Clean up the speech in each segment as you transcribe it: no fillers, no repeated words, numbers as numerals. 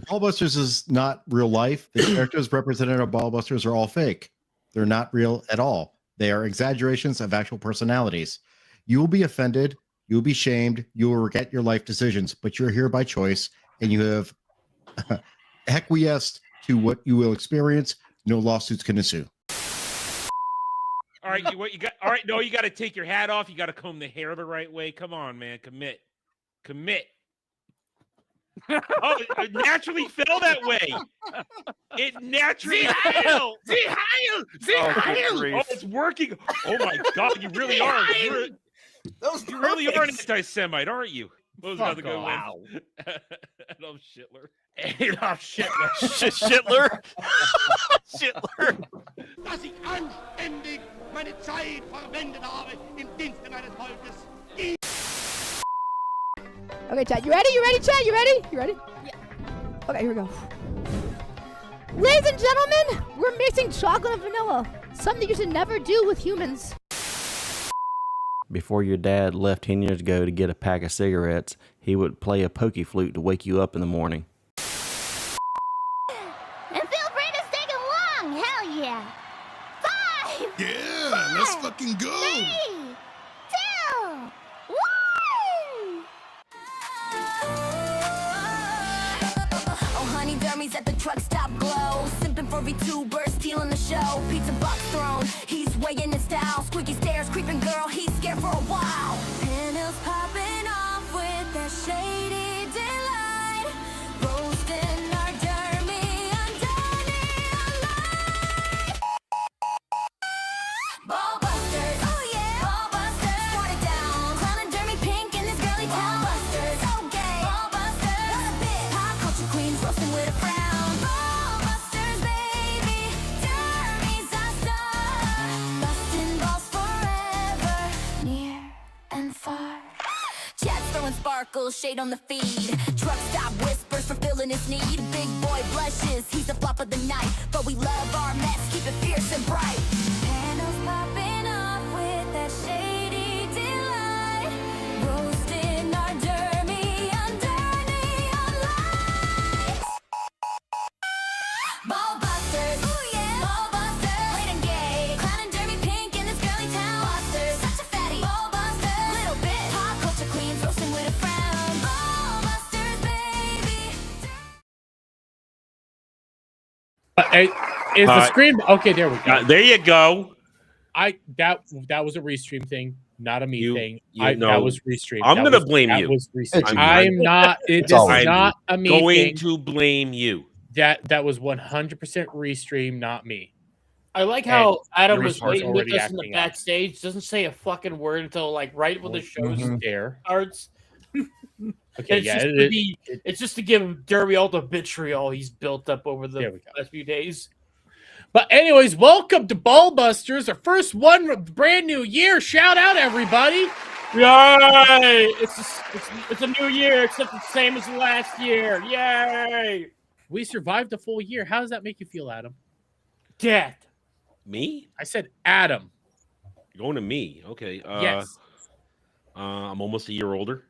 Ballbusters is not real life. The characters represented on Ballbusters are all fake. They're not real at all. They are exaggerations of actual personalities. You will be offended. You will be shamed. You will regret your life decisions, but you're here by choice, and you have acquiesced to what you will experience. No lawsuits can ensue. All right, what you got? All right, no, you got to take your hat off. You got to comb the hair the right way. Come on, man, commit. Oh, it naturally fell that way. It naturally fell. Sie Heil! Oh, it's working. Oh my God, you really are. You really are an anti-Semite, aren't you? What was another good one? Adolf Hitler. Adolf Hitler. Shitler. Shitler. Dass ich anständig meine Zeit verwendet habe im Dienste meines Volkes. Okay, Chad, you ready? You ready, Chad? You ready? You ready? Yeah. Okay, here we go. Ladies and gentlemen, we're mixing chocolate and vanilla. Something you should never do with humans. Before your dad left 10 years ago to get a pack of cigarettes, he would play a pokey flute to wake you up in the morning. And feel free to sing along, hell yeah. 5! Yeah, let's fucking go! 3, 2, 1! Oh, honey, dummies at the truck stop glow. Simping for VTubers, stealing the show. Pizza box thrown, he's weighing his style. Squeaky stairs, creeping girl, he's scared for a while. Panels popping off with that shady delight. Roasting our dermy underneath the light. Ballbusters, oh yeah, Ballbusters. Squat it down, clown and dermy pink in this girly town. Ballbusters, so gay, Ballbusters. What a bit, pop culture queens roasting with a frown. Ballbusters, baby, dermy's our star. Busting balls forever, near and far. Chat's throwing sparkles, shade on the feed. Truck stop whispers for filling his need. Big boy blushes, he's the flop of the night. But we love our mess, keep it fierce and bright. Panels popping off with that shady delight. Roasting our dermy underneath our lights. Ballbusters, ooh yeah, Ballbusters. Late and gay, clown and dermy pink in this girly town. Busters, such a fatty. Ballbusters, little bit pop culture queens roasting with a frown. Ballbusters, baby. Is the screen okay? There we go. There you go. That was a restream thing, not a me thing. That was restream. I'm going to blame you. Was restream. I'm not. It is not a me going thing. to blame you. That was 100% restream, not me. I like how Adam was Yours waiting with already us in the acting out. backstage. Doesn't say a fucking word until like right when the show There. starts. Okay, It's, yeah. just to it's just to give him Derby all the vitriol he's built up over the last few days. But anyways, welcome to Ballbusters, our first one of the brand new year. Shout out, everybody. Yay! It's a new year, except it's the same as last year. Yay! We survived a full year. How does that make you feel, Adam? Death. Me? I said Adam. You're going to me. Okay. Yes. I'm almost a year older.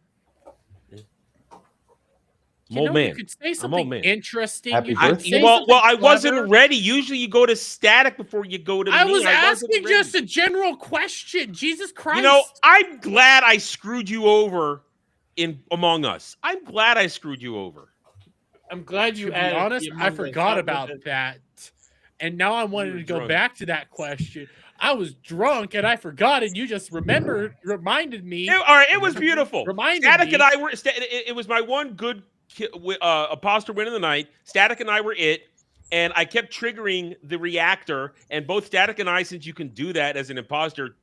You old know, man. you could say I'm old something man. interesting. Happy You could birthday. say Well, something I wasn't clever. ready. Usually you go to Static before you go to me. I was wasn't asking ready. just a general question. Jesus Christ. You know, I'm glad I screwed you over in Among Us. I'm glad I screwed you over. I'm glad you to be added. honest, the I Among Us. forgot That about was it. that. And now I wanted were to go drunk. back to that question. I was drunk and I forgot, and you just reminded me. All right, it was beautiful. Reminded Static me. and I were. It was my one good imposter win of the night. Static and I were it, and I kept triggering the reactor. And both Static and I, since you can do that as an imposter,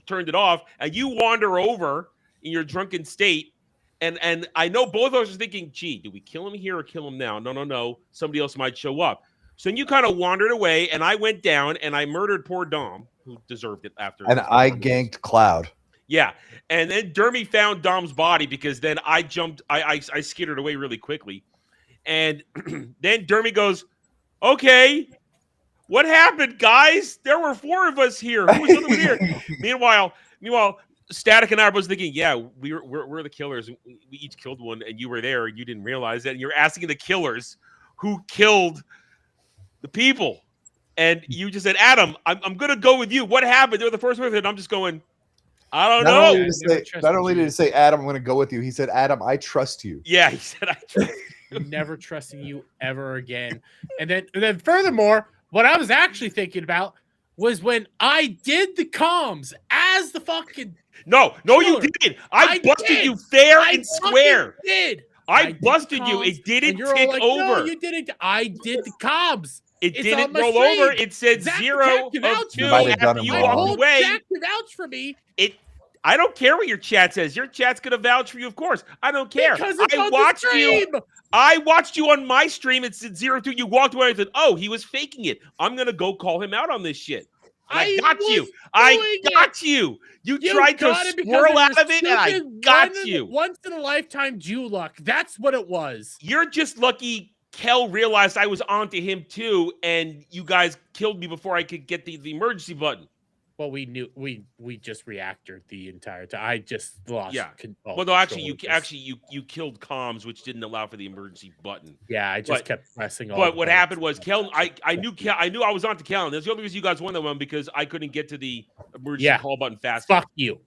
turned it off. And you wander over in your drunken state, and I know both of us are thinking, "Gee, do we kill him here or kill him now?" No. Somebody else might show up. So then you kind of wandered away, and I went down and I murdered poor Dom, who deserved it after. And I ganked Cloud. Yeah, and then Dermy found Dom's body because then I jumped. I skittered away really quickly, and then Dermy goes, "Okay, what happened, guys? There were 4 of us here. Who was over here?" Meanwhile, Static and I was thinking, yeah, we're the killers. We each killed one, and you were there, and you didn't realize that. And you're asking the killers who killed the people, and you just said, Adam, I'm gonna go with you. What happened? They're the first person, and I'm just going, I don't Not know. only did he say, Adam, I'm going to go with you, he said, Adam, I trust you. Yeah, he said, I trust you. Never trusting you ever again. And then furthermore, what I was actually thinking about was when I did the comms as the fucking No, you killer. didn't. I busted did. you fair I and square. Did. I did busted the you. comms, It didn't and you're all tick like, over. No, you didn't. I did the comms. It It's didn't on my roll stream. over. It said Zach 0 can of vouch 2 for Might have after done him you wrong. walked Old away. Jack can vouch for me. I don't care what your chat says. Your chat's gonna vouch for you, of course. I don't care. Because it's I on the watched you. stream. I watched you on my stream. It said 0-2. You walked away and said, "Oh, he was faking it. I'm gonna go call him out on this shit." And I got you. I got you. You tried to got it because swirl it out was of it, and I stupid got you. Once in a lifetime Jew luck. That's what it was. You're just lucky Kel realized I was onto him too, and you guys killed me before I could get the emergency button. Well, we knew we just reacted the entire time. I just lost. Yeah. control. Well, no, actually, you killed comms, which didn't allow for the emergency button. Yeah, I just But- kept pressing. All But the what buttons. happened was Kel. I knew I was onto Kel, and that's the only reason you guys won that one because I couldn't get to the emergency call button fast. Fuck you.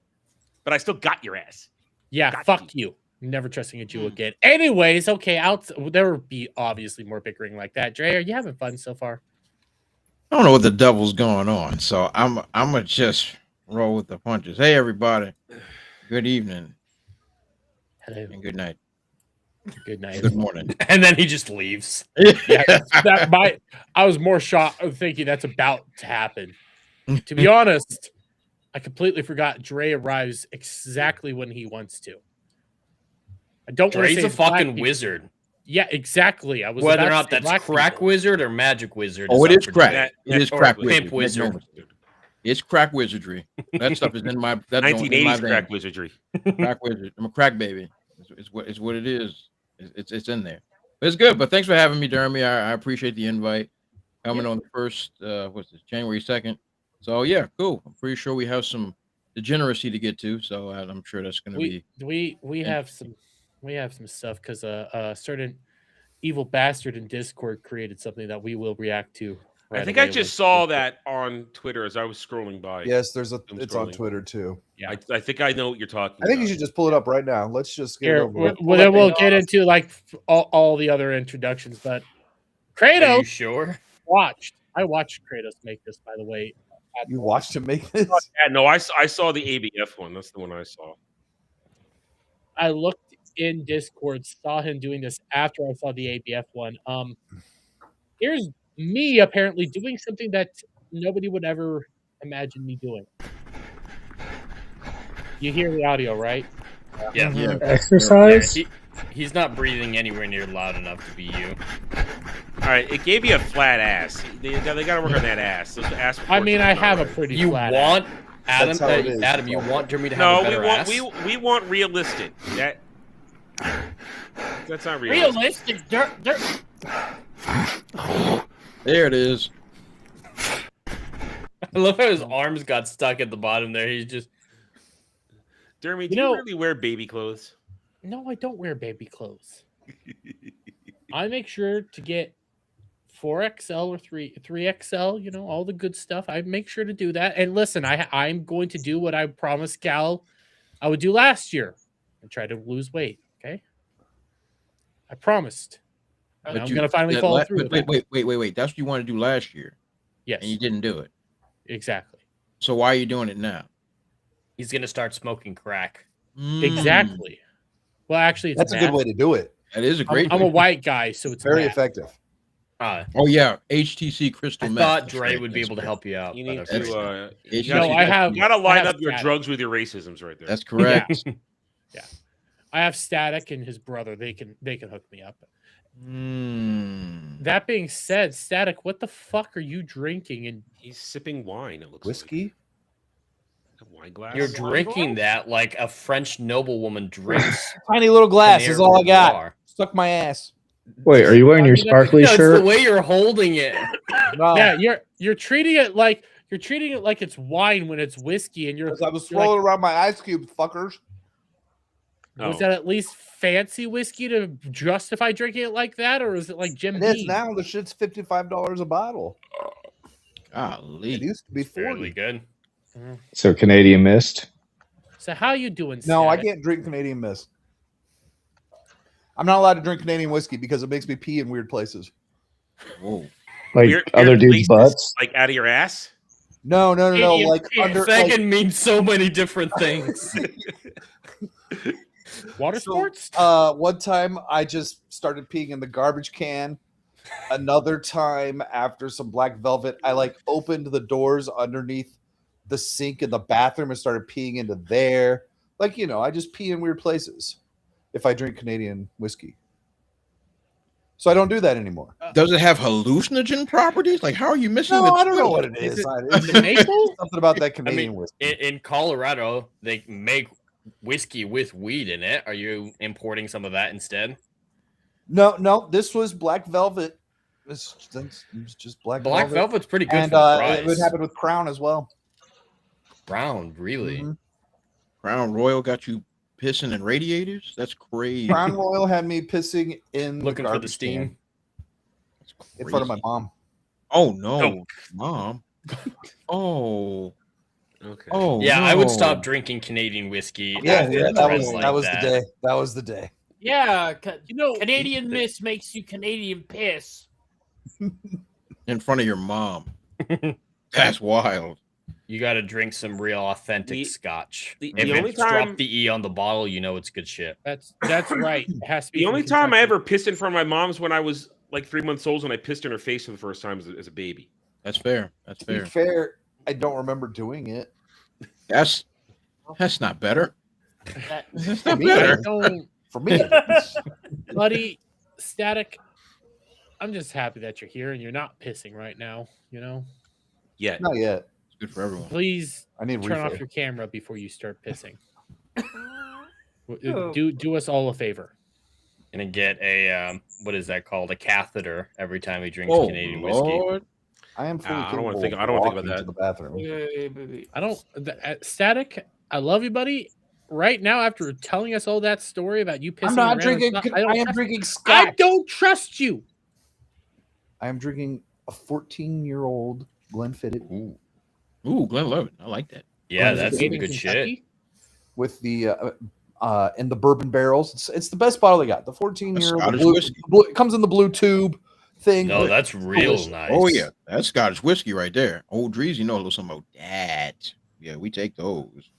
But I still got your ass. Yeah, Got fuck you. Never trusting a Jew again. Anyways, okay, there will be obviously more bickering like that. Dre, are you having fun so far? I don't know what the devil's going on, so I'm gonna just roll with the punches. Hey, everybody. Good evening Hello. and good night. Good night. Good morning. And then he just leaves. Yeah, I was more shocked thinking that's about to happen. To be honest, I completely forgot Dre arrives exactly when he wants to. I don't want to Dre's say a fucking black people. wizard. Yeah, exactly. I was Whether or about to not say that's black crack people. wizard or magic wizard. Oh, it up is for crack. debate. It is or crack pimp wizardry. wizard. It's crack wizardry. That stuff is in my. That's in my 1980s vein. crack wizardry. Crack wizard. I'm a crack baby. It's what it is. It's in there. But it's good. But thanks for having me, Jeremy. I appreciate the invite. Coming on the first, what's this, January 2nd. So yeah, cool. I'm pretty sure we have some degeneracy to get to. So I'm sure that's going to be. We have some stuff because a certain evil bastard in Discord created something that we will react to. I right think I away just with- saw that on Twitter as I was scrolling by. Yes, it's on scrolling. Twitter too. Yeah. I think I know what you're talking I think you about. should just pull it up right now. Let's just get it Here, over with. well, then we'll get into like all the other introductions, but Are you Kratos sure? I watched Kratos make this, by the way. You watched him make this? Yeah, no, I saw the ABF one. That's the one I saw. I looked in Discord, saw him doing this after I saw the ABF one. Here's me apparently doing something that nobody would ever imagine me doing. You hear the audio, right? Yeah. Yeah. Exercise? Yeah, he's not breathing anywhere near loud enough to be you. All right, it gave you a flat ass. They got to work on that ass. Those ass I mean, I proportions have are a right. pretty You flat want Adam? That's how it is. Adam, you want Jeremy to have No, a we better want ass? we want realistic. That's not realistic. Realistic. There it is. I love how his arms got stuck at the bottom there. He's just Jeremy, do You know- you really wear baby clothes? No, I don't wear baby clothes. I make sure to get 4XL or 3XL, you know, all the good stuff. I make sure to do that. And listen, I'm going to do what I promised Cal I would do last year and try to lose weight. Okay. I promised. And I'm going to finally follow through. with that. Wait. That's what you wanted to do last year, Yes, and you didn't do it. exactly. So why are you doing it now? he's gonna start smoking crack. Exactly. Well, actually, it's That's a good way to do it. That is a great. I'm a white guy, so it's Very math. effective. Oh yeah, HTC crystal I meth. thought That's Dre great. would be That's able to great. help you out. You but need okay. to. It's- No, I have. You gotta line I have up your static. drugs with your racisms right there. That's correct. I have Static and his brother. They can hook me up. That being said, Static, what the fuck are you drinking? And He's sipping wine. It looks Whiskey? like a wine glass. You're drinking that like a French noblewoman drinks. Tiny little glass is all I got. Bar. Stuck my ass. Wait, are you wearing your sparkly No, it's shirt? the way you're holding it. No. yeah, you're treating it like You're treating it like it's wine when it's whiskey, and I was you're like, swirling around my ice cube, fuckers. was that at least fancy whiskey to justify drinking it like that, or is it like Jim It is Beam? now. The shit's $55 a bottle. Golly. It used to be 40. Fairly good. So Canadian Mist. So how you doing? No, I Static? can't drink Canadian Mist. I'm not allowed to drink Canadian whiskey because it makes me pee in weird places. Whoa. Like Weird other dudes' places, butts. like out of your ass. No. Canadian Like piss. under. That Like, can mean so many different things. Water sports? One time I just started peeing in the garbage can. Another time after some black velvet, I like opened the doors underneath the sink in the bathroom and started peeing into there. Like, I just pee in weird places if I drink Canadian whiskey. So I don't do that anymore. Does it have hallucinogen properties? Like, how are you missing? No, the I don't know truth? what it is. Is it maple? Something about that I Canadian mean, whiskey. in Colorado, they make whiskey with weed in it. Are you importing some of that instead? No. This was black velvet. This was just black Velvet's pretty good And for the price. it would happen with Crown as well. Brown, really? Mhm. Crown Royal got you pissing in radiators? That's crazy. Crown Royal had me pissing in Looking for the garbage steam. can in front of my mom. Oh no, Oh. Mom. Oh. Okay. Oh Yeah, I would no. stop drinking Canadian whiskey. Yeah, after that trends was like that was the day. That was the day. Yeah, Canadian Mist makes you Canadian piss. In front of your mom. That's wild. You got to drink some real authentic The- scotch. the If only it's dropped time- the E on the bottle, you know it's good shit. That's right. It has to be The from only time I Kentucky. ever pissed in front of my mom's when I was like 3 months old, when I pissed in her face for the first time as a baby. That's fair. That's To be fair. fair, I don't remember doing it. That's not better. That's not me, better. For me, buddy, Static. I'm just happy that you're here and you're not pissing right now. Yeah. not yet. It's good for everyone. Please I need turn refill. off your camera before you start pissing. Do us all a favor. Gonna get a what is that called? A catheter every time he drinks Oh Canadian whiskey. Lord. I am fully I don't wanna capable think- of I don't wanna think walking about to the bathroom. I don't. Static. I love you, buddy. Right now, after telling us all that story about you pissing I'm not around, drinking. and stuff, I am trust- drinking I scotch. don't trust you. I am drinking a 14-year-old Glenfiddich Ooh, Glenlivet. I like that. Yeah, Is it that's made some in good shit. Kentucky? with the in the bourbon barrels. It's the best bottle they got. The 14-year Scottish blue, whiskey. it comes in the blue tube thing. No, but that's real delicious. nice. Oh yeah, that's Scottish whiskey right there. Old Drees, you know a little something about that. Yeah, we take those.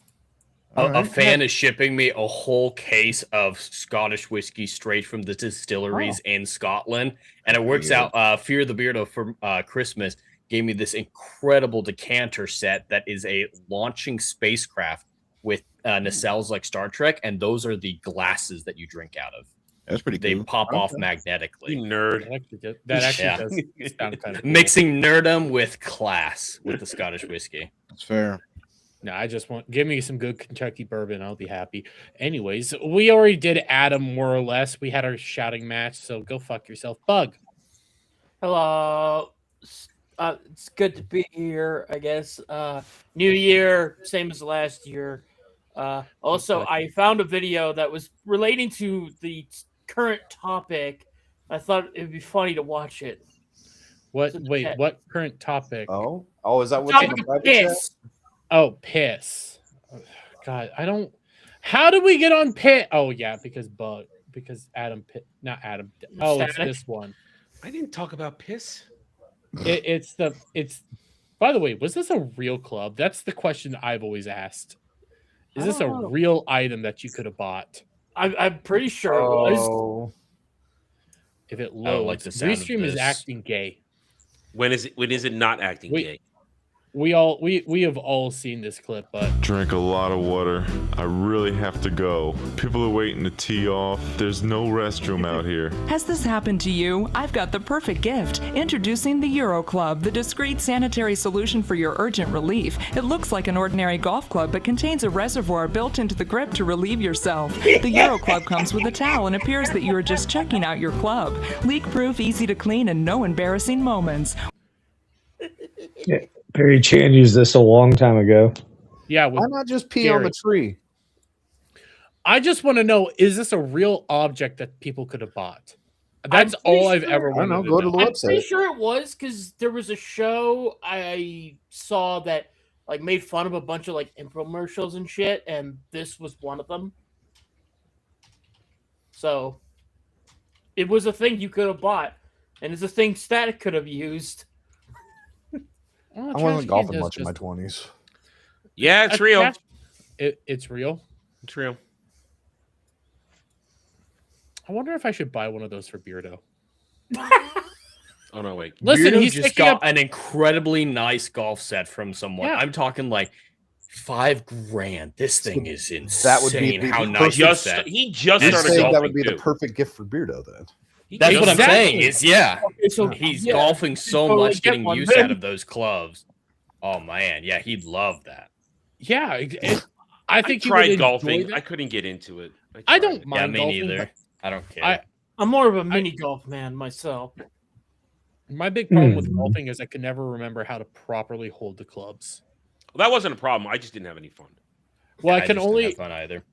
A fan is shipping me a whole case of Scottish whiskey straight from the distilleries in Scotland, and it works Yeah. out. Fear the Beardo for Christmas gave me this incredible decanter set that is a launching spacecraft with nacelles like Star Trek, and those are the glasses that you drink out of. That's pretty They cool. pop off You magnetically. nerd. That actually Yeah. does sound kind of cool. Mixing nerdum with class with the Scottish whiskey. That's fair. No, I just want give me some good Kentucky bourbon. I'll be happy. Anyways, we already did Adam more or less. We had our shouting match, so go fuck yourself, Bug. Hello. It's good to be here, I guess. New year, same as last year. Also, I found a video that was relating to the current topic. I thought it'd be funny to watch it. What? It's a Wait, pet. what current topic? Oh, is that what's in Topic the of private chat? piss. Oh, piss. God, I don't. How did we get on pit? Oh yeah, because Adam Pitt, not Adam. Oh, it's Static. this one. I didn't talk about piss. It's. By the way, was this a real club? That's the question I've always asked. Is this a don't know. real item that you could have bought? I'm pretty sure it was. Oh, If it I don't loads, like the sound of Restream is this. acting gay. When is it not acting Wait. gay? We have all seen this clip, but Drink a lot of water. I really have to go. People are waiting to tee off. There's no restroom out here. Has this happened to you? I've got the perfect gift. Introducing the Euro Club, the discreet sanitary solution for your urgent relief. It looks like an ordinary golf club, but contains a reservoir built into the grip to relieve yourself. The Euro Club comes with a towel and appears that you are just checking out your club. Leak-proof, easy to clean, and no embarrassing moments. Perry Chan used this a long time ago. Yeah, Why not just pee on the tree? I just want to know: is this a real object that people could have bought? That's all I've ever wanted. I don't know. Go to the I'm website. pretty sure it was because there was a show I saw that like made fun of a bunch of like infomercials and shit, and this was one of them. So it was a thing you could have bought, and it's a thing Static could have used. Well, I wasn't golfing much in my 20s. Yeah, it's real. It's real. It's real. I wonder if I should buy one of those for Beardo. Oh no, wait. Listen, Beardo he's just picking got up an incredibly nice golf set from someone. Yeah. I'm talking like $5,000. This thing is insane. That would be how the nice perfect- it's set. He just You're started saying golfing that would be too. the perfect gift for Beardo then. That's what I'm Exactly. saying. Is yeah, Okay, so he's yeah, golfing so totally much, get getting one use then. out of those clubs. Oh man, yeah, he'd love that. Yeah, I think I you would tried enjoy golfing. that. I couldn't get into it. I don't Yeah, mind me golfing. neither. but I don't care. I'm more of a mini golf man myself. My big problem with golfing is I can never remember how to properly hold the clubs. Well, that wasn't a problem. I just didn't have any fun. Well, Yeah, I can just didn't only have fun either.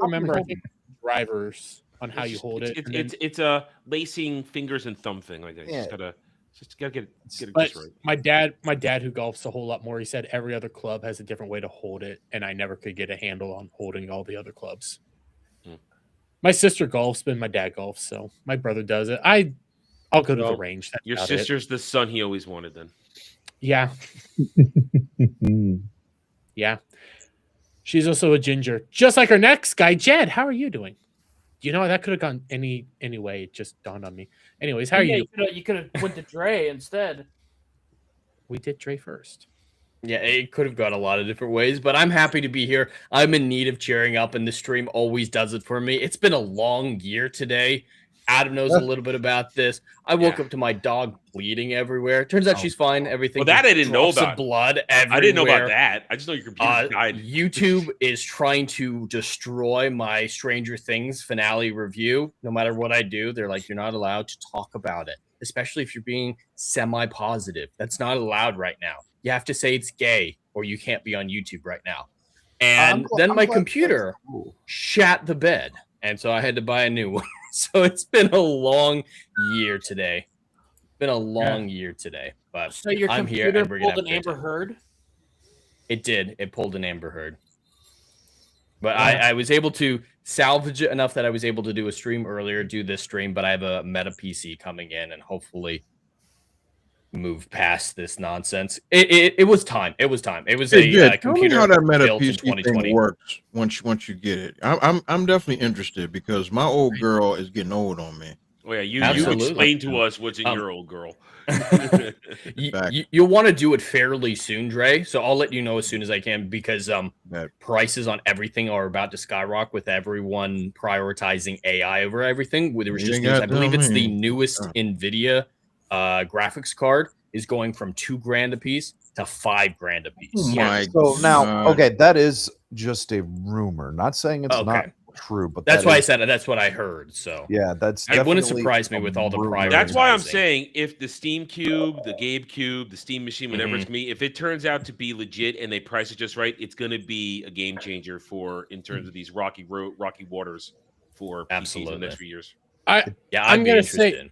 remember I think drivers on how you hold it. and then- It's a lacing fingers and thumb thing like that. You Yeah. just gotta get it but just right. my dad who golfs a whole lot more, he said every other club has a different way to hold it, and I never could get a handle on holding all the other clubs. My sister golfs, but my dad golfs, so my brother does it. I'll go to the range. That's Your about it. sister's the son he always wanted. Then Yeah. Yeah. She's also a ginger, just like our next guy, Jed. How are you doing? You know, that could have gone any way. It just dawned on me. Anyways, how are you? You could have went to Dre instead. We did Dre first. Yeah, it could have gone a lot of different ways, but I'm happy to be here. I'm in need of cheering up, and the stream always does it for me. It's been a long year today. Adam knows a little bit about this. I woke up to my dog bleeding everywhere. Turns out she's fine. Everything. Well, that I didn't know drops of about. blood everywhere. I didn't know about that. I just know your computer died. YouTube is trying to destroy my Stranger Things finale review. No matter what I do, they're like, you're not allowed to talk about it, especially if you're being semi-positive. That's not allowed right now. You have to say it's gay, or you can't be on YouTube right now. And then my computer shat the bed, and so I had to buy a new one. So it's been a long year today. But So your I'm here, computer and we're gonna pulled have an a good Amber time. Heard? It did. It pulled an Amber Heard. But I was able to salvage it enough that I was able to do a stream earlier, do this stream, but I have a Meta PC coming in and hopefully move past this nonsense. It was time. It was time. It was Hey, a Jed, tell me computer how that Meta built in PC 2020. thing works once you get it. I'm definitely interested because my old girl is getting old on me. Oh yeah, you Absolutely. explained to us what's in your old girl. You'll want to do it fairly soon, Dre. So I'll let you know as soon as I can because prices on everything are about to skyrocket with everyone prioritizing AI over everything. There was You just ain't news. gotta I believe tell it's the me. newest NVIDIA graphics card is going from $2,000 a piece to $5,000 a piece. Oh my So now, God. okay, that is just a rumor. Not saying it's Okay. not true, but That's that why I is- said it. That's what I heard. So Yeah, that's it wouldn't definitely surprise me a with all the rumor. prior. That's why I'm saying if the Steam Cube, the Gabe Cube, the Steam Machine, whatever Mm-hmm. it's me, if it turns out to be legit and they price it just right, it's going to be a game changer in terms of these rocky waters for PCs in the next few years. I'd I'm be gonna interested. say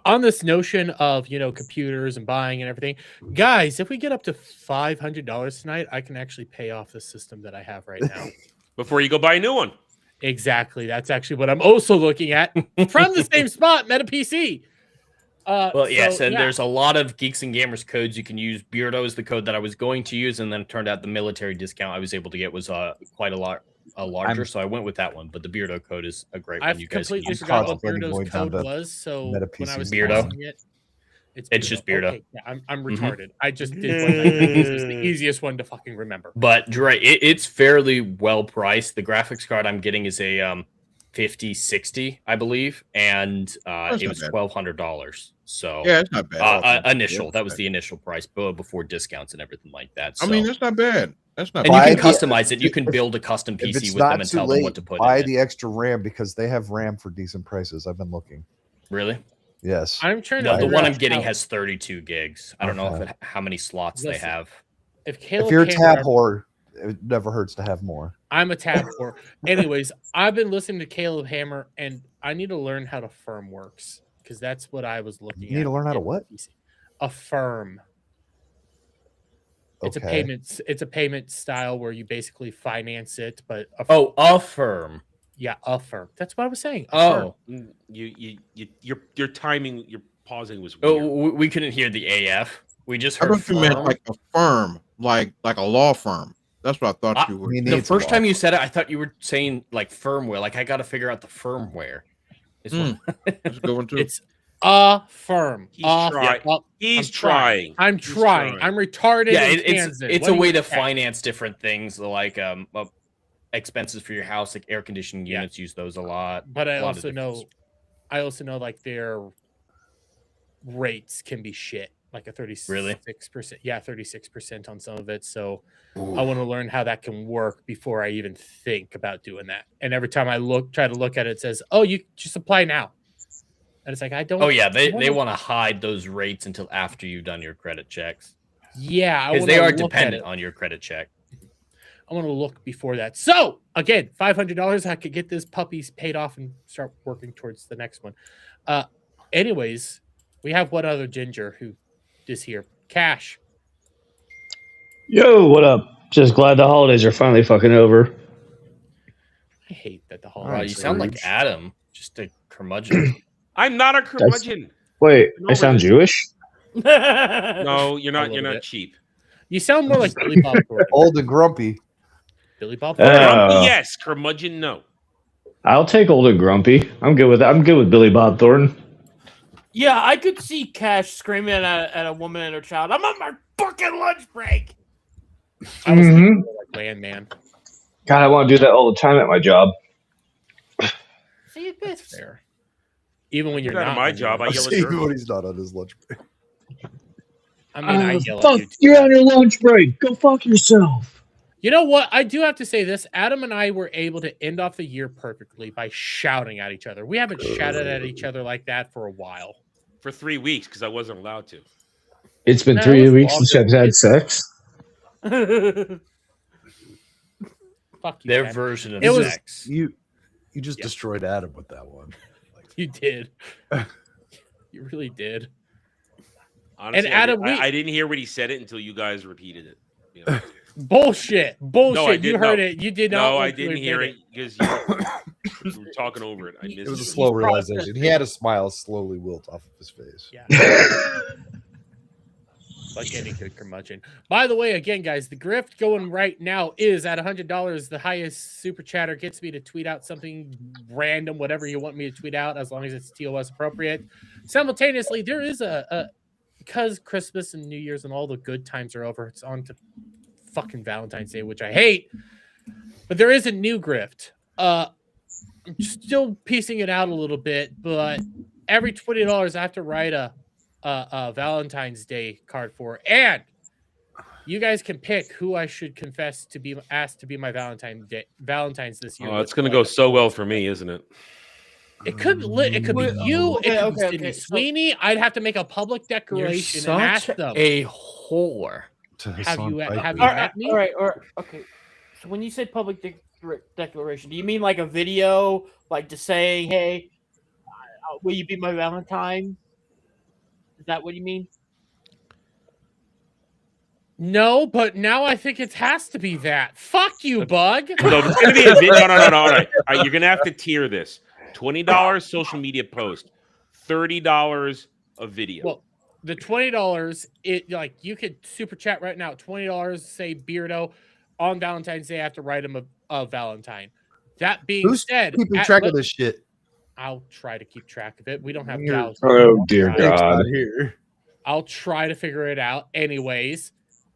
on this notion of computers and buying and everything, guys, if we get up to $500 tonight, I can actually pay off the system that I have right now before you go buy a new one. Exactly. That's actually what I'm also looking at from the same spot, Meta PC. Well, yes, and there's a lot of Geeks and Gamers codes you can use. Beardo is the code that I was going to use, and then it turned out the military discount I was able to get was quite a lot larger, so I went with that one. But the Beardo code is a great one. You guys can completely use. forgot what Beardo's code was. So when I was Beardo, using it, it's just Beardo. Okay, yeah, I'm Mhm. retarded. I just did one. This is the easiest one to fucking remember. But Dre, it's fairly well priced. The graphics card I'm getting is a 5060, I believe, and That's it not was bad. $1,200. So Yeah, it's not bad. Initial. Yeah, That was the initial price before discounts and everything like that. I So. mean, that's not bad. That's not And bad. you can customize it. You can build a custom If PC it's with not them and too tell them late, what to put buy in it. the extra RAM because they have RAM for decent prices. I've been looking. Really? Yes. I'm trying No, to. the figure one out I'm getting how- has 32 gigs. I don't know Okay. how many slots they Listen. have. If Caleb If you're a Hammer- tab whore, it never hurts to have more. I'm a tab whore. Anyways, I've been listening to Caleb Hammer, and I need to learn how to firm works because that's what I was looking at. You need to learn how to in what? PC. A firm. It's a Okay. payment. It's a payment style where you basically finance it, but A firm. Yeah, a firm. That's what I was saying. a firm. Oh, Your timing, your pausing was weird. oh, we couldn't hear the AF. We just I heard thought you meant firm. like a firm, like a law firm. That's what I thought you were. The first time you said it, I thought you were saying like firmware. Like I got to figure out the firmware. That's a good one too. It's a firm. He's A trying. firm. He's I'm trying. I'm He's trying. I'm retarded. Yeah, in it's Kansas. it's What a do you way to expect? finance different things like expenses for your house, like air conditioning units. Use those a lot. But I A lot of also different- know like their rates can be shit. Like a 36%. Yeah, 36% on some of it. So I want to learn how that can work before I even think about doing that. And every time I try to look at it, it says, "Oh, you just apply now." And it's like I don't. Oh yeah, they wanna- want to hide those rates until after you've done your credit checks. Yeah, I because they wanna are look at dependent it. on your credit check. I want to look before that. So again, $500. I could get this puppies paid off and start working towards the next one. Anyways, we have one other ginger who is here. Cash. Yo, what up? Just glad the holidays are finally fucking over. I hate that the Wow, holidays. you sound like Adam, just a curmudgeon. I'm not a curmudgeon. Wait, Come I over sound this. Jewish? No, you're not. little You're not bit. cheap. You sound more like Billy Bob Thornton. Old and grumpy. Billy Bob Uh, Thornton. Grumpy, yes. Curmudgeon, no. I'll take old and grumpy. I'm good with that. I'm good with Billy Bob Thornton. Yeah, I could see Cash screaming at a woman and her child. I'm on my fucking lunch break. I was Mhm. thinking more like Landman. God, I want to do that all the time at my job. See you, bitch. Fair. Even when you're Get out of not my on job, I your- yell at See her. when he's not on his lunch break. I mean, I yell fuck, at you. Too. you're on your lunch break. Go fuck yourself. You know what? I do have to say this. Adam and I were able to end off the year perfectly by shouting at each other. We haven't shouted at each other like that for a while. For 3 weeks because I wasn't allowed to. It's been No, 3 it's weeks since longer. I've had sex. Fuck you. Their Adam. version of It was- sex. You just Yeah. destroyed Adam with that one. You did. You really did. Honestly, Adam, I didn't hear what he said it until you guys repeated it. You know? Bullshit. Bullshit. No, I You didn't. heard No. it. You did not. No, I want to didn't hear admit it because you were talking over it. I missed It was a it. slow He's realization. He had a smile slowly wilt off of his face. Yeah. Like any good curmudgeon. By the way, again, guys, the grift going right now is at $100. The highest super chatter gets me to tweet out something random, whatever you want me to tweet out, as long as it's TOS appropriate. Simultaneously, there is a because Christmas and New Year's and all the good times are over, it's on to fucking Valentine's Day, which I hate. But there is a new grift. I'm still piecing it out a little bit, but every $20 I have to write a Valentine's Day card for, and you guys can pick who I should confess to be asked to be my Valentine's this year. Oh, it's gonna go so well for me, isn't it? It could be you. Okay, it could okay, be Sydney okay, so- Sweeney. I'd have to make a public You're declaration and ask such them. a whore. Have you All met right, me? all right, okay. So when you say public declaration, do you mean like a video, like just saying, "Hey, will you be my Valentine"? Is that what you mean? No, but now I think it has to be that. Fuck you, Bug. No, it's gonna be a video. No. All right. You're gonna have to tier this. $20 social media post, $30 a video. Well, the $20, it like you could super chat right now. $20, say Beardo on Valentine's Day. I have to write him a Valentine. That being Who's said, keeping track of this shit? I'll try to keep track of it. We don't have You're- gals. Oh, dear I'll Jake's God. not here. I'll try to figure it out. Anyways,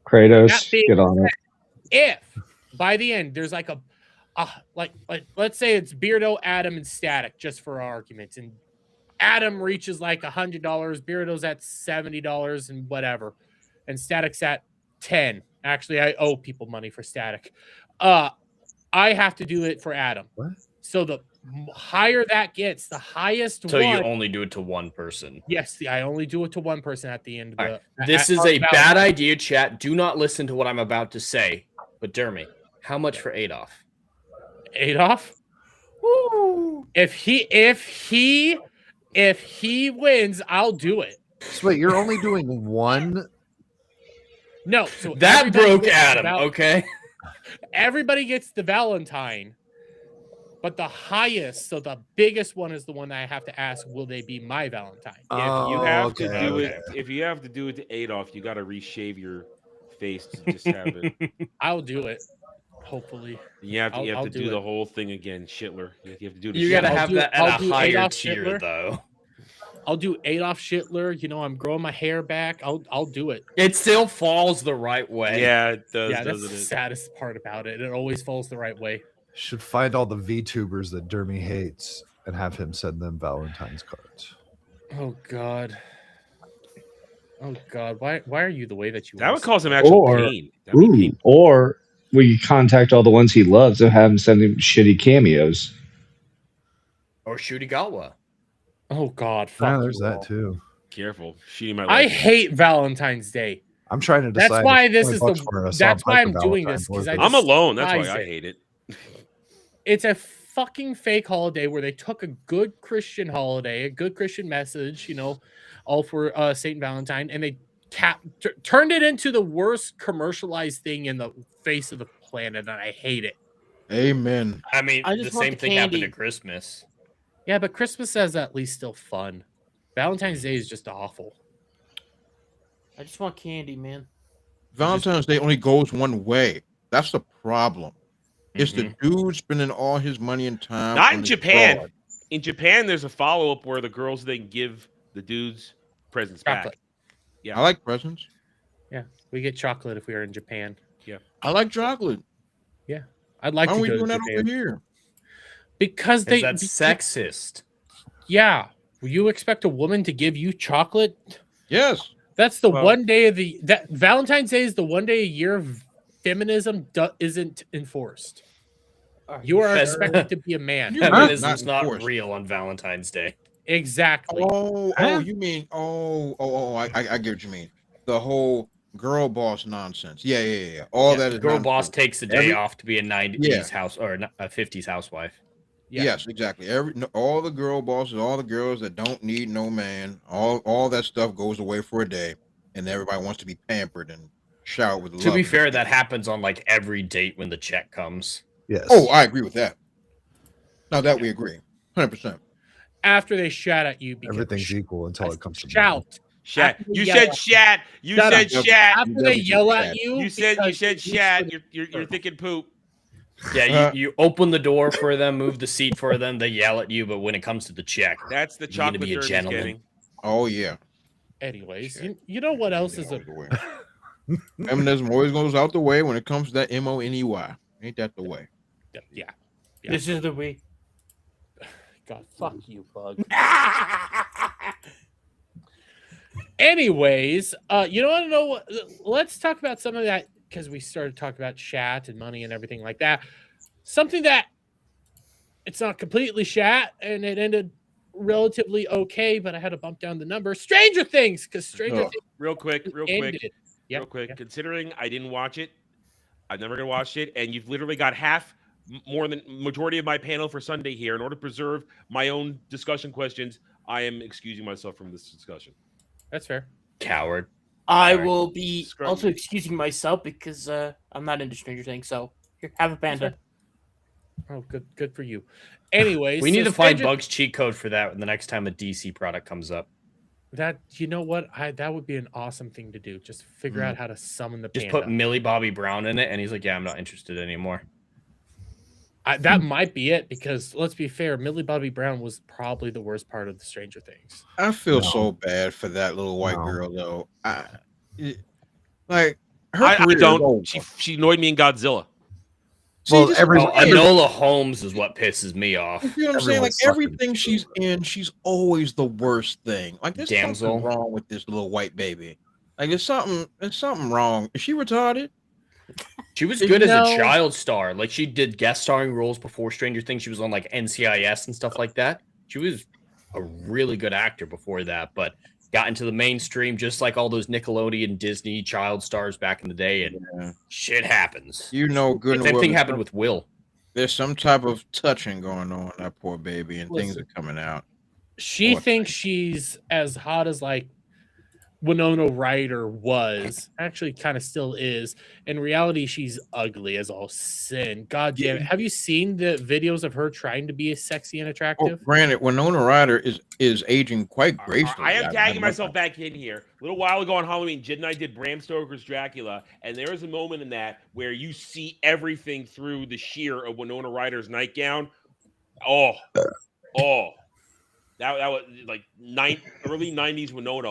Kratos, that being get on it. if by the end there's like a like let's say it's Beardo, Adam, and Static, just for arguments, and Adam reaches like $100, Beardo's at $70 and whatever, and Static's at 10. Actually, I owe people money for Static. I have to do it for Adam. What? So the higher that gets, the highest So one. you only do it to one person. Yes, I only do it to one person at the end of All the. right. This is a bad idea, chat. Do not listen to what I'm about to say. But Dermy, how much for Adolf? Adolf? Woo! If he wins, I'll do it. So wait, you're only doing one? No, so That everybody broke gets the Adam. Okay. Everybody gets the Valentine, but the highest, so the biggest one is the one that I have to ask, will they be my Valentine? If you have to do it, if you have to do it to Adolf, you got to reshave your face to just have it. I'll do it. Hopefully, You have to, I'll do it. the whole thing again, Shitler. You have to do the. You got to have that at I'll a do higher Adolf tier, Hitler. though. I'll do Adolf Hitler. You know, I'm growing my hair back. I'll do it. It still falls the right way. Yeah, it does. Yeah, that's doesn't the it? saddest part about it. It always falls the right way. Should find all the VTubers that Dermy hates and have him send them Valentine's cards. Oh God. Oh God. Why are you the way that you That are? would cause him actual Or, pain. That'd be ooh, painful. or we contact all the ones he loves and have him send him shitty cameos. Or Shurigawa. Oh God. Fuck there's you that all. too. Careful. She might. I like hate Valentine's Day. I'm trying to decide. That's why if this 20 is bucks the. for a That's Sam why I'm Piper doing Valentine this because worth it. I'm alone. That's why despise I it. hate it. It's a fucking fake holiday where they took a good Christian holiday, a good Christian message, you know, all for Saint Valentine, and they turned it into the worst commercialized thing in the face of the planet, and I hate it. Amen. I mean, I the just want same the thing happened candy. at Christmas. Yeah, but Christmas is at least still fun. Valentine's Day is just awful. I just want candy, man. Valentine's Day only goes one way. That's the problem. It's the Mm-hmm. dude spending all his money and time. Not on in his Japan. broad. In Japan, there's a follow up where the girls then give the dudes presents Chocolate. back. Yeah, I like presents. Yeah, we get chocolate if we are in Japan. Yeah, I like chocolate. Yeah, I'd like Why to are we go doing to that Japan over here? because they. That's sexist. Yeah, you expect a woman to give you chocolate? Yes. That's the Well- one day of the that Valentine's Day is the one day a year feminism isn't enforced. You are Fes- expected to be a man. Feminism's Not not enforced. real on Valentine's Day. Exactly. Oh, you mean I get what you mean. The whole girl boss nonsense. Yeah. All that is Girl nonsense. boss takes the day Every- off to be a 90s Yeah. house or a 50s housewife. Yeah. Yes, exactly. All the girl bosses, all the girls that don't need no man, all that stuff goes away for a day, and everybody wants to be pampered and showered with love. To be fair, that happens on like every date when the check comes. Yes. Oh, I agree with that. Now that we agree, 100%. After they shout at you because Everything's equal until it comes to money. shout. Shat. After they You yell said at- shat. You Shut said up. shat. After they yell at you, You said because shat. You're thinking poop. Yeah, you open the door for them, move the seat for them, they yell at you, but when it comes to the check, That's the you're gonna chocolate be a Derby's gentleman. getting. Oh yeah. Anyways, you know what else is a Feminism always goes out the way when it comes to that money. Ain't that the way? yeah. This is the way. God, fuck you, Bug. Anyways, you don't want to know what? Let's talk about some of that because we started talking about chat and money and everything like that. Something that it's not completely chat and it ended relatively okay, but I had to bump down the number. Stranger Things, because Stranger Things Real quick. ended. Yeah, Real quick. yeah. Considering I didn't watch it, I'm never gonna watch it, and you've literally got more than majority of my panel for Sunday here. In order to preserve my own discussion questions, I am excusing myself from this discussion. That's fair. Coward. I Alright. will be Scrub also me. excusing myself because I'm not into Stranger Things. So here, have a panda. Oh, good for you. Anyways, We need so to find Stranger- Bug's cheat code for that the next time a DC product comes up. That you know what that would be an awesome thing to do. Just figure out how to summon the Just panda. put Millie Bobby Brown in it, and he's like, "Yeah, I'm not interested anymore." That might be it because let's be fair, Millie Bobby Brown was probably the worst part of the Stranger Things. I feel No. so bad for that little white No. girl though. Her I career is over. don't. She annoyed me in Godzilla. Well, this is every- what- Enola Holmes is what pisses me off. You know what I'm saying? Like Everyone's sucking. everything she's in, she's always the worst thing. Like there's Damsel. something wrong with this little white baby. Like there's something wrong. Is she retarded? She was Did good you as a know- child star. Like she did guest starring roles before Stranger Things. She was on like NCIS and stuff like that. She was a really good actor before that, but got into the mainstream just like all those Nickelodeon, Disney child stars back in the day, and shit happens. You know, good and Same well thing that happened with Will. there's some type of touching going on that poor baby, and things Listen. are coming out. She Poor thinks she's as hot as like Winona Ryder was, actually kind of still is. In reality, she's ugly as all sin. God damn it. Have you seen the videos of her trying to be sexy and Oh, attractive? granted, Winona Ryder is aging quite gracefully. I am tagging must- myself back in here. A little while ago on Halloween, Jid and I did Bram Stoker's Dracula, and there is a moment in that where you see everything through the sheer of Winona Ryder's nightgown. Oh, that was like early '90s Winona.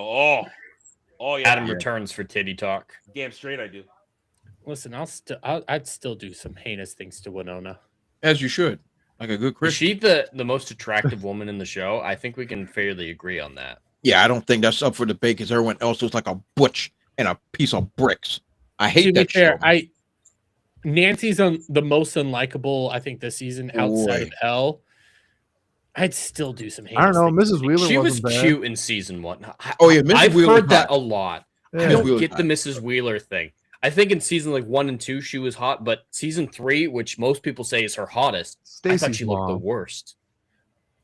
Oh yeah. Adam returns for titty talk. Damn straight I do. Listen, I'd still do some heinous things to Winona. As you should, like a good Is Christian. she the most attractive woman in the show? I think we can fairly agree on that. Yeah, I don't think that's up for debate because everyone else looks like a butch and a piece of bricks. I hate To be that fair, show. Nancy's the most unlikable, I think, this season outside of Elle. I'd still do some heinous I don't know. things. Mrs. Wheeler She was wasn't bad. cute in season 1. Oh, yeah, Mrs. I've Wheeler heard was that hot. a lot. Yeah. I Mrs. don't Wheeler get was the hot. Mrs. Wheeler thing. I think in season like 1 and 2 she was hot, but season 3, which most people say is her hottest, I thought Stacy's she looked the mom. worst.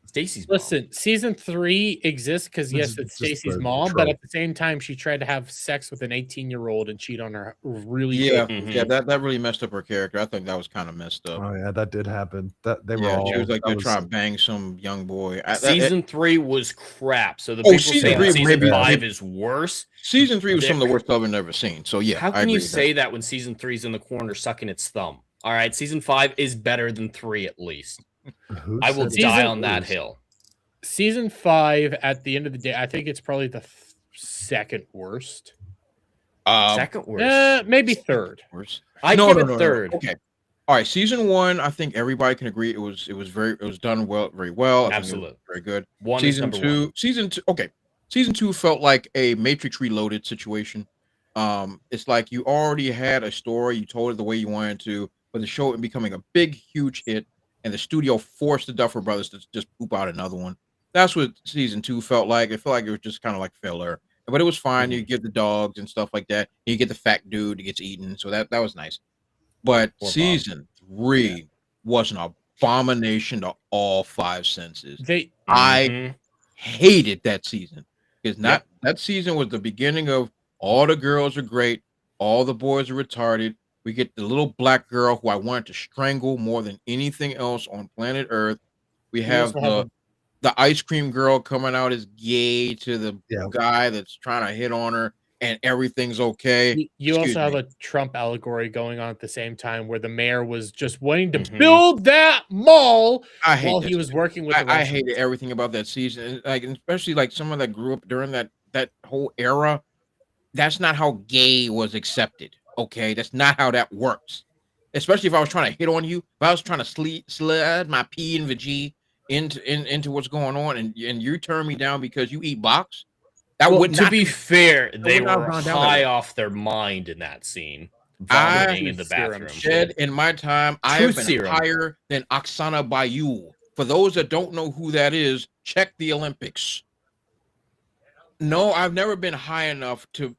Stacy's mom. Listen, season 3 exists because This yes, is it's just Stacy's the mom, trope. but at the same time, she tried to have sex with an 18-year-old and cheat on her really Yeah, good. yeah, that really messed up her character. I think that was kind of messed up. Oh yeah, that did happen. That they were Yeah, all. she was like that they're was- trying to bang some young boy. Season 3 was crap. So the Oh, people season saying 3 season maybe- 5 is worse. Season 3 was some of the worst I've ever seen. So yeah, How I can agree you with say that when season 3 is in the corner sucking its thumb? All right, season 5 is better than 3 at least. Who I will said die Season- on that hill. Season 5, at the end of the day, I think it's probably the second worst. Second worst. Maybe third. Worse. I No, give no, it no, no. third. Okay. All right, season 1, I think everybody can agree it was done very well. I think it was Absolutely. very good. One is season number 2, one. Season 2 felt like a Matrix Reloaded situation. It's like you already had a story, you told it the way you wanted to, but the show becoming a big, huge hit, and the studio forced the Duffer Brothers to just poop out another one. That's what season 2 felt like. It felt like it was just kind of like filler, but it was fine. You get the dogs and stuff like that. You get the fat dude that gets eaten, so that was nice. But Poor Bob. season 3 was an abomination to all 5 senses. I Mhm. hated that season because that season was the beginning of all the girls are great, all the boys are retarded. We get the little black girl who I wanted to strangle more than anything else on planet Earth. We have also have the ice cream girl coming out as gay to the Yeah. guy that's trying to hit on her, and everything's okay. You Excuse also have me. a Trump allegory going on at the same time where the mayor was just wanting to Mhm. build that mall I hate while that he was working with the I Russians. hated everything about that season, and, like, and especially like someone that grew up during that whole era. That's not how gay was accepted. Okay, that's not how that works. Especially if I was trying to hit on you, if I was trying to slide my P and G into what's going on, and you turn me down because you eat box. That Well, would to not be fair, that they would not have were gone down that high way. off their mind in that scene, I vomiting in the bathroom. Shed in my time, I Truth have been serum. higher than Oksana Bayou. For those that don't know who that is, check the Olympics. No, I've never been high enough to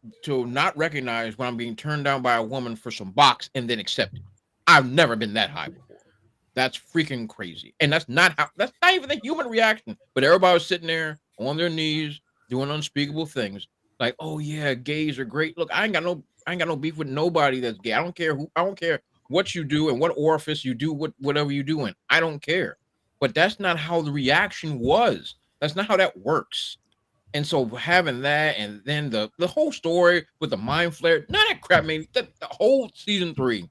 not recognize when I'm being turned down by a woman for some box and then accept it. I've never been that high before. That's freaking crazy. And that's not even the human reaction. But everybody was sitting there on their knees doing unspeakable things. Like, oh yeah, gays are great. Look, I ain't got no beef with nobody that's gay. I don't care what you do and what orifice you do, whatever you do in. I don't care. But that's not how the reaction was. That's not how that works. And so having that, and then the whole story with the mind flare, none of that crap, man. The whole season 3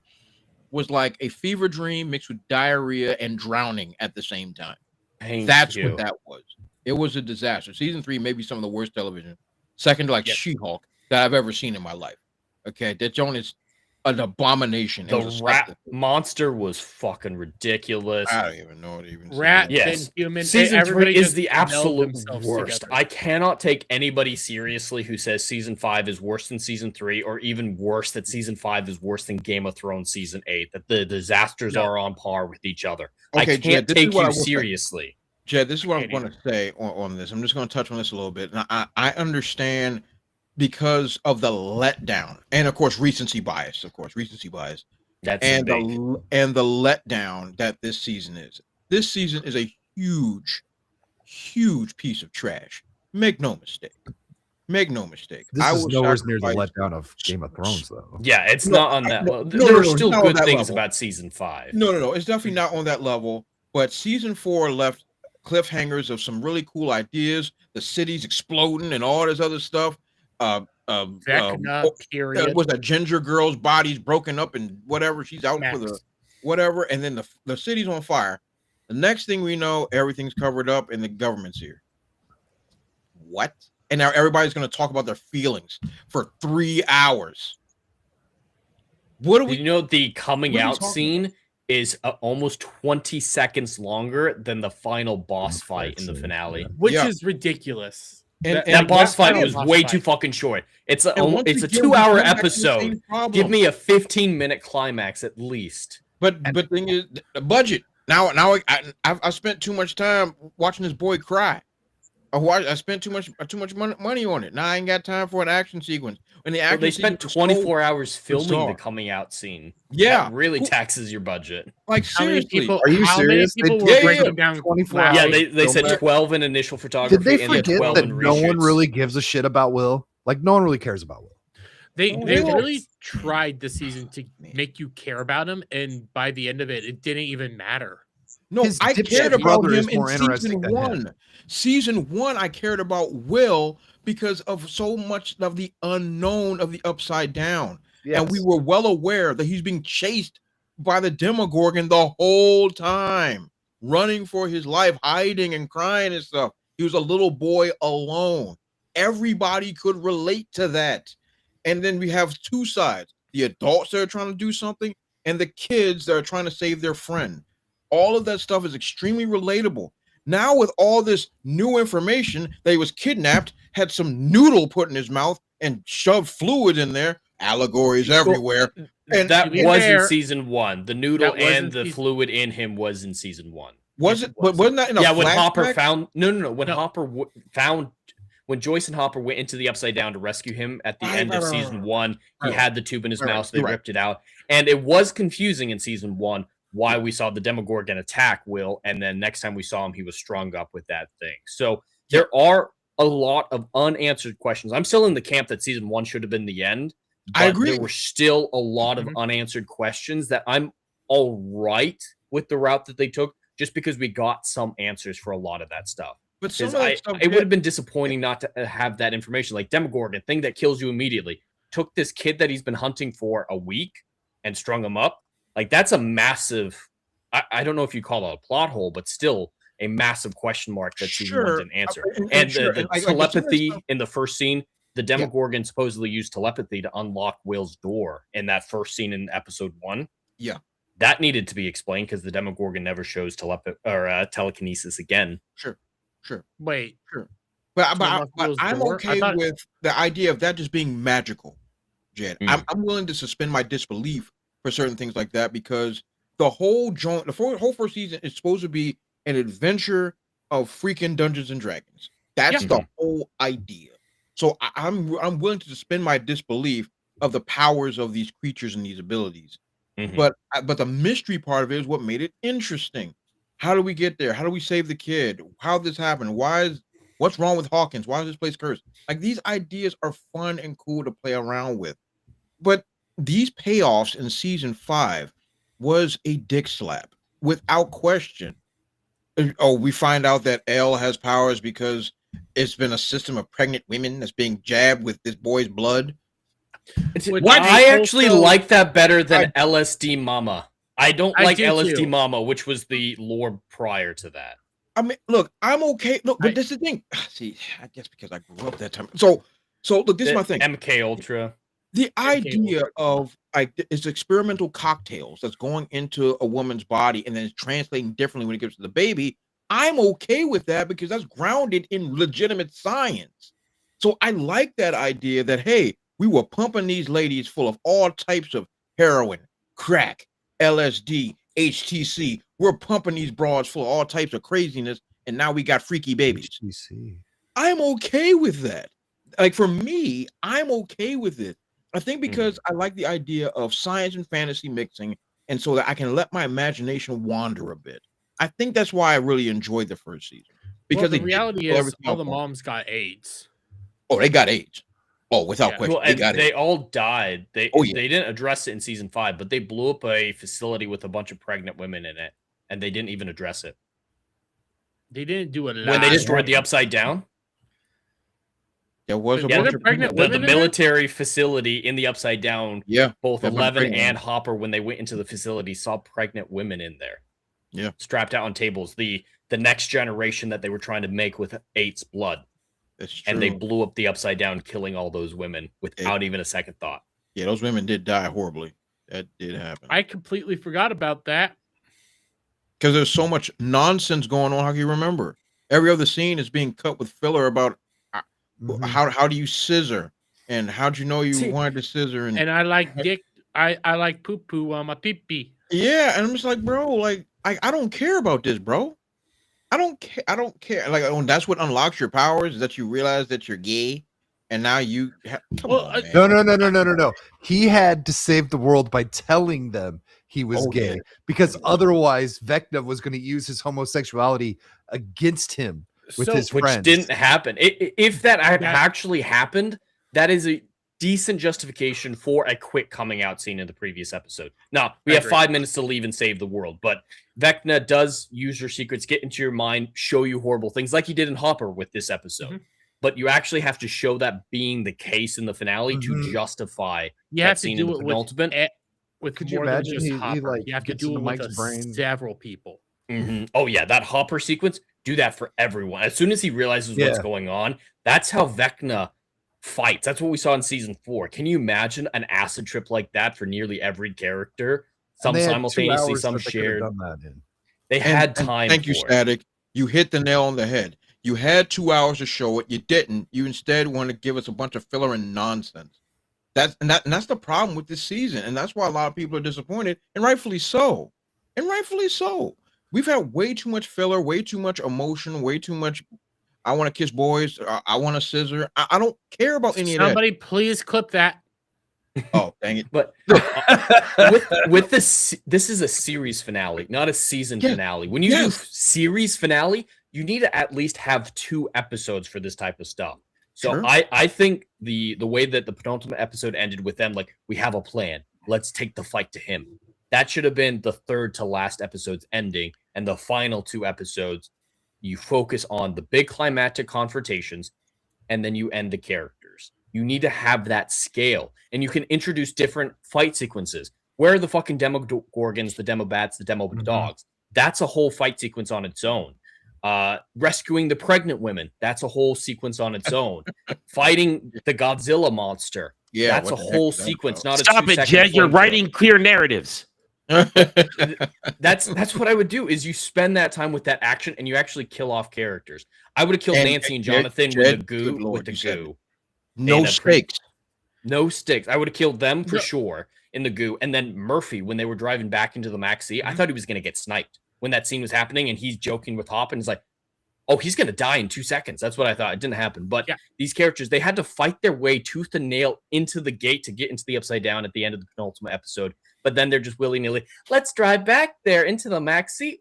was like a fever dream mixed with diarrhea and drowning at the same time. That's what that was. It was a disaster. Season 3 may be some of the worst television, second to like She-Hulk that I've ever seen in my life. Okay, that Joan is an abomination. It The was rat monster was fucking ridiculous. I don't even know what even. Rat Yes. and human. Season everybody 3 is just the meld absolute themselves worst. together. I cannot take anybody seriously who says season 5 is worse than season 3, or even worse that season 5 is worse than Game of Thrones season 8. That the disasters are on par with each other. Okay, I Jed, can't this is take what I you will say. seriously. Jed, this is what I'm going to say on this. I'm just going to touch on this a little bit. Now, I understand because of the letdown, and of course recency bias. That's and big. the letdown that this season is. This season is a huge piece of trash. Make no mistake. This is nowhere near the letdown of Game of Thrones, though. Yeah, it's not on that level. No, There were it's still not on good that things level. about season 5. No. It's definitely not on that level. But season 4 left cliffhangers of some really cool ideas. The city's exploding and all this other stuff. Vecna, period. Was that ginger girl's body's broken up and whatever? She's out for the whatever. And then the city's on fire. The next thing we know, everything's covered up and the government's here. What? And now everybody's going to talk about their feelings for 3 hours. What do we? You know, the coming what are we out talking scene is almost 20 seconds longer than the final boss fight in the finale, Which is ridiculous. That boss fight was boss way fight. too fucking short. It's a And once it's a again, we 2-hour come back to the same episode. problem. Give me a 15-minute climax at least. But thing is, the budget. Now I spent too much time watching this boy cry. I spent too much money on it. Now I ain't got time for an action sequence. When the action They spent sequence 24 hours filming bizarre. the coming out scene. Yeah. That really taxes your budget. Like How many seriously, people- Are you how many serious? people They were did breaking down 24 Wow. Yeah, hours they to said film 12 in initial photography Did they and then forget 12 that in no one reshoots. really gives a shit about Will? Like, no one really cares about Will. They Will. really tried this season to make you care about him, and by the end of it, it didn't even matter. No, His I dipshit cared about brother is him in more interesting season than him. 1. Season 1, I cared about Will because of so much of the unknown of the Upside Down. And we Yes. were well aware that he's being chased by the Demogorgon the whole time, running for his life, hiding and crying and stuff. He was a little boy alone. Everybody could relate to that. And then we have two sides, the adults that are trying to do something and the kids that are trying to save their friend. All of that stuff is extremely relatable. Now with all this new information that he was kidnapped, had some noodle put in his mouth and shoved fluid in there, allegories everywhere. And that to be was fair, in season 1. The noodle that was and in the season- fluid in him was in season 1. was it? But wasn't that in a Yeah, when Hopper flashback? found no. When Hopper found when Joyce and Hopper went into the Upside Down to rescue him at the end of season 1, he had the tube in his mouth, so they You're right. ripped it out, and it was confusing in season 1 why we saw the Demogorgon attack Will, and then next time we saw him, he was strung up with that thing. So there are a lot of unanswered questions. I'm still in the camp that season 1 should have been the end. I But agree. there were still a lot of unanswered questions that I'm all right with the route that they took, just because we got some answers for a lot of that stuff. But some Because of that stuff it would have been disappointing not to have that information. Like Demogorgon, thing that kills you immediately, took this kid that he's been hunting for a week and strung him up. Like that's a massive. I don't know if you call it a plot hole, but still a massive question mark that season 1 Sure. didn't answer. And And sure, the and like some of that telepathy stuff- in the first scene, the Demogorgon supposedly used telepathy to unlock Will's door in that first scene in episode 1. Yeah. That needed to be explained because the Demogorgon never shows telekinesis again. Sure. Wait, But unlock Will's I'm door? I okay thought- with the idea of that just being magical, Jed. I'm willing to suspend my disbelief for certain things like that because the whole joint, whole first season is supposed to be an adventure of freaking Dungeons and Dragons. That's the whole idea. So I'm willing to suspend my disbelief of the powers of these creatures and these abilities. But the mystery part of it is what made it interesting. How do we get there? How do we save the kid? How did this happen? What's wrong with Hawkins? Why is this place cursed? Like these ideas are fun and cool to play around with. But these payoffs in season 5 was a dick slap without question. Oh, we find out that Elle has powers because it's been a system of pregnant women that's being jabbed with this boy's blood. I actually like that better than LSD Mama. I don't like do LSD too. Mama, which was the lore prior to that. I mean, look, I'm okay. Look, but this is the thing. See, I guess because I grew up that time. So look, this is my thing. MK Ultra. The idea of like it's experimental cocktails that's going into a woman's body and then it's translating differently when it gets to the baby. I'm okay with that because that's grounded in legitimate science. So I like that idea that hey, we were pumping these ladies full of all types of heroin, crack, LSD, HTC. We're pumping these broads full of all types of craziness, and now we got freaky babies. HTC. I'm okay with that. Like for me, I'm okay with it. I think because I like the idea of science and fantasy mixing, and so that I can let my imagination wander a bit. I think that's why I really enjoyed the first season because the they reality didn't is everything all up the on- moms got AIDS. Oh, they got AIDS. Oh, without Yeah. question, Well, they and got they AIDS. all died. They Oh, yeah. they didn't address it in season 5, but they blew up a facility with a bunch of pregnant women in it, and they didn't even address it They didn't do a lot. when they destroyed the Upside Down. There was a Yeah, bunch the of pregnant The women in there? military facility in the Upside Down. Yeah, both there were 11 pregnant and women. Hopper, when they went into the facility, saw pregnant women in there. Yeah, strapped out on tables. The next generation that they were trying to make with Eight's blood. That's true. And they blew up the Upside Down, killing all those women without even a second thought. Yeah, those women did die horribly. That did happen. I completely forgot about that. Because there's so much nonsense going on. How can you remember? Every other scene is being cut with filler about how do you scissor and how'd you know you wanted to scissor And I like dick. I like poo poo on my pee pee. Yeah, and I'm just like, bro, like I don't care about this, bro. I don't care. I don't care. Like that's what unlocks your powers is that you realize that you're gay, and now you come on, man. No. He had to save the world by telling them he was gay because otherwise Vecna was going to use his homosexuality against him with his which friends. didn't happen. If that had actually happened, that is a decent justification for a quick coming out scene in the previous episode. Now, we have 5 minutes to leave and save the world, but Vecna does use your secrets, get into your mind, show you horrible things like he did in Hopper with this episode. But you actually have to show that being the case in the finale to justify You that have to scene in do the it penultimate. with Could you more than imagine just he, Hopper. like You have to gets do into it with Mike's brain? several people. Oh yeah, that Hopper sequence, do that for everyone. As soon as he realizes what's Yeah. going on, that's how Vecna fights. That's what we saw in season 4. Can you imagine an acid trip like that for nearly every character? Some And they had 2 simultaneously, hours some that they could have shared. done that in. They had time. Thank you, for it. Static. You hit the nail on the head. You had 2 hours to show it. You didn't. You instead want to give us a bunch of filler and nonsense. That's the problem with this season, and that's why a lot of people are disappointed, and rightfully so. And rightfully so. We've had way too much filler, way too much emotion, way too much. I want to kiss boys. I want to scissor. I don't care about any of that. Somebody please clip that. Oh, dang it! But with this is a series finale, not a season finale. When you do series finale, you need to at least have 2 episodes for this type of stuff. So Sure. I think the way that the penultimate episode ended with them, like, we have a plan. Let's take the fight to him. That should have been the third to last episode's ending, and the final 2 episodes, you focus on the big climactic confrontations, and then you end the characters. You need to have that scale, and you can introduce different fight sequences. Where are the fucking Demogorgons, the Demobats, the Demo Dogs? That's a whole fight sequence on its own. Rescuing the pregnant women, that's a whole sequence on its own. Fighting the Godzilla monster, Yeah, that's a what the heck whole is that sequence. about? Not a Stop it, 2-second Jed. You're flamethrower. writing clear narratives. That's what I would do. Is you spend that time with that action, and you actually kill off characters. I would have killed Nancy and Jonathan with the goo. Lord, you said goo. no And stakes. No stakes. I would have killed them for sure in the goo. And then Murphy, when they were driving back into the Maxi, I thought he was going to get sniped when that scene was happening, and he's joking with Hop, and he's like, oh, he's going to die in 2 seconds. That's what I thought. It didn't happen. But these characters, they had to fight their way tooth and nail into the gate to get into the Upside Down at the end of the penultimate episode. But then they're just willy-nilly, let's drive back there into the Maxi.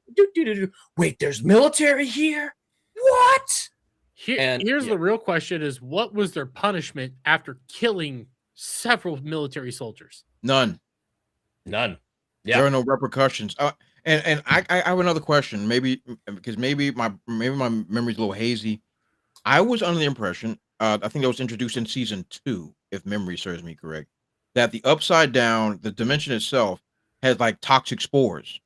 Wait, there's military here? What? Here's the real question is, what was their punishment after killing several military soldiers? None. Yeah. There are no repercussions. And I have another question. Maybe because maybe my memory's a little hazy. I was under the impression, I think that was introduced in season 2, if memory serves me correct, that the Upside Down, the dimension itself, has like toxic spores,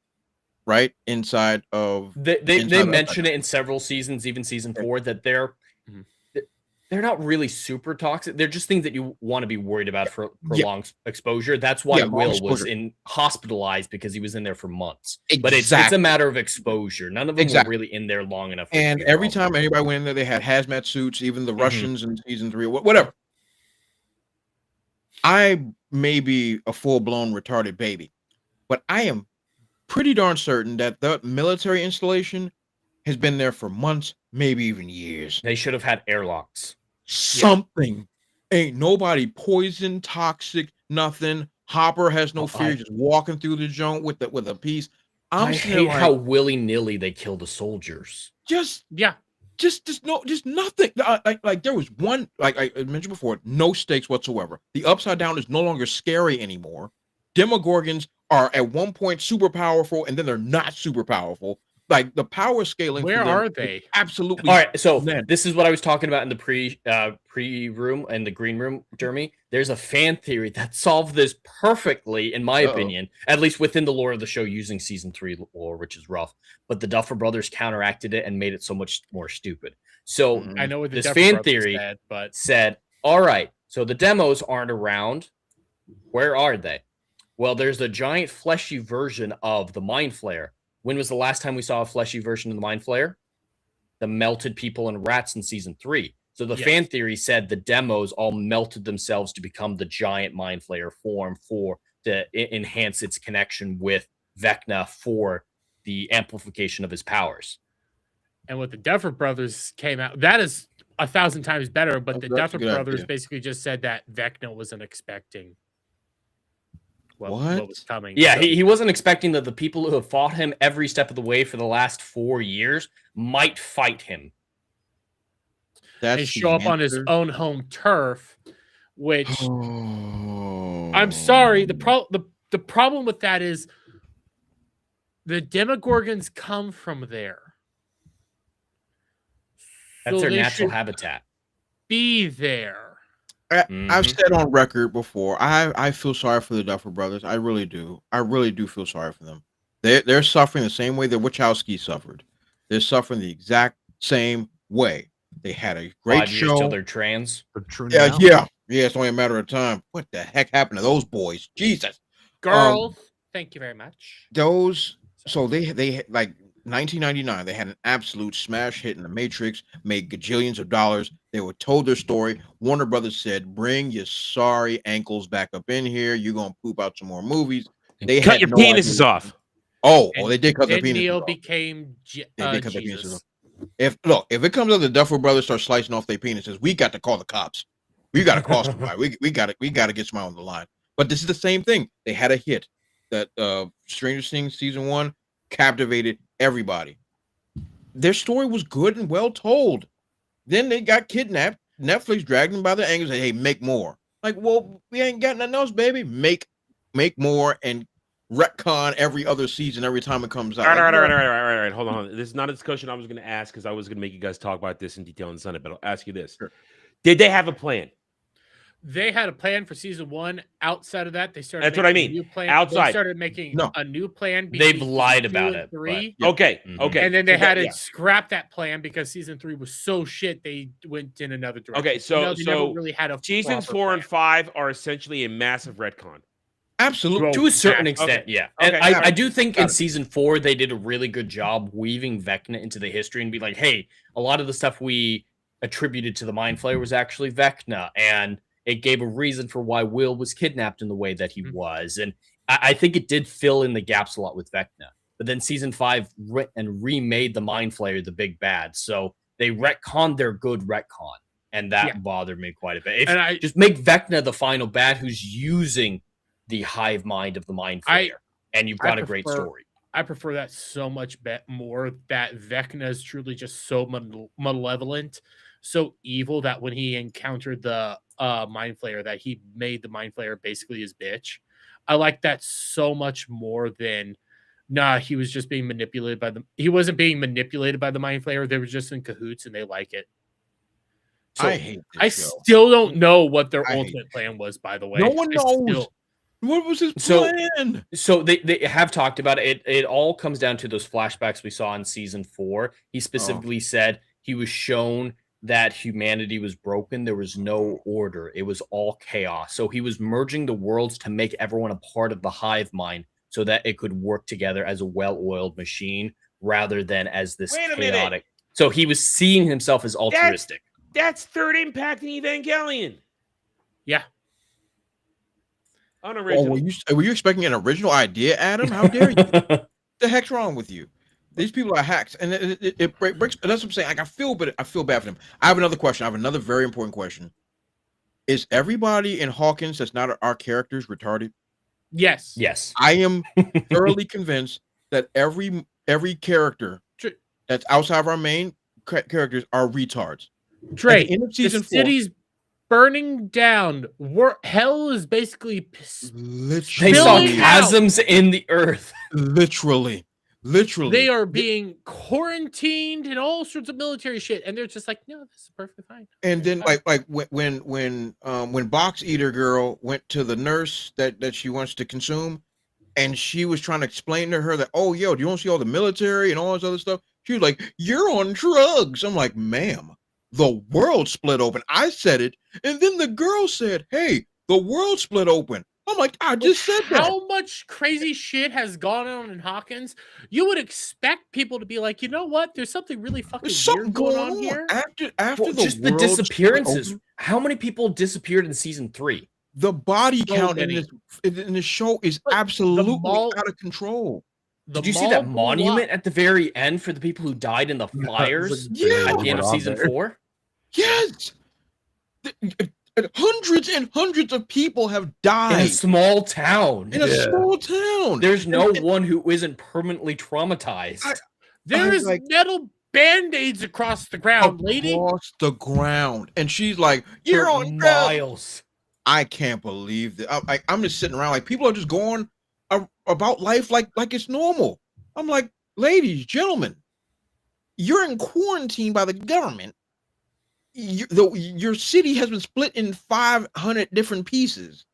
right inside of. They mention it in several seasons, even season 4, that they're not really super toxic. They're just things that you want to be worried about for prolonged exposure. That's why Will was hospitalized because he was in there for months. But it's a matter of exposure. None of them were really in there long enough. And every time anybody went in there, they had hazmat suits, even the Russians in season 3, whatever. I may be a full-blown retarded baby, but I am pretty darn certain that the military installation has been there for months, maybe even years. They should have had airlocks. Something. Ain't nobody poison, toxic, nothing. Hopper has no fear, just walking through the joint with a piece. I hate how willy-nilly they kill the soldiers. Just nothing. Like there was one, like I mentioned before, no stakes whatsoever. The Upside Down is no longer scary anymore. Demogorgons are at one point super powerful, and then they're not super powerful. Like the power scaling. Where are they? Absolutely. All right. So this is what I was talking about in the pre room and the green room, Jeremy. There's a fan theory that solved this perfectly, in my opinion, at least within the lore of the show, using season 3 lore, which is rough. But the Duffer Brothers counteracted it and made it so much more stupid. So I know what the this Duffer fan Brothers theory said, all right, so the demos aren't around. Where are they? Well, there's a giant fleshy version of the Mind Flayer. When was the last time we saw a fleshy version of the Mind Flayer? The melted people and rats in season 3. So the fan theory said the demos all melted themselves to become the giant Mind Flayer form to enhance its connection with Vecna for the amplification of his powers. And what the Duffer Brothers came out, that is 1,000 times better. But the Duffer Brothers basically just said that Vecna wasn't expecting what was coming. Yeah, So- he wasn't expecting that the people who have fought him every step of the way for the last 4 years might fight him. And show up on his own home turf, which I'm sorry. The problem with that is the Demogorgons come from there. That's So their they natural should habitat. Be there. I've said on record before, I feel sorry for the Duffer Brothers. I really do. I really do feel sorry for them. They're suffering the same way that Wachowski suffered. They're suffering the exact same way. They had a great 5 years show. till they're trans. Yeah. It's only a matter of time. What the heck happened to those boys? Jesus. Girls, thank you very much. So they like 1999, they had an absolute smash hit in The Matrix, made gajillions of dollars. They were told their story. Warner Brothers said, bring your sorry ankles back up in here. You're going to poop out some more movies. They Cut had your no penises idea. off. Oh, they did cut their Then penises Neil off. became They did cut their penises Jesus. off. If it comes out the Duffer Brothers start slicing off their penises, we got to call the cops. We got to call somebody. We got to get somebody on the line. But this is the same thing. They had a hit. That Stranger Things season 1 captivated everybody. Their story was good and well told. Then they got kidnapped. Netflix dragged them by the ankles and said, hey, make more. Like, well, we ain't got nothing else, baby. Make more and retcon every other season every time it comes out. All right. Hold on. This is not a discussion I was going to ask because I was going to make you guys talk about this in detail on Sunday, but I'll ask you this. Sure. Did they have a plan? They had a plan for season 1. Outside of that, they started. That's what I making a mean. New plan. Outside. They started making a new plan. They've between lied season about 2 and it, 3. but- Okay. And then they So had that- to scrap that plan because season 3 was so shit. They went in another direction. Okay, so they never really had a seasons proper 4 and 5 are essentially a massive retcon. Absolutely. To a certain Okay. extent, yeah. Okay. And I do think in season 4, they did a really good job weaving Vecna into the history and be like, hey, a lot of the stuff we attributed to the Mind Flayer was actually Vecna. And it gave a reason for why Will was kidnapped in the way that he was. And I think it did fill in the gaps a lot with Vecna. But then season 5 remade the Mind Flayer the big bad. So they retconned their good retcon. And that bothered me quite a bit. Just make Vecna the final bad who's using the hive mind of the Mind Flayer. And you've got a great story. I prefer that so much more that Vecna is truly just so malevolent, so evil that when he encountered the Mind Flayer, that he made the Mind Flayer basically his bitch. I like that so much more than he was just being manipulated by he wasn't being manipulated by the Mind Flayer. They were just in cahoots and they like it. So I hate this I show. still don't know what their ultimate plan was, by the way. No one knows. What was his plan? So they have talked about it. It all comes down to those flashbacks we saw in season 4. He specifically said he was shown that humanity was broken. There was no order. It was all chaos. So he was merging the worlds to make everyone a part of the hive mind so that it could work together as a well-oiled machine rather than as this Wait a chaotic. minute. So he was seeing himself as altruistic. That's Third Impact in Evangelion. Yeah. Unoriginal. Were you expecting an original idea, Adam? How dare you? The heck's wrong with you? These people are hacks, and it breaks. That's what I'm saying. Like I feel bad for them. I have another question. I have another very important question. Is everybody in Hawkins that's not our characters retarded? Yes. Yes. I am thoroughly convinced that every character that's outside of our main characters are retards. Trey, At the end of the season 4, city's burning down. Hell is basically They saw chasms in the earth. Literally. They are being quarantined and all sorts of military shit, and they're just like, no, this is perfectly fine. And then like when Box Eater Girl went to the nurse that she wants to consume, and she was trying to explain to her that, oh yo, do you want to see all the military and all this other stuff? She was like, you're on drugs. I'm like, ma'am, the world split open. I said it, and then the girl said, hey, the world split open. I'm like, I just said that. How much crazy shit has gone on in Hawkins? You would expect people to be like, you know what? There's something really fucking weird going on here. After Well, just the world split disappearances. open, How many people disappeared in season 3? the body So count many. in this show is absolutely out of control. Did you see that monument at the very end for the people who died in the fires Yeah. at the end of season 4? Yes. Hundreds and hundreds of people have died In a small town. in a small town. There's no one who isn't permanently traumatized. There is like- metal band-aids across the ground, lady. Across the ground, and she's like, "You're For on drugs." miles. I can't believe that. I'm just sitting around like people are just going about life like it's normal. I'm like, ladies, gentlemen, you're in quarantine by the government. Your city has been split in 500 different pieces,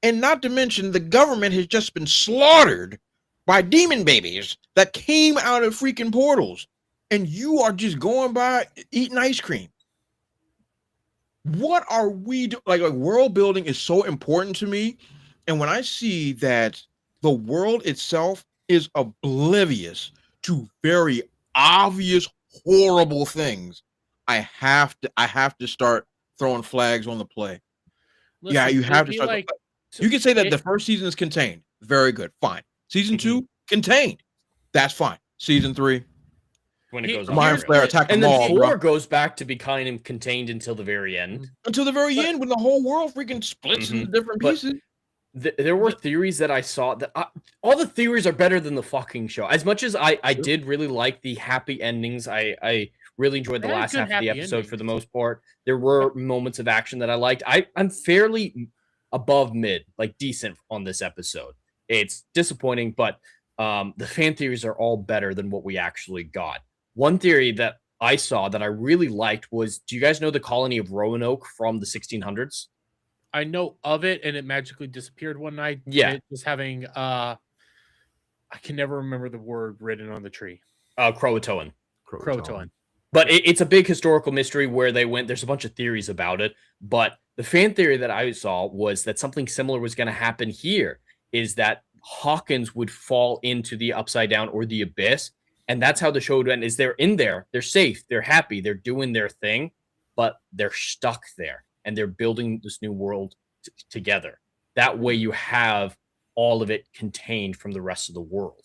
and not to mention the government has just been slaughtered by demon babies that came out of freaking portals, and you are just going by eating ice cream. What are we doing? Like world building is so important to me, and when I see that the world itself is oblivious to very obvious horrible things, I have to start throwing flags on the play. Yeah, you have to start. You can say that the first season is contained. Very good. Fine. Season 2, contained. That's fine. Season 3, When it goes Mind Flare attack and them then all, 4 bro. goes back to be kind of contained until the very end. Until the very end, when the whole world freaking splits into different But pieces. There were theories that I saw that all the theories are better than the fucking show. As much as I did really like the happy endings, I really enjoyed the They had last good half of the happy episode for the most part. There were moments of action that I liked. I'm fairly above mid, like decent on this episode. It's disappointing, but the fan theories are all better than what we actually got. One theory that I saw that I really liked was, do you guys know the colony of Roanoke from the 1600s? I know of it, and it magically disappeared one night. Yeah. It was having I can never remember the word written on the tree. Croatoan. Croatoan. But it's a big historical mystery where they went. There's a bunch of theories about it. But the fan theory that I saw was that something similar was going to happen here, is that Hawkins would fall into the upside down or the abyss. And that's how the show would end, is they're in there. They're safe. They're happy. They're doing their thing, but they're stuck there. And they're building this new world together. That way you have all of it contained from the rest of the world.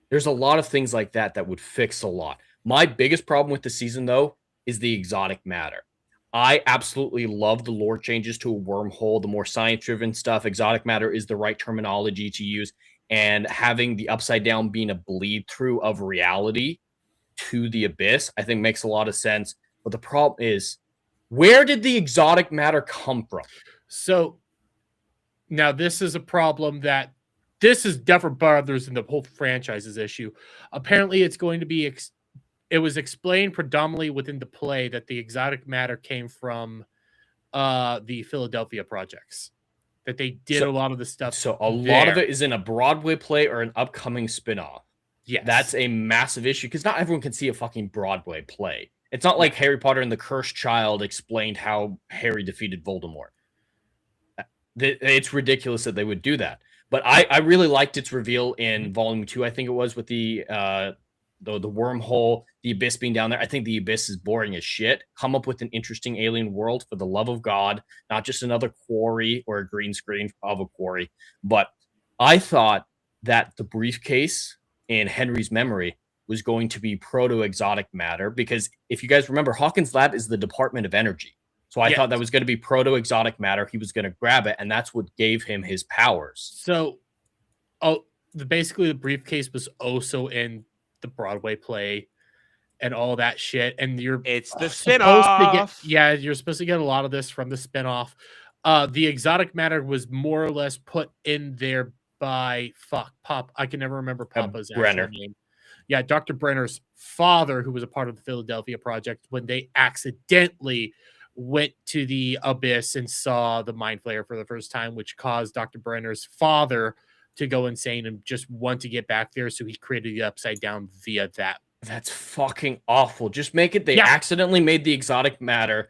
There's a lot of things like that that would fix a lot. My biggest problem with the season, though, is the exotic matter. I absolutely love the lore changes to a wormhole, the more science-driven stuff. Exotic matter is the right terminology to use. And having the upside down being a bleed-through of reality to the abyss, I think makes a lot of sense. But the problem is, where did the exotic matter come from? So now this is a problem that this is different brothers in the whole franchise's issue. Apparently, it's going to be it was explained predominantly within the play that the exotic matter came from the Philadelphia projects. That they did a lot of the stuff. So a lot of it is in a Broadway play or an upcoming spinoff. Yes. That's a massive issue because not everyone can see a fucking Broadway play. It's not like Harry Potter and the Cursed Child explained how Harry defeated Voldemort. It's ridiculous that they would do that. But I really liked its reveal in Volume 2, I think it was, with the wormhole, the abyss being down there. I think the abyss is boring as shit. Come up with an interesting alien world, for the love of God, not just another quarry or a green screen of a quarry. But I thought that the briefcase in Henry's memory was going to be proto-exotic matter, because if you guys remember, Hawkins' lab is the Department of Energy. So I thought that was going to be proto-exotic matter. He was going to grab it, and that's what gave him his powers. So, basically the briefcase was also in the Broadway play and all that shit. And it's the supposed to spinoff. you're supposed to get a lot of this from the spinoff. The exotic matter was more or less put in there by Pop. I can never remember Papa's actual name. Yeah, Dr. Brenner's father, who was a part of the Philadelphia Project, when they accidentally went to the abyss and saw the mind flayer for the first time, which caused Dr. Brenner's father to go insane and just want to get back there. So he created the Upside Down via that. That's fucking awful. Just make it they accidentally made the exotic matter.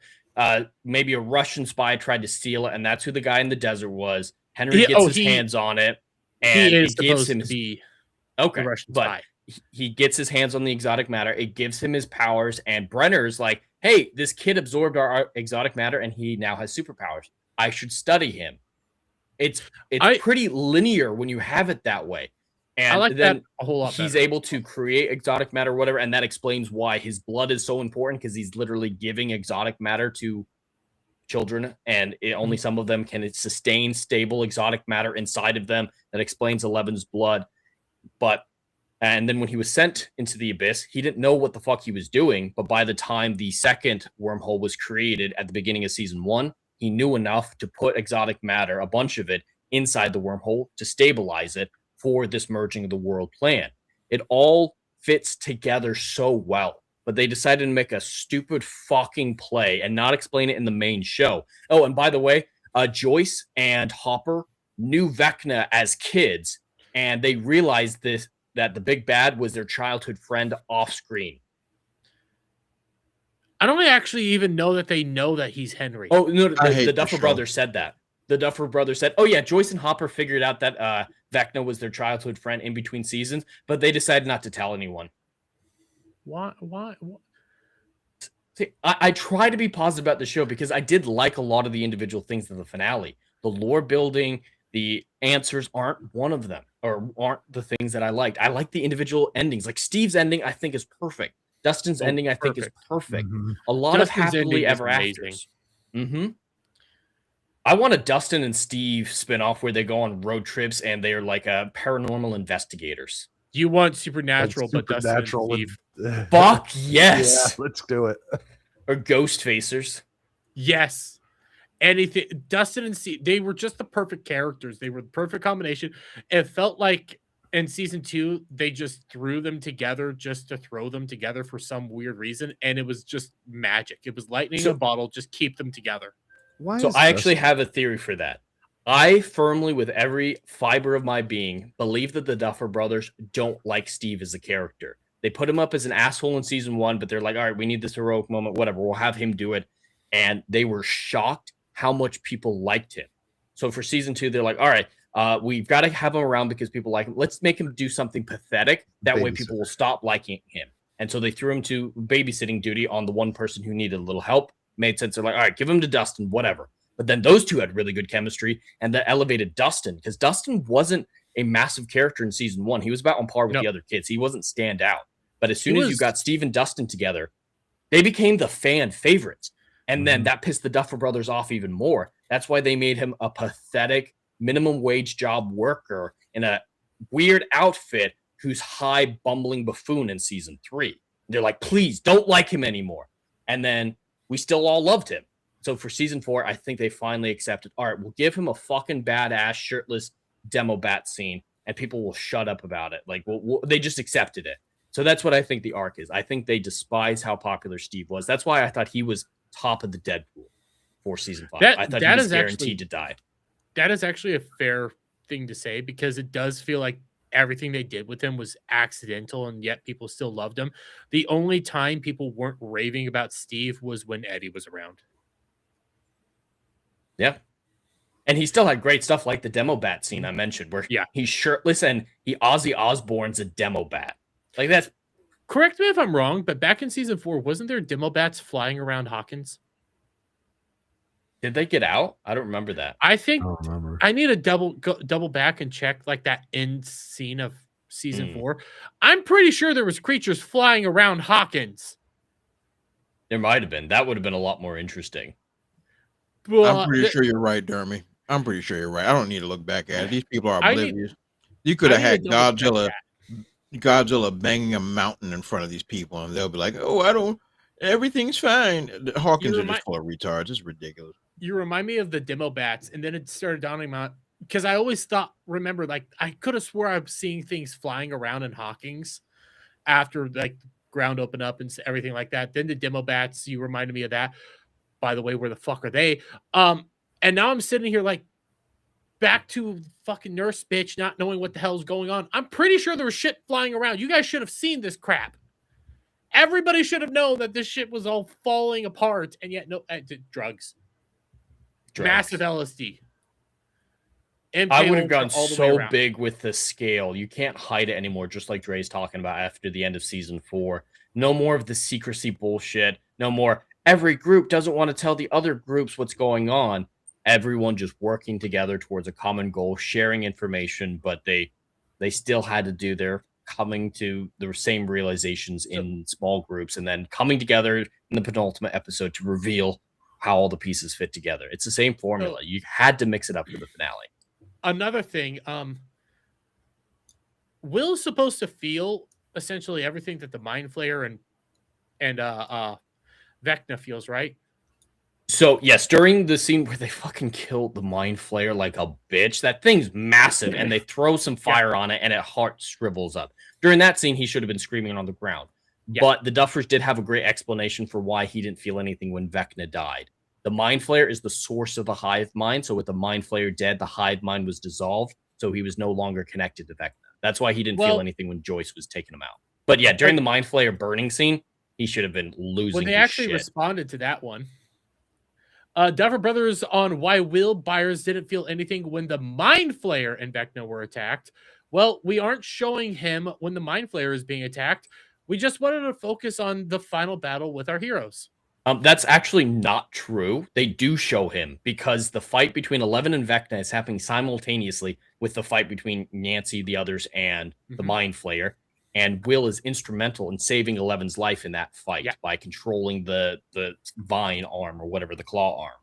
Maybe a Russian spy tried to steal it, and that's who the guy in the desert was. Henry gets his hands on it, and he is it gives him to be a Russian but spy. He gets his hands on the exotic matter. It gives him his powers, and Brenner's like, hey, this kid absorbed our exotic matter, and he now has superpowers. I should study him. It's pretty linear when you have it that way. And I like then that a whole lot he's better. able to create exotic matter, whatever, and that explains why his blood is so important, because he's literally giving exotic matter to children, and only some of them can sustain stable exotic matter inside of them. That explains Eleven's blood. And then when he was sent into the abyss, he didn't know what the fuck he was doing. But by the time the second wormhole was created at the beginning of season 1, he knew enough to put exotic matter, a bunch of it, inside the wormhole to stabilize it for this merging of the world plan. It all fits together so well. But they decided to make a stupid fucking play and not explain it in the main show. Oh, and by the way, Joyce and Hopper knew Vecna as kids, and they realized that the big bad was their childhood friend off screen. I don't actually even know that they know that he's Henry. Oh, no, the Duffer Brothers said that. The Duffer Brothers said, oh, yeah, Joyce and Hopper figured out that Vecna was their childhood friend in between seasons, but they decided not to tell anyone. Why? See, I try to be positive about the show because I did like a lot of the individual things in the finale. The lore building, the answers aren't one of them, or aren't the things that I liked. I like the individual endings. Like Steve's ending, I think is perfect. Dustin's ending, I think, is perfect. A lot Dustin's of happily ever afters. I want a Dustin and Steve spinoff where they go on road trips and they're like paranormal investigators. You want Supernatural, but Dustin and Steve. Fuck yes. Yeah, let's do it. Or Ghost Facers. Yes. Anything. Dustin and Steve, they were just the perfect characters. They were the perfect combination. It felt like in season 2, they just threw them together just to throw them together for some weird reason. And it was just magic. It was lightning in a bottle. Just keep them together. So I actually have a theory for that. I firmly, with every fiber of my being, believe that the Duffer Brothers don't like Steve as a character. They put him up as an asshole in season 1, but they're like, all right, we need this heroic moment, whatever. We'll have him do it. And they were shocked how much people liked him. So for season 2, they're like, all right, we've got to have him around because people like him. Let's make him do something pathetic. That way people will stop liking him. And so they threw him to babysitting duty on the one person who needed a little help. Made sense. They're like, all right, give him to Dustin, whatever. But then those two had really good chemistry, and that elevated Dustin, because Dustin wasn't a massive character in season 1. He was about on par with the other kids. He wasn't stand out. But as soon as you got Steve and Dustin together, they became the fan favorites. And then that pissed the Duffer Brothers off even more. That's why they made him a pathetic minimum wage job worker in a weird outfit who's high bumbling buffoon in season 3. They're like, please don't like him anymore. And then we still all loved him. So for season 4, I think they finally accepted, all right, we'll give him a fucking badass shirtless demo bat scene and people will shut up about it. Like, they just accepted it. So that's what I think the arc is. I think they despise how popular Steve was. That's why I thought he was top of the Deadpool for season 5. I thought he was guaranteed to die. That is actually a fair thing to say, because it does feel like everything they did with him was accidental, and yet people still loved him. The only time people weren't raving about Steve was when Eddie was around. Yeah. And he still had great stuff like the demo bat scene I mentioned, where he's shirtless and he Ozzy Osbourne's a demo bat. Like that's. Correct me if I'm wrong, but back in season 4, wasn't there demo bats flying around Hawkins? Did they get out? I don't remember that. I think I don't remember. I need to double back and check like that end scene of season 4. I'm pretty sure there was creatures flying around Hawkins. There might have been. That would have been a lot more interesting. I'm pretty sure you're right, Dermy. I'm pretty sure you're right. I don't need to look back at it. These people are oblivious. You could have had Godzilla banging a mountain in front of these people, and they'll be like, "Oh, everything's fine." The Hawkins are just full of retards. It's ridiculous. You remind me of the demo bats, and then it started dawning on because I always remember, like I could have swore I was seeing things flying around in Hawkins after like ground opened up and everything like that. Then the demo bats, you reminded me of that. By the way, where the fuck are they? And now I'm sitting here like back to fucking nurse bitch, not knowing what the hell's going on. I'm pretty sure there was shit flying around. You guys should have seen this crap. Everybody should have known that this shit was all falling apart, and yet no drugs. Massive LSD. I would have gone so big with the scale. You can't hide it anymore, just like Dre's talking about after the end of season 4. No more of the secrecy bullshit. No more. Every group doesn't want to tell the other groups what's going on. Everyone just working together towards a common goal, sharing information, but they still had to do their coming to the same realizations in small groups and then coming together in the penultimate episode to reveal how all the pieces fit together. It's the same formula. You had to mix it up for the finale. Another thing, Will's supposed to feel essentially everything that the Mind Flayer and Vecna feels, right? So, yes, during the scene where they fucking killed the Mind Flayer like a bitch, that thing's massive, and they throw some fire on it, and its heart shrivels up. During that scene, he should have been screaming on the ground. But the Duffers did have a great explanation for why he didn't feel anything when Vecna died. The Mind Flayer is the source of the hive mind, so with the Mind Flayer dead, the hive mind was dissolved, so he was no longer connected to Vecna. That's why he didn't feel anything when Joyce was taking him out. But yeah, during the Mind Flayer burning scene, he should have been losing when they his actually shit. responded to that one. Duffer Brothers on why Will Byers didn't feel anything when the Mind Flayer and Vecna were attacked. Well, we aren't showing him when the Mind Flayer is being attacked. We just wanted to focus on the final battle with our heroes. That's actually not true. They do show him because the fight between Eleven and Vecna is happening simultaneously with the fight between Nancy, the others, and the Mind Flayer. And Will is instrumental in saving Eleven's life in that fight by controlling the vine arm or whatever, the claw arm.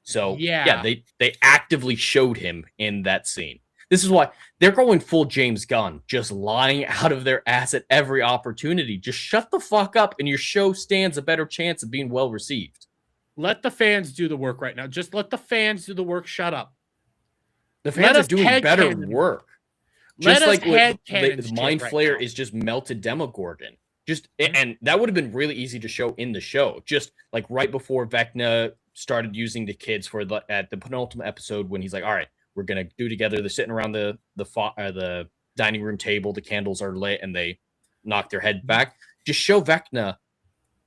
So they actively showed him in that scene. This is why they're going full James Gunn, just lying out of their ass at every opportunity. Just shut the fuck up, and your show stands a better chance of being well received. Let the fans do the work right now. Just let the fans do the work. Shut up. The fans are doing better work. Just like the Mind Flayer is just melted Demogorgon. And that would have been really easy to show in the show. Just like right before Vecna started using the kids at the penultimate episode when he's like, all right, we're going to do together. They're sitting around the dining room table. The candles are lit and they knock their head back. Just show Vecna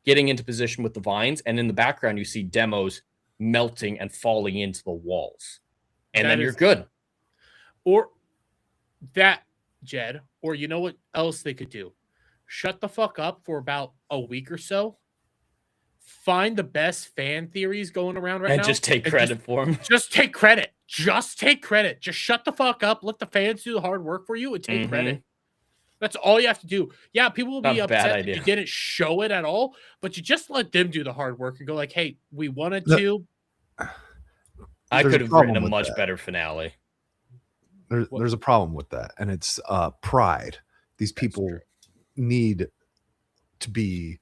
getting into position with the vines. And in the background, you see demos melting and falling into the walls. And then you're good. Or that, Jed, or you know what else they could do? Shut the fuck up for about a week or so. Find the best fan theories going around right now. And just take credit for them. Just take credit. Just take credit. Just shut the fuck up. Let the fans do the hard work for you and take credit. That's all you have to do. Yeah, people will be upset that you didn't show it at all, but you just let them do the hard work and go like, hey, we wanted to. I could have written a much better finale. There's a problem with that, and it's pride. These people need to be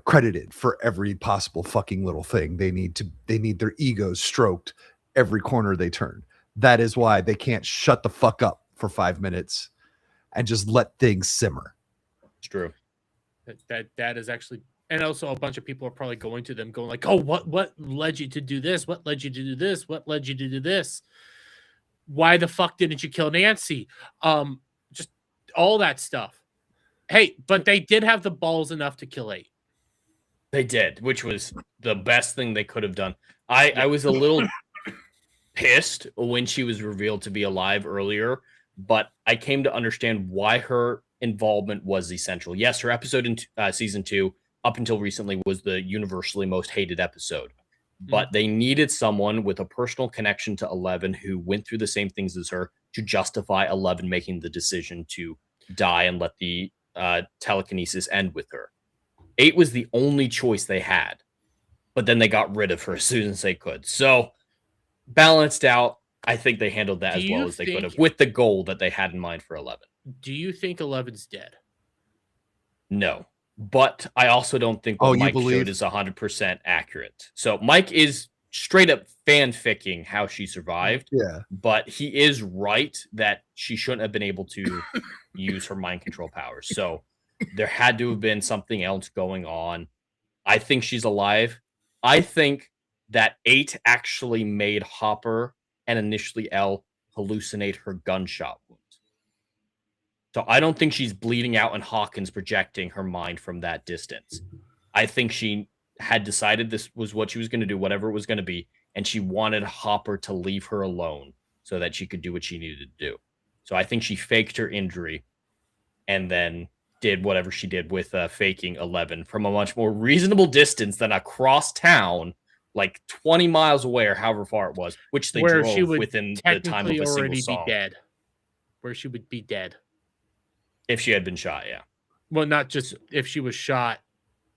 credited for every possible fucking little thing. They need their egos stroked every corner they turn. That is why they can't shut the fuck up for 5 minutes and just let things simmer. It's true. That is actually, and also a bunch of people are probably going to them going like, oh, what led you to do this? What led you to do this? What led you to do this? Why the fuck didn't you kill Nancy? all that stuff. Hey, but they did have the balls enough to kill 8. They did, which was the best thing they could have done. I was a little pissed when she was revealed to be alive earlier, but I came to understand why her involvement was essential. Yes, her episode in season 2, up until recently, was the universally most hated episode. But they needed someone with a personal connection to 11 who went through the same things as her to justify 11 making the decision to die and let the telekinesis end with her. 8 was the only choice they had, but then they got rid of her as soon as they could. So balanced out, I think they handled that as well as they could have with the goal that they had in mind for 11. Do you think 11's dead? No, but I also don't think what Mike showed is 100% accurate. So Mike is straight up fanficking how she survived. Yeah, but he is right that she shouldn't have been able to use her mind control powers. So there had to have been something else going on. I think she's alive. I think that 8 actually made Hopper and initially Elle hallucinate her gunshot wound. So I don't think she's bleeding out and Hawkins projecting her mind from that distance. I think she had decided this was what she was going to do, whatever it was going to be, and she wanted Hopper to leave her alone so that she could do what she needed to do. So I think she faked her injury and then did whatever she did with faking 11 from a much more reasonable distance than across town, like 20 miles away or however far it was, which they Where drove she would within the time of a already single song. be dead. Where she would be dead. If she had been shot, yeah. Well, not just if she was shot.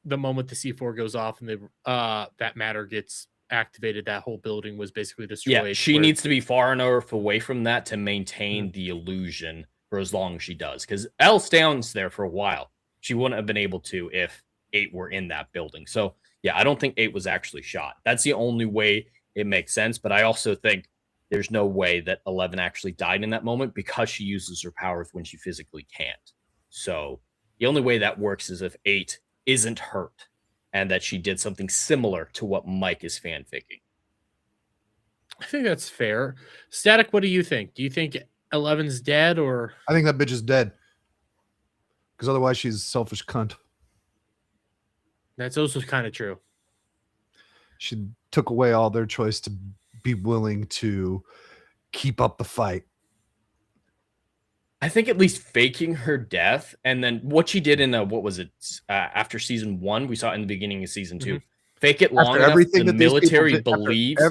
The moment the C4 goes off and that matter gets activated, that whole building was basically destroyed. Yeah, she needs to be far enough away from that to maintain the illusion for as long as she does. Because Elle stands there for a while. She wouldn't have been able to if 8 were in that building. So, yeah, I don't think 8 was actually shot. That's the only way it makes sense. But I also think there's no way that 11 actually died in that moment because she uses her powers when she physically can't. So the only way that works is if 8 isn't hurt and that she did something similar to what Mike is fanficking. I think that's fair. Static, what do you think? Do you think 11's dead or? I think that bitch is dead. Because otherwise she's a selfish cunt. That's also kind of true. She took away all their choice to be willing to keep up the fight. I think at least faking her death, and then what she did in what was it after season 1? We saw it in the beginning of season 2. Fake it long enough for the military believes.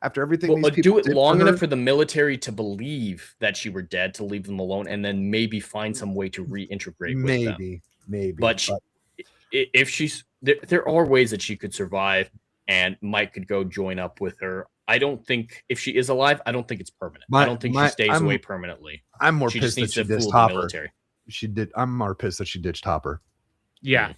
After everything, these do it did long for her, enough for the military to believe that she were dead, to leave them alone, and then maybe find some way to reintegrate with them. Maybe. But if she's there are ways that she could survive, and Mike could go join up with her. I don't think if she is alive, I don't think it's permanent. I don't think she stays away permanently. I'm more she pissed just that needs she to ditched fool the Hopper. military. I'm more pissed that she ditched Hopper. Yeah.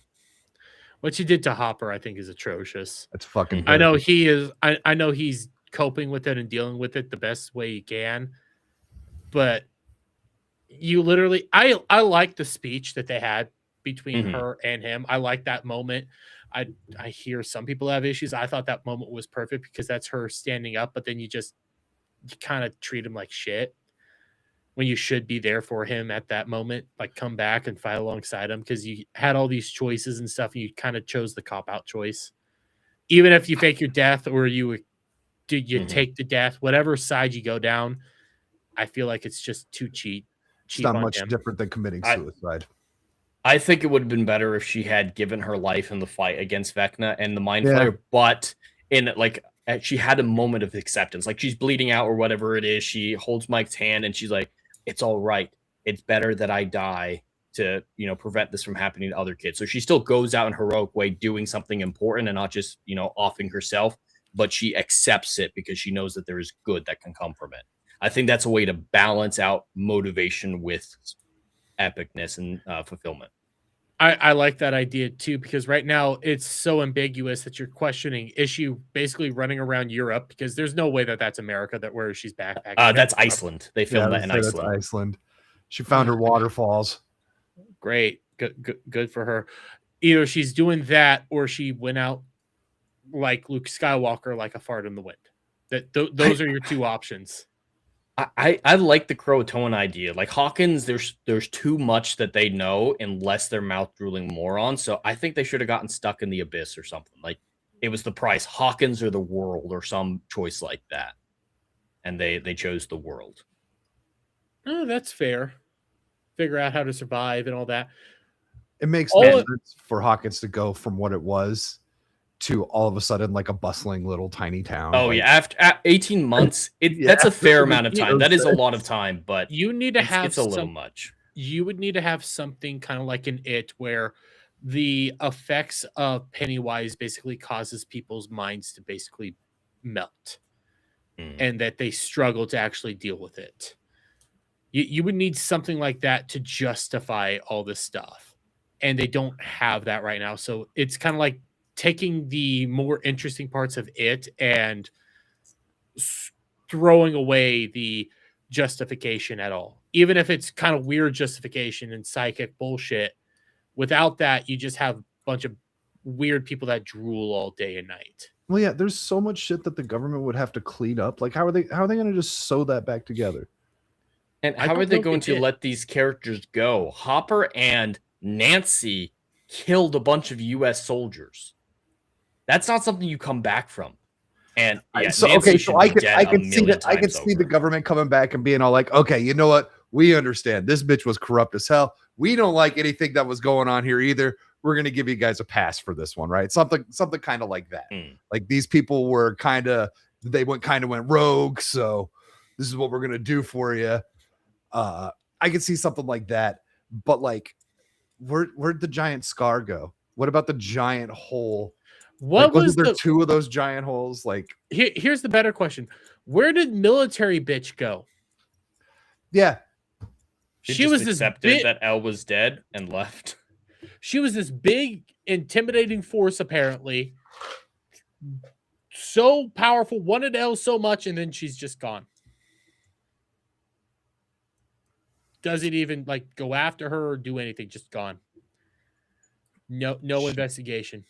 What she did to Hopper, I think, is atrocious. That's fucking. I know he is. I know he's coping with it and dealing with it the best way he can. But you literally, I like the speech that they had between her and him. I like that moment. I hear some people have issues. I thought that moment was perfect because that's her standing up, but then you kind of treat him like shit when you should be there for him at that moment. Like, come back and fight alongside him because you had all these choices and stuff. And you kind of chose the cop-out choice. Even if you fake your death or you take the death, whatever side you go down, I feel like it's just too cheap. It's not much different than committing suicide. I think it would have been better if she had given her life in the fight against Vecna and the Mind Flayer, but in she had a moment of acceptance. Like, she's bleeding out or whatever it is. She holds Mike's hand and she's like, "It's all right. It's better that I die to, prevent this from happening to other kids." So she still goes out in a heroic way, doing something important and not just, offing herself, but she accepts it because she knows that there is good that can come from it. I think that's a way to balance out motivation with epicness and fulfillment. I like that idea too, because right now it's so ambiguous that you're questioning, is she basically running around Europe? Because there's no way that that's America, where she's backpacking. That's Iceland. They filmed that in Iceland. That's Iceland. She found her waterfalls. Great. Good for her. Either she's doing that or she went out like Luke Skywalker, like a fart in the wind. Those are your two options. I like the Croatoan idea. Like Hawkins, there's too much that they know unless they're mouth drooling morons. So I think they should have gotten stuck in the abyss or something. Like it was the price, Hawkins or the world or some choice like that. And they chose the world. Oh, that's fair. Figure out how to survive and all that. It makes All no it- sense for Hawkins to go from what it was to all of a sudden like a bustling little tiny town. Oh Like, yeah, after 18 months, that's a fair amount of time. That is a lot of time, but You need to have it's a little some- much. You would need to have something kind of like an It, where the effects of Pennywise basically causes people's minds to basically melt, and that they struggle to actually deal with it. You would need something like that to justify all this stuff, and they don't have that right now. So it's kind of like taking the more interesting parts of it and throwing away the justification at all, even if it's kind of weird justification and psychic bullshit. Without that, you just have a bunch of weird people that drool all day and night. well, yeah, there's so much shit that the government would have to clean up. Like, how are they going to just sew that back together? And I how don't are they know if going they to did. let these characters go? Hopper and Nancy killed a bunch of U.S. soldiers. That's not something you come back from. And yeah, so Nancy okay, should so I be could dead I a could see million that I could times see the government coming back and being all like, okay, you know what? We understand this bitch was corrupt as hell. We don't like anything that was going on here either. We're gonna give you guys a pass for this one, right? Something kind of like that. Like these people were kind of went rogue, so this is what we're gonna do for you. I could see something like that, but like, where'd the giant scar go? What about the giant hole? What Like, wasn't was there the- two of those giant holes? Like, Here's the better question: where did military bitch go? yeah, She was this accepted that Elle was dead and left. She was this big, intimidating force, apparently. So powerful, wanted Elle so much, and then she's just gone. Doesn't even like go after her or do anything, just gone. No investigation.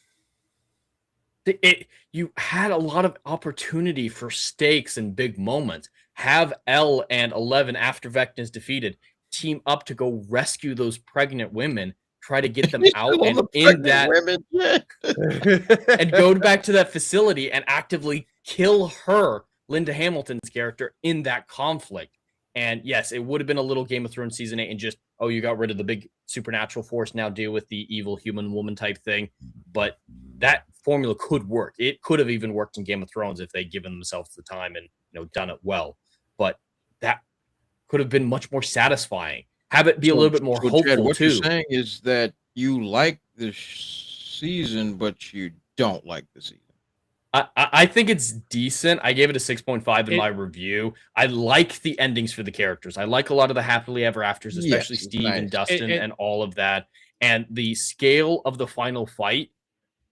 You had a lot of opportunity for stakes and big moments. Have Elle and 11, after Vecna is defeated, team up to go rescue those pregnant women, try to get them out, All and the in pregnant that women. and go back to that facility and actively kill her, Linda Hamilton's character, in that conflict. And yes, it would have been a little Game of Thrones season 8 and just, oh, you got rid of the big supernatural force, now deal with the evil human woman type thing. But that formula could work. It could have even worked in Game of Thrones if they'd given themselves the time and done it well. But that could have been much more satisfying. Have it be a little bit more So, hopeful Chad, what too. you're saying is that you like the season, but you don't like the season. I think it's decent. I gave it a 6.5 in my review. I like the endings for the characters. I like a lot of the happily ever afters, especially Yes, Steve nice. and Dustin And- and all of that. And the scale of the final fight,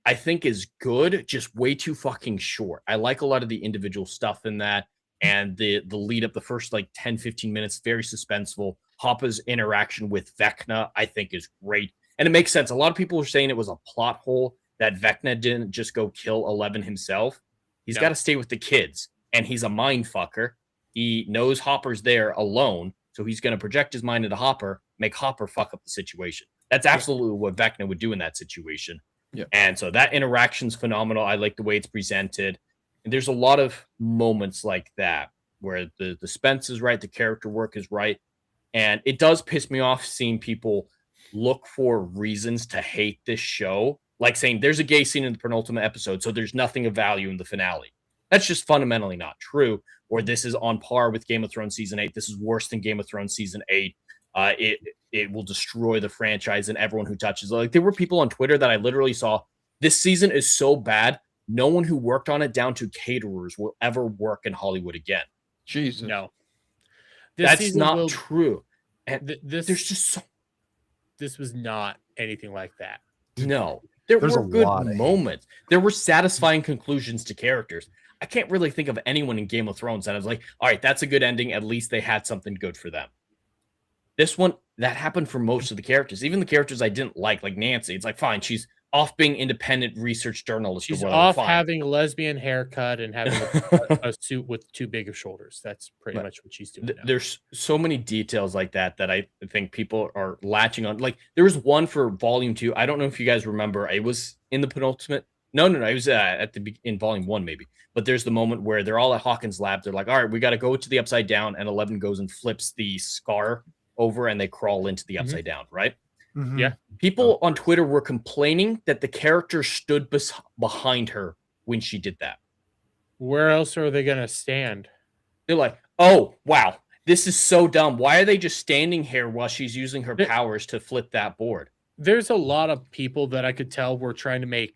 I think, is good, just way too fucking short. I like a lot of the individual stuff in that, and the lead up, the first like 10, 15 minutes, very suspenseful. Hoppa's interaction with Vecna, I think, is great. And it makes sense. A lot of people are saying it was a plot hole that Vecna didn't just go kill 11 himself. He's No. got to stay with the kids, and he's a mind fucker. He knows Hopper's there alone, so he's going to project his mind into Hopper, make Hopper fuck up the situation. That's absolutely what Vecna would do in that situation. Yeah. And so that interaction's phenomenal. I like the way it's presented. And there's a lot of moments like that where the suspense is right, the character work is right. And it does piss me off seeing people look for reasons to hate this show, like saying there's a gay scene in the penultimate episode, so there's nothing of value in the finale. That's just fundamentally not true. Or this is on par with Game of Thrones season 8. This is worse than Game of Thrones season 8. It will destroy the franchise and everyone who touches it. Like, there were people on Twitter that I literally saw, this season is so bad, no one who worked on it down to caterers will ever work in Hollywood again. Jesus. No. This That's season not will- true. And This there's just so this was not anything like that. no. There There's were a good lot of hate. moments. There were satisfying conclusions to characters. I can't really think of anyone in Game of Thrones that I was like, all right, that's a good ending. At least they had something good for them. This one, that happened for most of the characters. Even the characters I didn't like Nancy. It's like, fine, she's off being independent research journalist. She's or whatever, off fine. having a lesbian haircut and having a suit with too big of shoulders. That's pretty much what she's doing now. There's so many details like that that I think people are latching on. Like there was one for volume 2. I don't know if you guys remember. It was in the penultimate. No. It was in volume 1 maybe. But there's the moment where they're all at Hawkins' lab. They're like, all right, we got to go to the Upside Down, and 11 goes and flips the scar over, and they crawl into the Upside Down, right? Mhm. Yeah. People on Twitter were complaining that the character stood behind her when she did that. Where else are they gonna stand? They're like, oh wow, this is so dumb. Why are they just standing here while she's using her powers to flip that board? There's a lot of people that I could tell were trying to make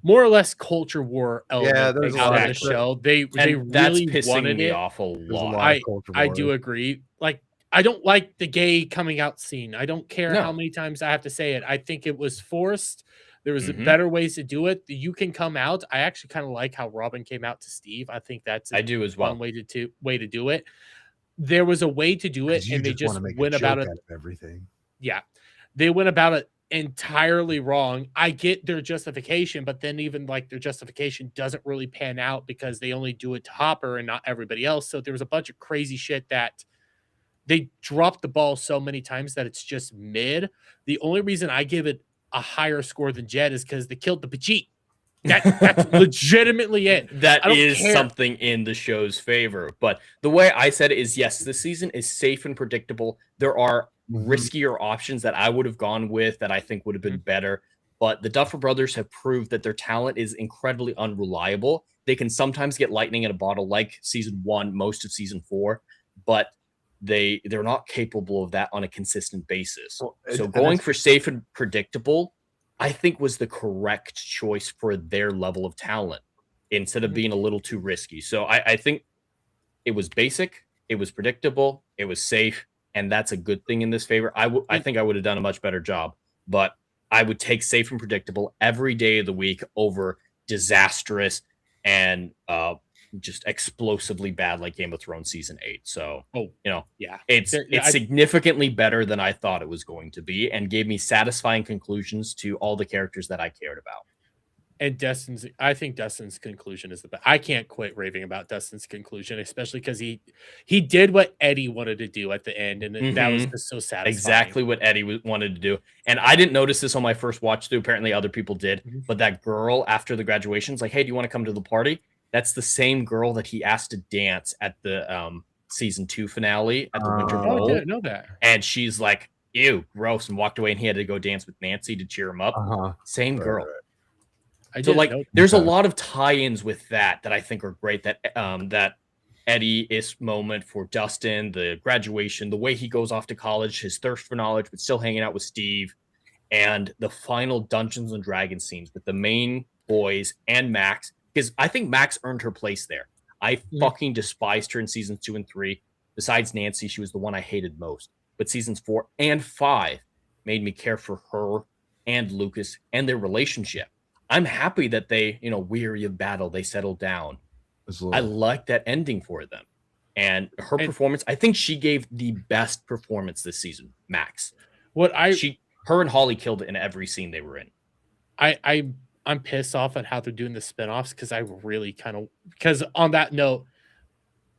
more or less culture war element there's a out lot of of the show. They that's really pissing wanted me it. off a lot. I do agree. Like I don't like the gay coming out scene. I don't care how many times I have to say it. I think it was forced. There was better ways to do it. You can come out. I actually kind of like how Robin came out to Steve. I think that's I do as well. One way to do it. There was a way to do it, and they just went about it. Out of everything. Yeah, they went about it entirely wrong. I get their justification, but then even like their justification doesn't really pan out because they only do it to Hopper and not everybody else. So there was a bunch of crazy shit that they dropped the ball so many times that it's just mid. The only reason I give it a higher score than Jed is because they killed the Pachit. That's legitimately it. That is something in the show's favor. But the way I said it is, yes, this season is safe and predictable. There are riskier options that I would have gone with that I think would have been better. But the Duffer Brothers have proved that their talent is incredibly unreliable. They can sometimes get lightning in a bottle like season 1, most of season 4, but they're not capable of that on a consistent basis. So going for safe and predictable, I think was the correct choice for their level of talent instead of being a little too risky. So I think it was basic, it was predictable, it was safe, and that's a good thing in this favor. I think I would have done a much better job, but I would take safe and predictable every day of the week over disastrous and just explosively bad like Game of Thrones season 8. So, it's significantly better than I thought it was going to be and gave me satisfying conclusions to all the characters that I cared about. And I think Dustin's conclusion is the best. I can't quit raving about Dustin's conclusion, especially because he did what Eddie wanted to do at the end, and that was just so satisfying. Exactly what Eddie wanted to do. And I didn't notice this on my first watch through. Apparently other people did. But that girl after the graduation's like, hey, do you want to come to the party? That's the same girl that he asked to dance at the season 2 finale at the Winter Bowl. I didn't know that. And she's like, ew, gross, and walked away, and he had to go dance with Nancy to cheer him up. Same girl. So like there's a lot of tie-ins with that I think are great. That that Eddie-ish moment for Dustin, the graduation, the way he goes off to college, his thirst for knowledge, but still hanging out with Steve, and the final Dungeons and Dragons scenes with the main boys and Max, because I think Max earned her place there. I fucking despised her in seasons 2 and 3. Besides Nancy, she was the one I hated most. But seasons 4 and 5 made me care for her and Lucas and their relationship. I'm happy that they, weary of battle, they settled down. I like that ending for them. And her performance, I think she gave the best performance this season, Max. Her and Holly killed it in every scene they were in. I'm pissed off at how they're doing the spinoffs because I really because on that note,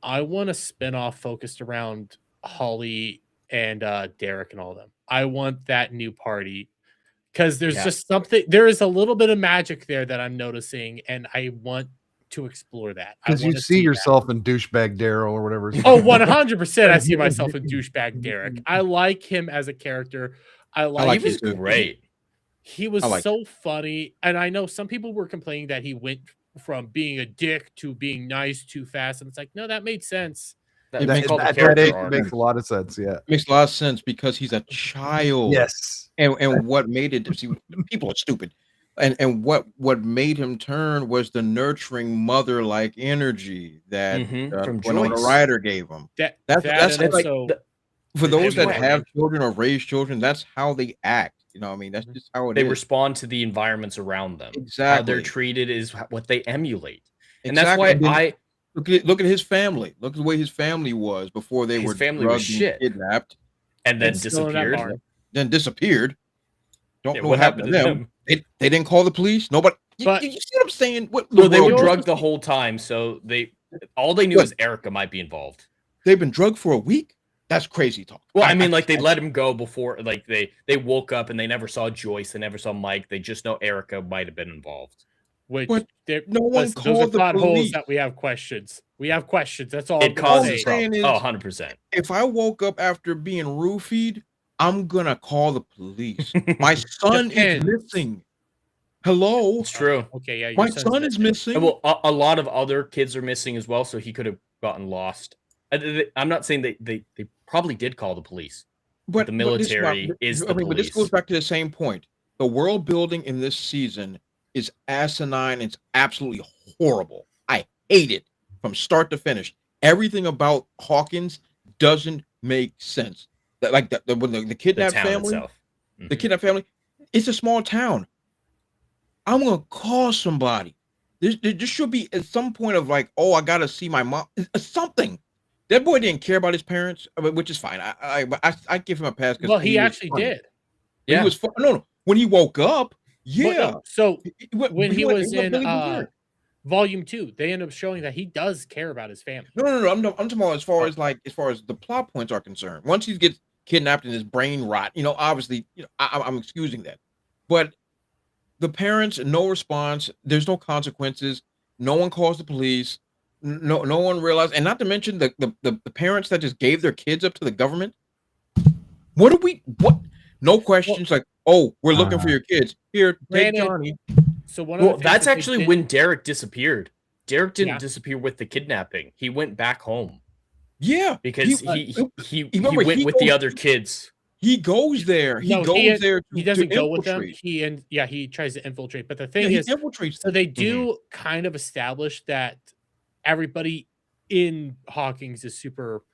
I want a spinoff focused around Holly and Derek and all of them. I want that new party. Because there's just something, there is a little bit of magic there that I'm noticing, and I want to explore that. Because you see yourself in douchebag Daryl or whatever. 100% I see myself in douchebag Derek. I like him as a character. I like he was great. He was so funny, and I know some people were complaining that he went from being a dick to being nice too fast, and it's like, no, that made sense. It makes a lot of sense. Yeah, it makes a lot of sense because he's a child. Yes, and what made it? See, people are stupid, and what made him turn was the nurturing mother-like energy that Winona Ryder gave him. That's like for those that have children or raise children, that's how they act. That's just how they respond to the environments around them. Exactly, how they're treated is what they emulate, and exactly. that's why Look at his family. Look at the way his family was before they were drugged and kidnapped, and then disappeared. Then disappeared. Don't know what happened to them. They didn't call the police. Nobody. But you see what I'm saying? What? Well, they world- were drugged the whole time, so all they knew What? is Erica might be involved. They've been drugged for a week. That's crazy talk. Well, I mean, like they let him go before, like they woke up and they never saw Joyce, they never saw Mike. They just know Erica might have been involved. Which But no one those are called the plot holes police. that we have questions. We have questions. That's all. It I'm gonna causes say. problems. Oh, 100%. If I woke up after being roofied, I'm gonna call the police. My son is Depends. missing. Hello. It's true. Okay, yeah. Your My son's son is missing. And well, a lot of other kids are missing as well, so he could have gotten lost. I'm not saying they probably did call the police, but the military is the but this police. goes back to the same point. The world building in this season is asinine. It's absolutely horrible. I hate it from start to finish. Everything about Hawkins doesn't make sense. Like when the kidnapped town family, itself. the kidnapped family, it's a small town. I'm gonna call somebody. There should be at some point of like, oh, I gotta see my mom. Something. That boy didn't care about his parents, which is fine. I give him a pass. Well, he actually funny. did. He was fun. No, when he woke up, yeah. Well, no, so when he was went in Billy Berserk. Volume 2, they end up showing that he does care about his family. No. I'm talking about as far as the plot points are concerned. Once he gets kidnapped and his brain rot, obviously, I'm excusing that. But the parents, no response. There's no consequences. No one calls the police. No one realized, and not to mention the parents that just gave their kids up to the government. What? No questions, like, oh, we're looking for your kids. Here, take Granted, Johnny. So one of the things that's that they actually did- when Derek disappeared. Derek didn't Yeah. disappear with the kidnapping. He went back home Yeah, because he went he with the goes- other kids. He goes there. He goes there. He doesn't go with them. He tries to infiltrate. But the thing he is, infiltrates. so they do kind of establish that everybody in Hawkins is super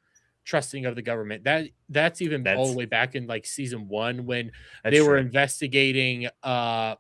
trusting of the government. That's even all the way back in like season 1 when they were investigating I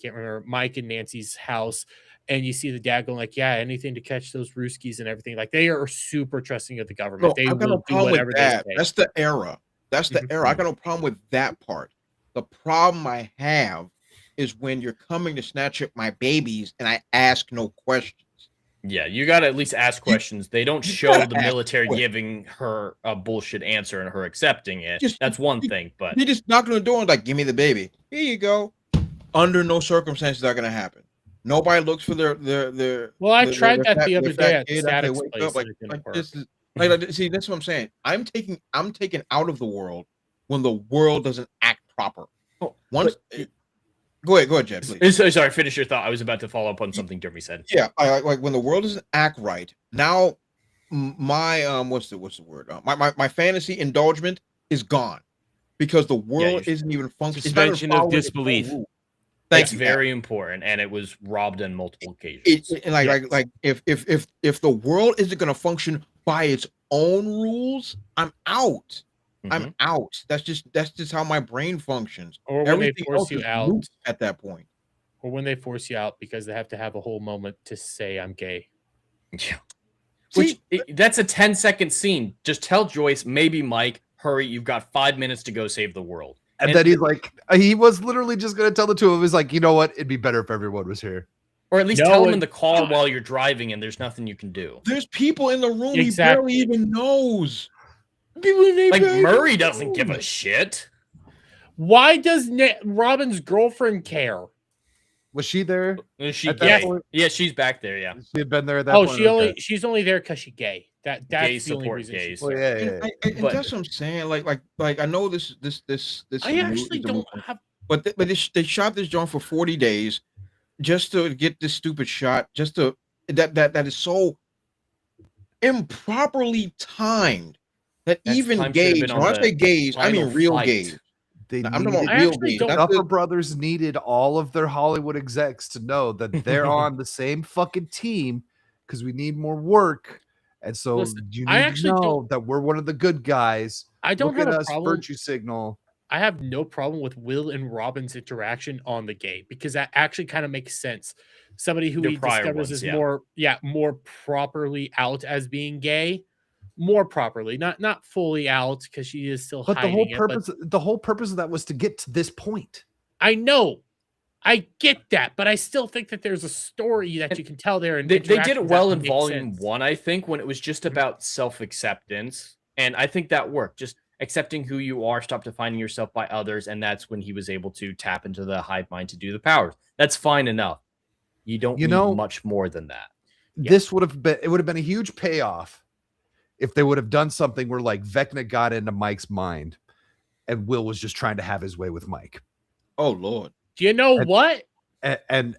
can't remember, Mike and Nancy's house, and you see the dad going like, yeah, anything to catch those Rooskies and everything. Like they are super trusting of the government. They I've got will no do problem whatever with they that. say. That's the era. That's the era. I got no problem with that part. The problem I have is when you're coming to snatch up my babies and I ask no questions. Yeah, you got to at least ask questions. They don't you show gotta the ask military questions. giving her a bullshit answer and her accepting it. Just- That's one thing, but They just knock on the door and like, give me the baby. Here you go. Under no circumstances are gonna happen. Nobody looks for their. Well, I their- tried their that fat- the other their fat day at kid after they Static's wake place up, and it didn't work. this is like see, that's what I'm saying. I'm taking out of the world when the world doesn't act proper. Once go ahead, Jed, please. Sorry, finish your thought. I was about to follow up on something Jeremy said. Yeah, I like when the world doesn't act right. Now, my what's the word? My fantasy indulgement is gone because the world isn't even functioning. Suspension of disbelief. That's very important, and it was robbed on multiple occasions. Like if the world isn't going to function by its own rules, I'm out. I'm out. That's just how my brain functions. Or when Everything they force else you is out moot at that point. Or when they force you out because they have to have a whole moment to say I'm gay. Yeah. That's a 10-second scene. Just tell Joyce, maybe Mike, hurry, you've got 5 minutes to go save the world. And then he's like, he was literally just going to tell the two of them, he's like, you know what? It'd be better if everyone was here. Or at least tell him in the car while you're driving and there's nothing you can do. There's people in the room Exactly. he barely even knows. People in there Like barely Murray even doesn't give know. a shit. Why does Robin's girlfriend care? Was she there? Is she at that gay? point? Yeah, she's back there. Yeah. She had been there at that Oh, point. she's only there because she's gay. That's Gay the only support reason. gays. She's Well, there. yeah. And But- that's what I'm saying. Like I know this. I actually don't have. But they shot this joint for 40 days just to get this stupid shot. Just to that is so improperly timed that That even time should have gays. been When on I say the gays, I mean final real flight. gays. They I'm talking needed, about real actually gays. don't- That's Duffer the- Brothers needed all of their Hollywood execs to know that they're on the same fucking team because we need more work. And so Listen, you I need to actually know that we're one of the good guys. I don't Look have at a us, problem. virtue signal. I have no problem with Will and Robin's interaction on the gay because that actually kind of makes sense. Somebody who Their he prior discovers ones, is yeah. more properly out as being gay, more properly, not fully out because she is still But the hiding whole it, purpose, the whole purpose of that was to get to this point. I know. I get that, but I still think that there's a story that you can tell there. And They did it interactions well that in make volume sense. 1, I think, when it was just about self-acceptance. And I think that worked. Just accepting who you are, stop defining yourself by others. And that's when he was able to tap into the hive mind to do the powers. That's fine enough. You don't need much more than that. This would have been a huge payoff if they would have done something where like Vecna got into Mike's mind and Will was just trying to have his way with Mike. Oh Lord. Do you know what? And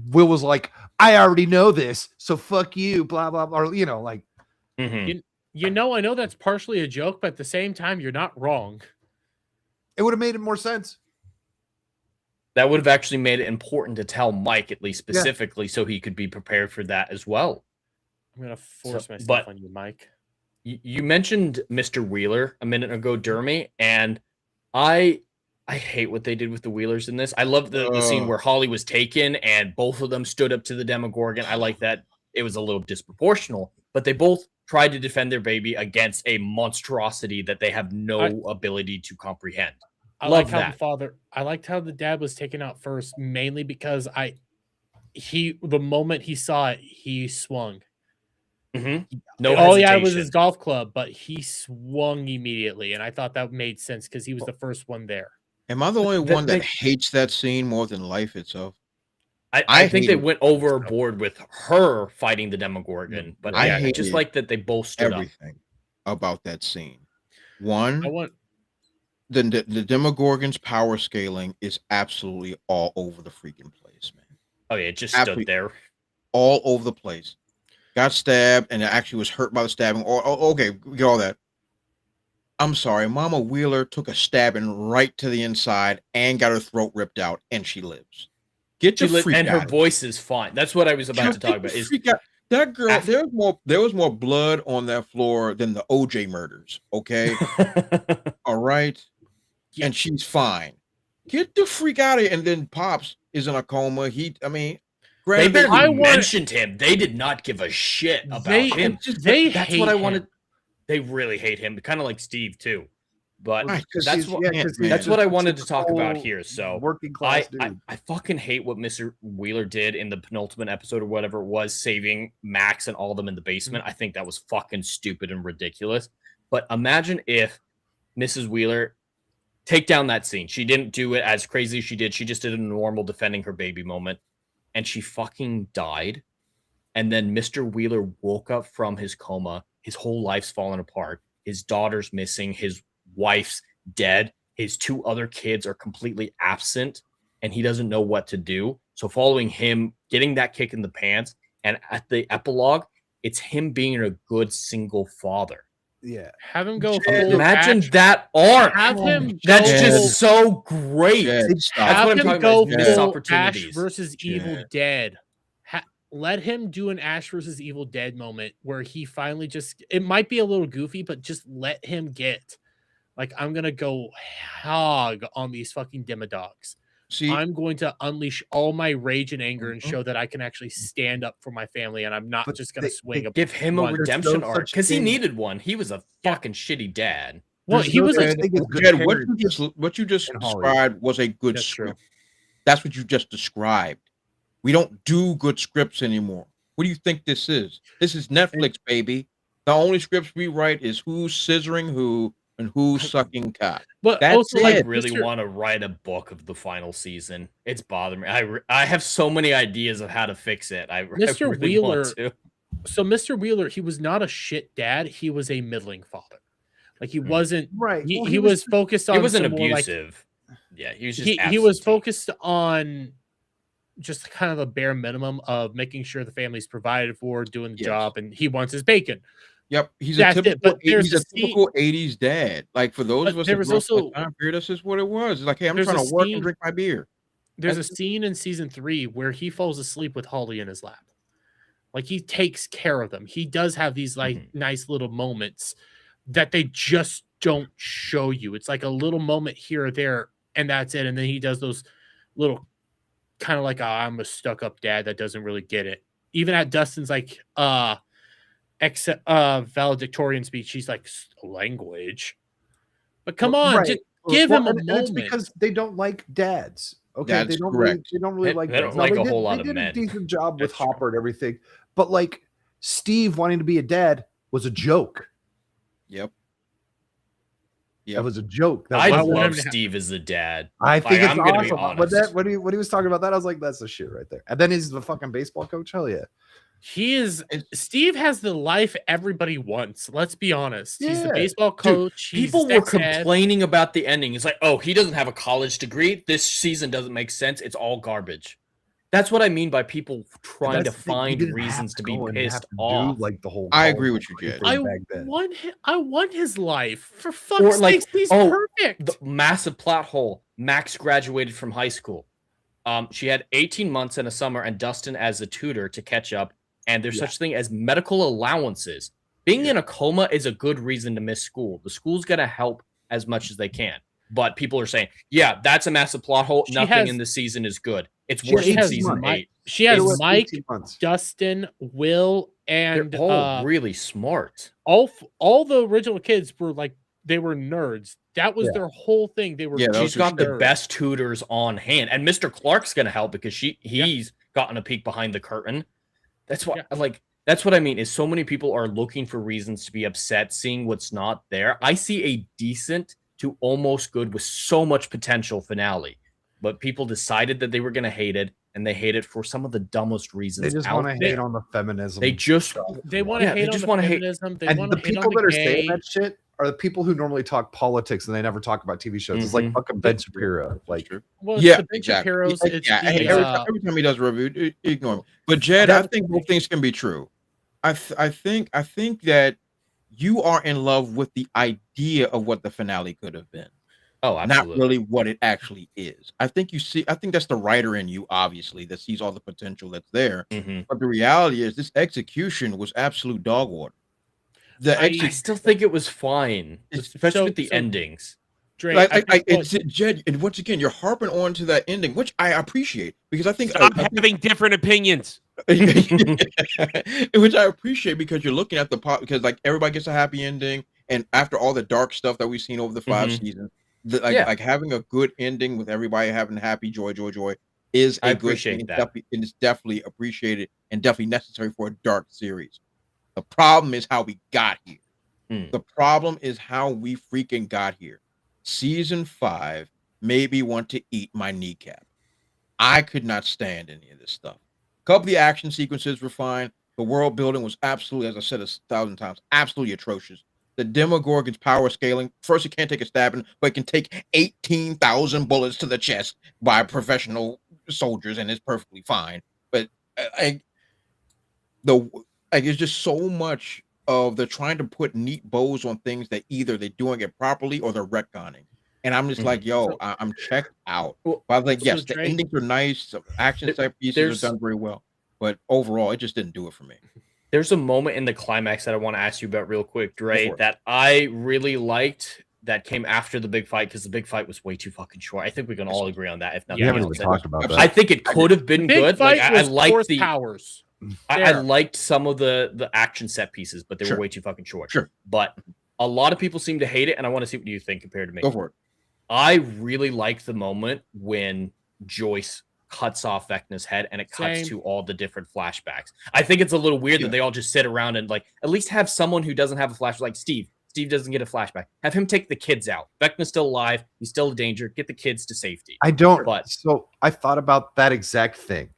Will was like, I already know this, so fuck you, blah blah blah. Or, like I know that's partially a joke, but at the same time, you're not wrong. It would have made it more sense. That would have actually made it important to tell Mike, at least specifically, so he could be prepared for that as well. I'm gonna force myself on you, Mike. You mentioned Mr. Wheeler a minute ago, Dermy, and I hate what they did with the Wheelers in this. I love the scene where Holly was taken and both of them stood up to the Demogorgon. I like that. It was a little disproportional, but they both tried to defend their baby against a monstrosity that they have no ability to comprehend. I like how liked how the dad was taken out first, mainly because the moment he saw it, he swung. No, all he had was his golf club, but he swung immediately, and I thought that made sense because he was the first one there. Am I the only one that hates that scene more than life itself? I think they went overboard with her fighting the Demogorgon, but I hate just like that they both stood everything about that scene. One, the Demogorgon's power scaling is absolutely all over the freaking place, man. Oh yeah, it just stood there, all over the place. Got stabbed and actually was hurt by the stabbing. Okay, we get all that. I'm sorry, Mama Wheeler took a stabbing right to the inside and got her throat ripped out, and she lives. Get your freak and out. her voice is fine. That's what I was about to talk about. That girl, there was more blood on that floor than the OJ murders. Okay, all right, and she's fine. Get the freak out of here. And then Pops is in a coma. They barely mentioned him. They did not give a shit about him. That's what I wanted. They really hate him, kind of like Steve too. But that's what I wanted to talk about here. So working class dude. I fucking hate what Mr. Wheeler did in the penultimate episode or whatever it was, saving Max and all of them in the basement. I think that was fucking stupid and ridiculous. But imagine if Mrs. Wheeler take down that scene. She didn't do it as crazy as she did. She just did a normal defending her baby moment. And she fucking died. And then Mr. Wheeler woke up from his coma. His whole life's fallen apart. His daughter's missing. His wife's dead. His 2 other kids are completely absent. And he doesn't know what to do. So following him, getting that kick in the pants. And at the epilogue, it's him being a good single father. Yeah. Have him go. Imagine that arc. Have him. That's just so great. That's Have what I'm him talking go about. Missed full opportunities. Ash versus Evil Dead. Let him do an Ash versus Evil Dead moment where he finally it might be a little goofy, but just let him get like, I'm going to go hog on these fucking demodogs. I'm going to unleash all my rage and anger and show that I can actually stand up for my family. And I'm not just going to swing Give him a redemption arc because he needed one. He was a fucking shitty dad. Well, he was Jed, what you just described was a good script. That's what you just described. We don't do good scripts anymore. What do you think this is? This is Netflix, baby. The only scripts we write is who's scissoring who and who's sucking cock. But that's also, it. I really want to write a book of the final season. It's bothering me. I have so many ideas of how to fix it. Mr. really Wheeler. want to. So Mr. Wheeler, he was not a shit dad. He was a middling father. Like he wasn't right. He was focused on. He wasn't some more, abusive. Yeah, he was just. He was focused on just kind of the bare minimum of making sure the family's provided for, doing the job, and he wants his bacon. Yep, he's a typical 80s dad. Like for those of us there that was grew up also in that time period, this is what it was. It's like, hey, I'm there's trying a to work scene- and drink my beer. There's a scene in season 3 where he falls asleep with Holly in his lap. Like he takes care of them. He does have these like nice little moments that they just don't show you. It's like a little moment here or there, and that's it. And then he does those little kind of like I'm a stuck-up dad that doesn't really get it. Even at Dustin's like valedictorian speech, he's like language. But come on, give him a and it's moment. because they don't like dads. Okay, That's they don't correct. really like They don't dads. like Now, a whole lot they of did men. a decent job with That's true. Hopper and everything, but like Steve wanting to be a dad was a joke. Yep. That was a joke. That I wasn't- love Steve as a dad. I think it's I'm gonna be awesome. But honest. when he was talking about that, I was like, that's the shit right there. And then he's the fucking baseball coach. Hell yeah. Steve has the life everybody wants. Let's be honest. He's the Yeah. baseball Dude, coach. he's people were ex-ed. complaining about the ending. It's like, oh, he doesn't have a college degree. This season doesn't make sense. It's all garbage. That's what I mean by people trying to That's the thing, you find didn't reasons have to to be go and have pissed to do, off. like the whole. I agree with you, Jed. I want his life. For fuck's Or like, sake, he's oh, perfect. the massive plot hole. Max graduated from high school. She had 18 months in a summer and Dustin as a tutor to catch up. And there's such thing as medical allowances. Being in a coma is a good reason to miss school. The school's gonna help as much as they can. But people are saying, yeah, that's a massive plot hole. She Nothing has- in this season is good. It's She worse than has season Mike- 8. She has was Mike, 18 months. Dustin, Will, and They're all really smart. all the original kids were like they were nerds. That was Yeah. their whole thing. They were. She's got the nerds. best tutors on hand, and Mr. Clark's gonna help because he's gotten a peek behind the curtain. That's why, that's what I mean. Is so many people are looking for reasons to be upset, seeing what's not there. I see a decent to almost good with so much potential finale, but people decided that they were gonna hate it, and they hate it for some of the dumbest reasons. They just out want to there. hate on the feminism. They just They want to Yeah, they hate on just the wanna hate- feminism. They and want the to hate on people the that are gay. saying that shit are the people who normally talk politics and they never talk about TV shows. It's like fucking Ben Shapiro. Like, Well, it's Yeah, the Ben exactly. Shapiro's, it's the, every time he does a review, ignore him. But Jed, I think both things can be true. I think that you are in love with the idea of what the finale could have been. Oh, Not absolutely. really what it actually is. I think that's the writer in you, obviously, that sees all the potential that's there. Mhm. But the reality is this execution was absolute dog water. I still think it was fine, especially with the endings. Drake, It's Jed, and once again, you're harping on to that ending, which I appreciate because I think Stop having different opinions. which I appreciate because you're looking at because like everybody gets a happy ending, and after all the dark stuff that we've seen over the 5 Mhm. seasons, Yeah. like having a good ending with everybody having happy joy is I a good appreciate thing. that. And it's definitely appreciated and definitely necessary for a dark series. The problem is how we got here. The problem is how we freaking got here. Season 5 made me want to eat my kneecap. I could not stand any of this stuff. A couple of the action sequences were fine. The world building was absolutely, as I said 1,000 times, absolutely atrocious. The Demogorgon's power scaling. First, it can't take a stabbing, but it can take 18,000 bullets to the chest by professional soldiers, and it's perfectly fine. But it's just so much of they're trying to put neat bows on things that either they're doing it properly or they're retconning. And I'm just like, yo, I'm checked out. But I was like, yes, the endings are nice. The action type pieces are done very well. But overall, it just didn't do it for me. There's a moment in the climax that I want to ask you about real quick, Dre, for it. that I really liked that came after the big fight because the big fight was way too fucking short. I think we can all agree on that. If nothing we haven't else. even talked about that. I think it could have been Big good. fight Like I was liked Force the powers. I There. liked some of the action set pieces, but they Sure. were way too fucking short. Sure. But a lot of people seem to hate it, and I want to see what you think compared to me. Go for it. I really liked the moment when Joyce cuts off Vecna's head and it cuts Same. to all the different flashbacks. I think it's a little weird that they all just sit around and like at least have someone who doesn't have a flashback, like Steve. Steve doesn't get a flashback. Have him take the kids out. Vecna's still alive. He's still a danger. Get the kids to safety. I don't. But So I thought about that exact thing,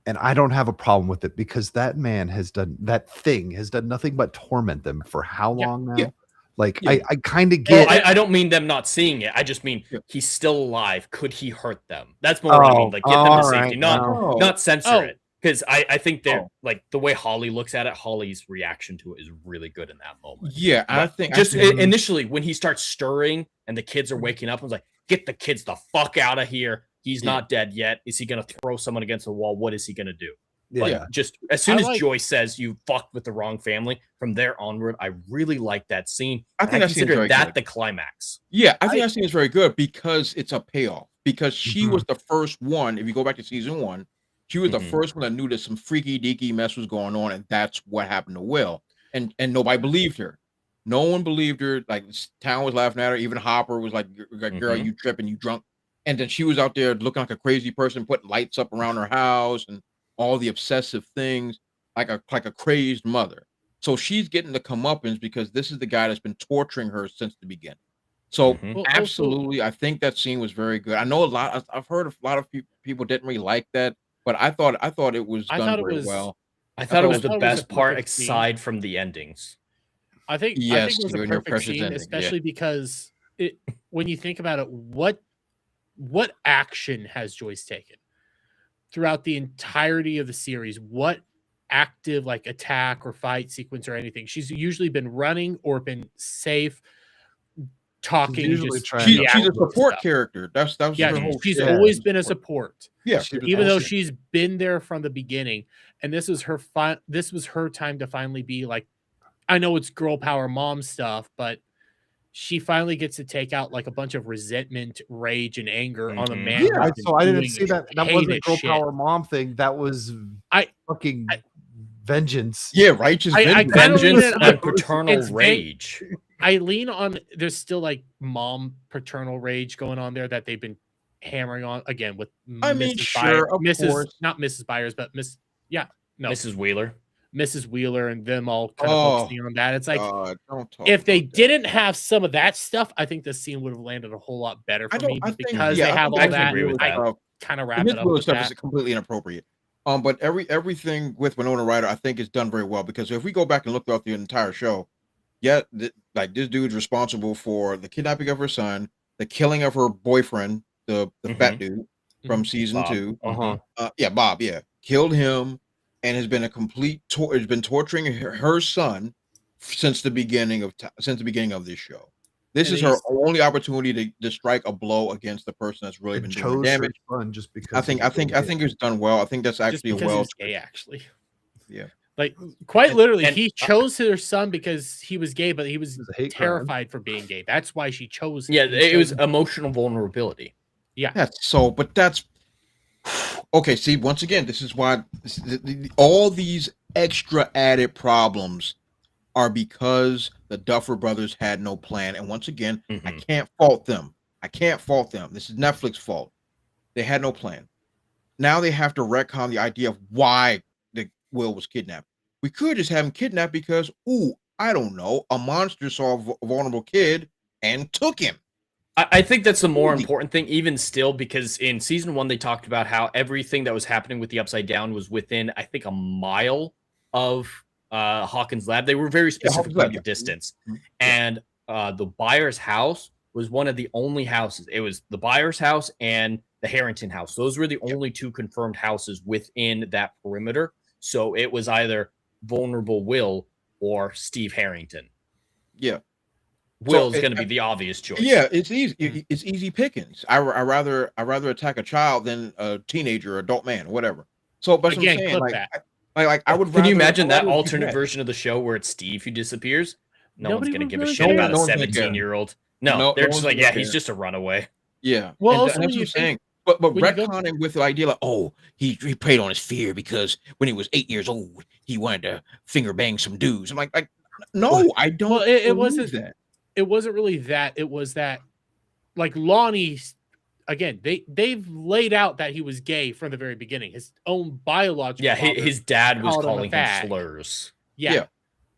and I don't have a problem with it because that man has done nothing but torment them for how long now? yeah. Like Yeah. I kind of well, get. I don't mean them not seeing it. I just mean he's still alive. Could he hurt them? That's more what I mean. Like get them to all safety, right, no. not censor Oh. it. Because I think they're like the way Holly looks at it. Holly's reaction to it is really good in that moment. Yeah, I But think just initially when he starts stirring and the kids are waking up, I was like, "Get the kids the fuck out of here! He's not dead yet. Is he gonna throw someone against the wall? What is he gonna do?" But Yeah. just as soon I as like- Joyce says you fucked with the wrong family, from there onward, I really like that scene. I And think that scene's consider very that good. the climax. Yeah, I think that scene is very good because it's a payoff. Because she Mhm. was the first one, if you go back to season 1, she was the Mhm. first one that knew that some freaky deaky mess was going on, and that's what happened to Will. And nobody believed her. No one believed her. Like town was laughing at her. Even Hopper was like, "Girl, you tripping? You drunk?" And then she was out there looking like a crazy person, putting lights up around her house and all the obsessive things, like a crazed mother. So she's getting the comeuppance because this is the guy that's been torturing her since the beginning. So Well, absolutely, I think that scene was very good. I know a lot. I've heard a lot of people didn't really like that, but I thought it was I done thought it very was- well. I thought it was thought the it was a best part perfect scene. aside from the endings. I think Yes, it was a your perfect precious scene, ending, yeah. especially because when you think about it, what action has Joyce taken throughout the entirety of the series? What active like attack or fight sequence or anything? She's usually been running or been safe, talking. usually Just trying She's to a reacting to support stuff. character. That's her Yeah, whole she's shit. always been a support. Yeah, Even though she's been there from the beginning, and this was her this was her time to finally be like, I know it's girl power mom stuff, but she finally gets to take out like a bunch of resentment, rage, and anger on a man. Yeah, who's been so I didn't doing see that. That heinous wasn't girl shit. power mom thing. That was fucking vengeance. Yeah, righteous I vengeance. kind of lean Vengeance in- and paternal it's rage. I lean on. There's still like mom paternal rage going on there that they've been hammering on again with. I mean, Mrs. sure, of Mrs. course. Not Mrs. Byers, but Mrs. Wheeler. Mrs. Wheeler, and them all kind of Oh, focusing on that. It's like God, don't talk if they about that. didn't have some of that stuff, I think the scene would have landed a whole lot better for me. But because they have all that, I kind of wrap Miss it up Wheeler with stuff that. is completely inappropriate. But everything with Winona Ryder, I think, is done very well because if we go back and look throughout the entire show, like this dude's responsible for the kidnapping of her son, the killing of her boyfriend, the fat dude from season Bob. 2. Uh-huh. Bob, killed him, and has been has been torturing her son since the beginning of this show. This And is her he's- only opportunity to strike a blow against the person that's really been doing chose her damage. son just because I think it's done well. I think that's Just actually a because he well. was gay, actually. Yeah. Like quite literally, and- he chose her son because he was gay, but he was a hate crime. terrified for being gay. That's why she chose him. Yeah, He it was chose- emotional vulnerability. Yeah. That's okay. See, once again, this is why all these extra added problems are because the Duffer Brothers had no plan. And once again, I can't fault them. This is Netflix's fault. They had no plan. Now they have to retcon the idea of why Will was kidnapped. We could just have him kidnapped because, I don't know, a monster saw a vulnerable kid and took him. I think that's the more important thing, even still, because in season 1 they talked about how everything that was happening with the Upside Down was within, I think, a mile of Hawkins' lab. They were very specific about the distance, and the Byers' house was one of the only houses. It was the Byers' house and the Harrington house. Those were the only 2 confirmed houses within that perimeter. So it was either vulnerable Will or Steve Harrington. Yeah. Will's going to be the obvious choice. Yeah, it's easy. It's easy pickings. I rather attack a child than a teenager or adult man, whatever. So, but Again, I'm saying, clip like, that. I would. Can you rather- imagine I'd that rather alternate do version of the show where it's Steve who disappears? Nobody one's going to would give a really shit care. about a No one's gonna care. 17-year-old. No, No they're one's just like, gonna yeah, he's care. just a runaway. Yeah. Well, And also that's when what you I'm saying. think- But when you go- retconning with the idea like, he preyed on his fear because when he was 8 years old, he wanted to finger bang some dudes. I'm like no, I don't. Well, it believe wasn't that. It wasn't really that. It was that, like Lonnie, again, they've laid out that he was gay from the very beginning. His own biological. Yeah, father his dad was called calling him fag. slurs. Yeah.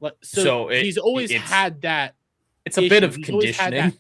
So, So he's always it's- had that. It's a bit of He's always had that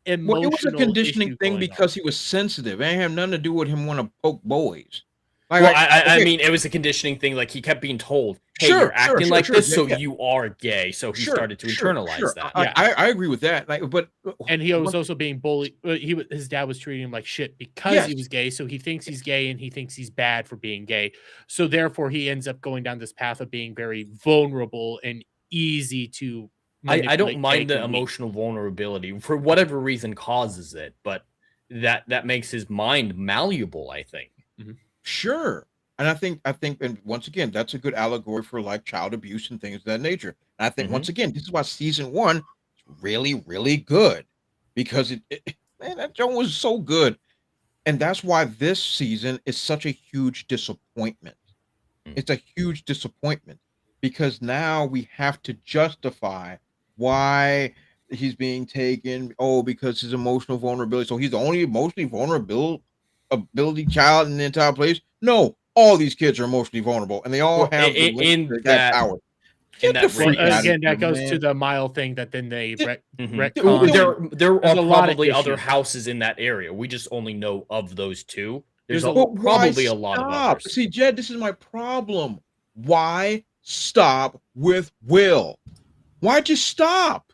conditioning. Well, it was a emotional conditioning issue thing going because he was sensitive. It had nothing to do with him wanting to poke boys. Well, I okay. mean, it was a conditioning thing. Like he kept being told, "Hey, Sure, you're acting like this, yeah, so yeah. you are gay." So he started to internalize that. I agree with that. But and he was also being bullied. His dad was treating him like shit because he was gay. So he thinks he's gay and he thinks he's bad for being gay. So therefore, he ends up going down this path of being very vulnerable and easy to. I don't mind the emotion. emotional vulnerability for whatever reason causes it, but that makes his mind malleable. I think. Sure. And I think, and once again, that's a good allegory for like child abuse and things of that nature. And I think once again, this is why season 1 is really, really good because man, that show was so good. And that's why this season is such a huge disappointment. It's a huge disappointment because now we have to justify why he's being taken. Oh, because his emotional vulnerability. So he's the only emotionally vulnerable ability child in the entire place. No, all these kids are emotionally vulnerable, and they all have the link to that power. In Get the that freak out of again, here, that goes man. to the Mile thing that then they There There's are a lot of probably other issues. houses in that area. We just only know of those two. There's But why probably a lot of stop? others. See, Jed, this is my problem. Why stop with Will? Why just stop?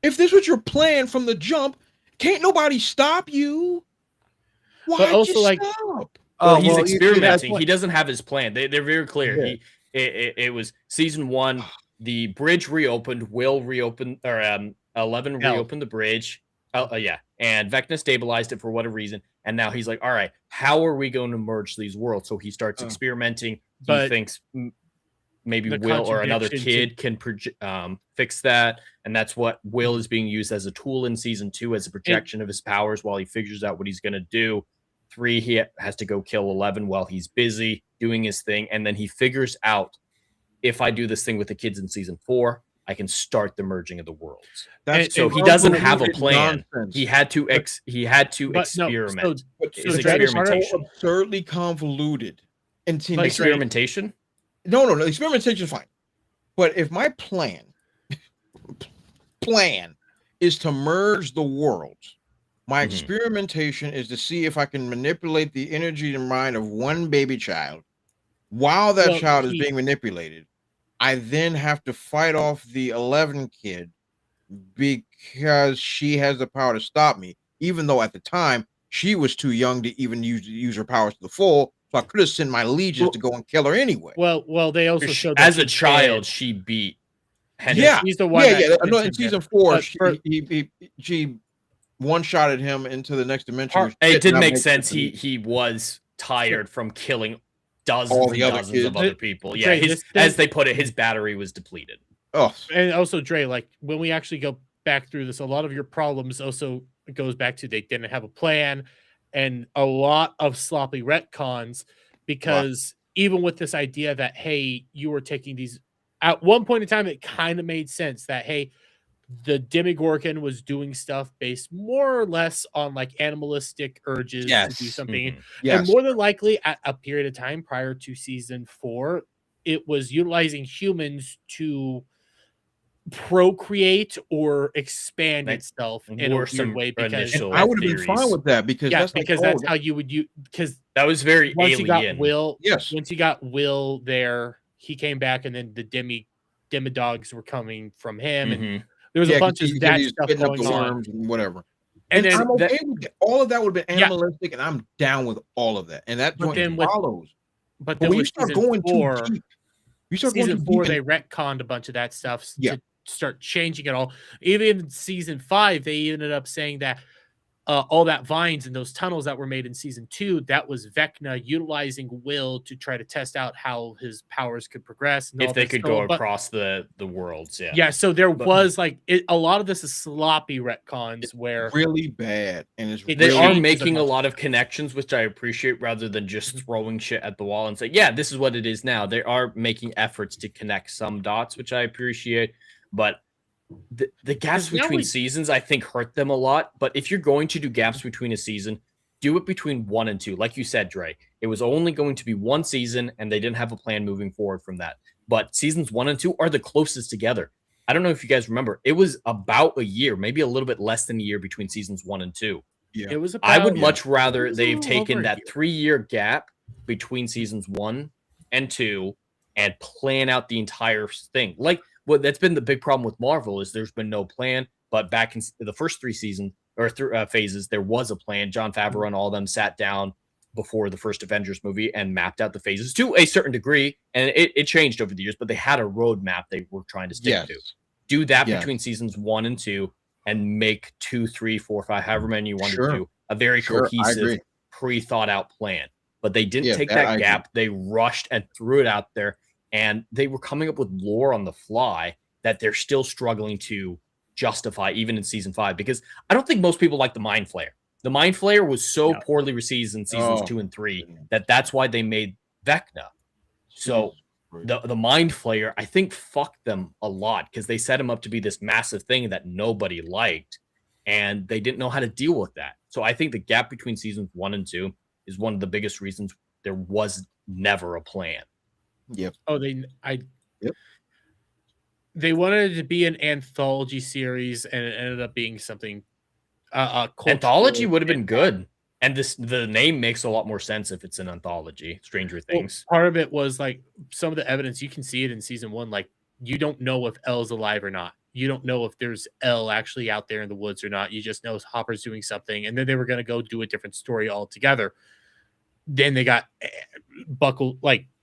If this was your plan from the jump, can't nobody stop you. Why But also, just like, stop? Well, he's well, experimenting. He doesn't have his plan. They're very clear. Yeah. It was season 1. The bridge reopened. Will reopened, or 11 reopened the bridge. Yeah, and Vecna stabilized it for whatever reason. And now he's like, all right, how are we going to merge these worlds? So he starts experimenting. He But thinks maybe the Will or another contradiction kid can fix that. And that's what Will is being used as a tool in season 2 as a projection of his powers while he figures out what he's going to do. 3, he has to go kill 11 while he's busy doing his thing. And then he figures out, if I do this thing with the kids in season 4, I can start the merging of the worlds. So he doesn't have a plan. Nonsense. He had to experiment. His experimentation. Absurdly convoluted. And experimentation? No. Experimentation is fine. But if my plan is to merge the worlds, my experimentation is to see if I can manipulate the energy and mind of one baby child while that child is being manipulated. I then have to fight off the 11 kid because she has the power to stop me, even though at the time she was too young to even use her powers to the full. So I could have sent my legions to go and kill her anyway. Well, they also showed as a child she beat Henry. Yeah, he's the one. No, in season 4, she one-shotted him into the next dimension. It did make sense. He was tired from killing dozens and dozens of other people. Yeah, as they put it, his battery was depleted. Oh, and also, Dre, like when we actually go back through this, a lot of your problems also goes back to they didn't have a plan and a lot of sloppy retcons because even with this idea that, hey, you were taking these at one point in time, it kind of made sense that, hey, the Demogorgon was doing stuff based more or less on like animalistic urges to do something. And more than likely at a period of time prior to season 4, it was utilizing humans to procreate or expand itself in a weird way because I would have been fine with that because that's how you would because that was very once alien. you got Will, yes. Once you got Will there, he came back and then the demodogs were coming from him and there was a bunch of that stuff going on. And whatever. And then I'm okay with that. All of that would have been animalistic, and I'm down with all of that. And that joint follows. But then when you with start season going 4, too deep, you start season going too 4, deep. they retconned a bunch of that stuff to start changing it all. Even in season 5, they ended up saying that all that vines and those tunnels that were made in season 2, that was Vecna utilizing Will to try to test out how his powers could progress. And if they could go across the worlds. Yeah. So there was like a lot of this is sloppy retcons where really bad. And they are making a lot of connections, which I appreciate rather than just throwing shit at the wall and say, yeah, this is what it is now. They are making efforts to connect some dots, which I appreciate. But the gaps between seasons, I think, hurt them a lot. But if you're going to do gaps between a season, do it between 1 and 2. Like you said, Dre, it was only going to be 1 season, and they didn't have a plan moving forward from that. But seasons 1 and 2 are the closest together. I don't know if you guys remember. It was about a year, maybe a little bit less than a year between seasons 1 and 2. Yeah, it was. I would much rather they've taken that 3-year gap between seasons 1 and 2 and plan out the entire thing. Like, well, that's been the big problem with Marvel is there's been no plan. But back in the first 3 seasons or phases, there was a plan. Jon Favreau and all of them sat down before the first Avengers movie and mapped out the phases to a certain degree. And it changed over the years, but they had a roadmap they were trying to stick to. Do that between seasons 1 and 2 and make 2, 3, 4, 5, however many you want to do, a very cohesive, pre-thought out plan. But they didn't take that gap. They rushed and threw it out there. And they were coming up with lore on the fly that they're still struggling to justify, even in season 5, because I don't think most people like the Mind Flayer. The Mind Flayer was so poorly received in seasons 2 and 3 that's why they made Vecna. So the Mind Flayer, I think, fucked them a lot because they set him up to be this massive thing that nobody liked, and they didn't know how to deal with that. So I think the gap between seasons 1 and 2 is one of the biggest reasons there was never a plan. Yep. Oh, they wanted it to be an anthology series, and it ended up being something. Anthology would have been good, and the name makes a lot more sense if it's an anthology. Stranger Things. Part of it was like some of the evidence you can see it in season 1. Like you don't know if Elle's alive or not. You don't know if there's Elle actually out there in the woods or not. You just know Hopper's doing something, and then they were going to go do a different story altogether. Then they got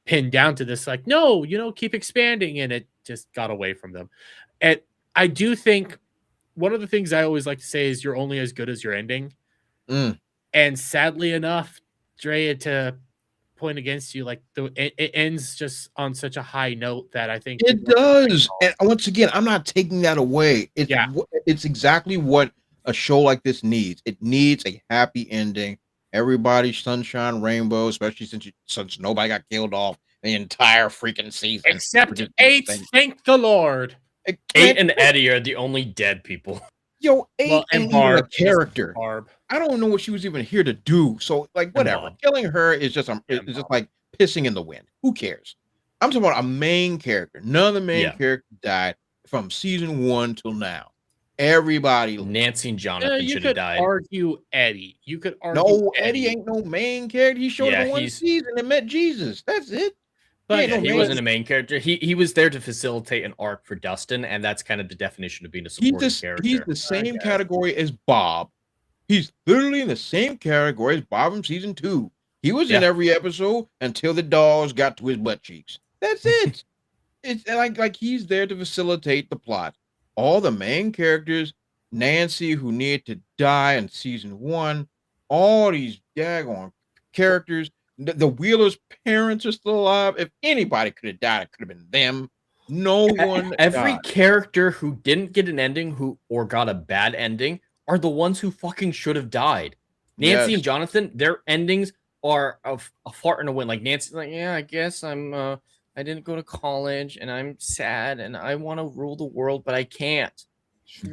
pinned down to this, like, no, keep expanding, and it just got away from them. And I do think one of the things I always like to say is you're only as good as your ending. And sadly enough, Drea, to point against you, like it ends just on such a high note that I think it does. And once again, I'm not taking that away. It's exactly what a show like this needs. It needs a happy ending. Everybody sunshine, rainbow, especially since nobody got killed off the entire freaking season. Except 8, thank the Lord. 8 and Eddie are the only dead people. Yo, 8 and ain't Barb, even a character. Barb. I don't know what she was even here to do. So, like, whatever. Killing her is just it's just like pissing in the wind. Who cares? I'm talking about a main character. None of the main characters died from season 1 till now. Everybody. Nancy and Jonathan should have died. Argue Eddie. You could argue. No, Eddie ain't no main character. He showed up in one season and met Jesus. That's it. But he wasn't a main character. He was there to facilitate an arc for Dustin, and that's kind of the definition of being a supporting character. He's the same category as Bob. He's literally in the same category as Bob from season 2. He was in every episode until the dogs got to his butt cheeks. That's it. It's like he's there to facilitate the plot. All the main characters, Nancy, who needed to die in season 1, all these daggone characters. The Wheeler's parents are still alive. If anybody could have died, it could have been them. No one. Every died. character who didn't get an ending or got a bad ending are the ones who fucking should have died. Nancy and Jonathan, their endings are a fart in a wind. Like Nancy's like, yeah, I guess I didn't go to college and I'm sad and I want to rule the world, but I can't.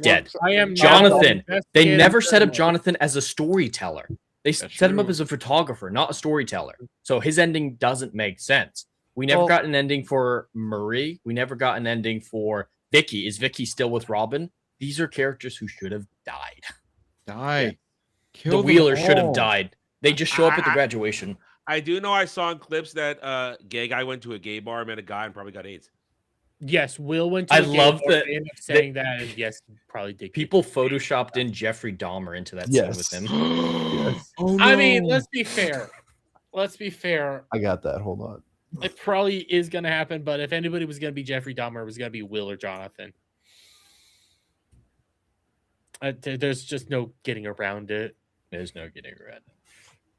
Dead. I am Jonathan. They never set up Jonathan as a storyteller. They set him up as a photographer, not a storyteller. So his ending doesn't make sense. We never got an ending for Marie. We never got an ending for Vicky. Is Vicky still with Robin? These are characters who should have died. The Wheeler should have died. They just show up at the graduation. I do know I saw in clips that gay guy went to a gay bar, met a guy, and probably got AIDS. Yes, Will went to I a gay love bar, that they ended up saying that, and yes, probably did. People photoshopped in Jeffrey Dahmer into that scene with him. Oh, no. I mean, let's be fair. I got that. Hold on. It probably is going to happen, but if anybody was going to be Jeffrey Dahmer, it was going to be Will or Jonathan. There's just no getting around it. There's no getting around it.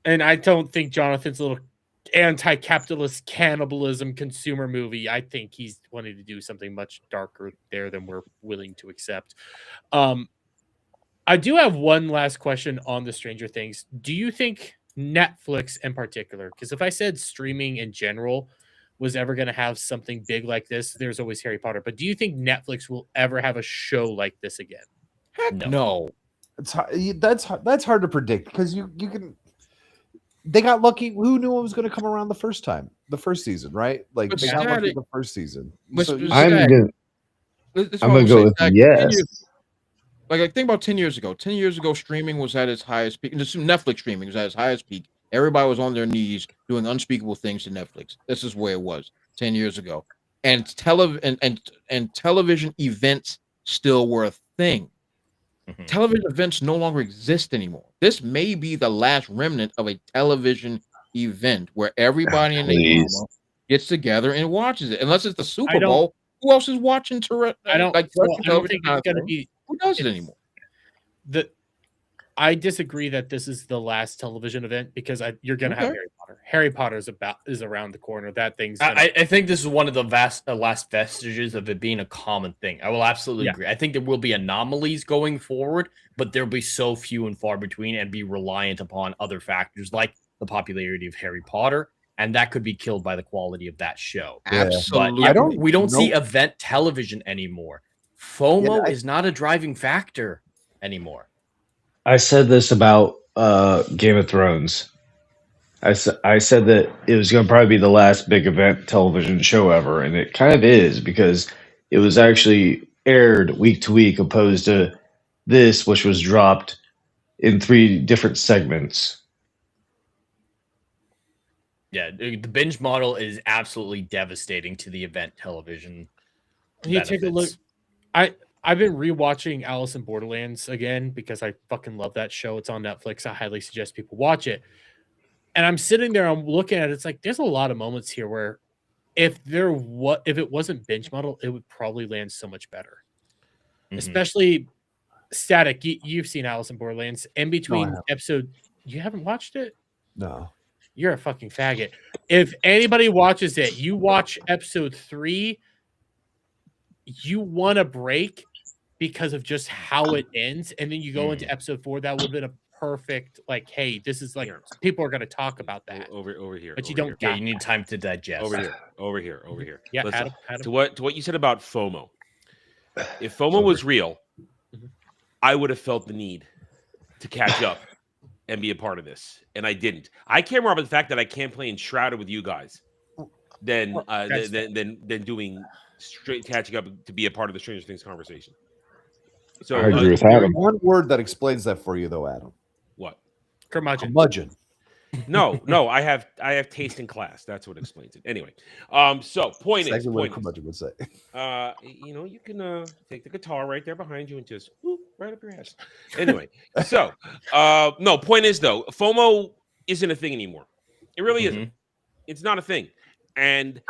And I don't think Jonathan's little anti-capitalist cannibalism consumer movie, I think he's wanting to do something much darker there than we're willing to accept. I do have one last question on the Stranger Things. Do you think Netflix in particular, because if I said streaming in general was ever going to have something big like this, there's always Harry Potter, but do you think Netflix will ever have a show like this again? Heck no. It's that's hard to predict because you can. They got lucky. Who knew it was going to come around the first season, right? Like they got lucky the first season. So, I'm gonna go with yes. Like think about 10 years ago. 10 years ago, streaming was at its highest peak. Netflix streaming was at its highest peak. Everybody was on their knees doing unspeakable things to Netflix. This is where it was 10 years ago. And television events still were a thing. Mm-hmm. Television events no longer exist anymore. This may be the last remnant of a television event where everybody in the gets together and watches it. Unless it's the Super Bowl, who else is watching? I don't think it's going to be. Who does it anymore? I disagree that this is the last television event because you're going to have Harry Potter. Harry Potter is around the corner. That thing's. I think this is one of the last vestiges of it being a common thing. I will absolutely agree. I think there will be anomalies going forward, but there'll be so few and far between, and be reliant upon other factors like the popularity of Harry Potter and that could be killed by the quality of that show. Absolutely. But we don't see event television anymore. FOMO is not a driving factor anymore. I said this about Game of Thrones. I said that it was going to probably be the last big event television show ever, and it kind of is because it was actually aired week to week opposed to this, which was dropped in 3 different segments. Yeah, the binge model is absolutely devastating to the event television. You take a look. I've been rewatching Alice in Borderlands again because I fucking love that show. It's on Netflix. I highly suggest people watch it. And I'm sitting there, I'm looking at it. It's like there's a lot of moments here where if it wasn't binge model, it would probably land so much better. Especially Static. You've seen Alice in Borderlands. In between episode, you haven't watched it? No. You're a fucking faggot. If anybody watches it, you watch episode 3, you want a break because of just how it ends, and then you go into episode 4. That would have been a perfect, like, hey, this is like people are going to talk about that over here, but you over don't. here. Yeah, you need time to digest. Over here. Yeah, Listen, Adam. to what you said about FOMO. If FOMO was real, I would have felt the need to catch up and be a part of this, and I didn't. I care more about the fact that I can't play Enshrouded with you guys than doing straight catching up to be a part of the Stranger Things conversation. So I agree with There's Adam. one word that explains that for you, though, Adam. What? Curmudgeon. No, I have taste in class. That's what explains it. Anyway, so point is, curmudgeon would say. You can take the guitar right there behind you and just whoop, right up your ass. Anyway, so no, point is though, FOMO isn't a thing anymore. It really isn't. It's not a thing, and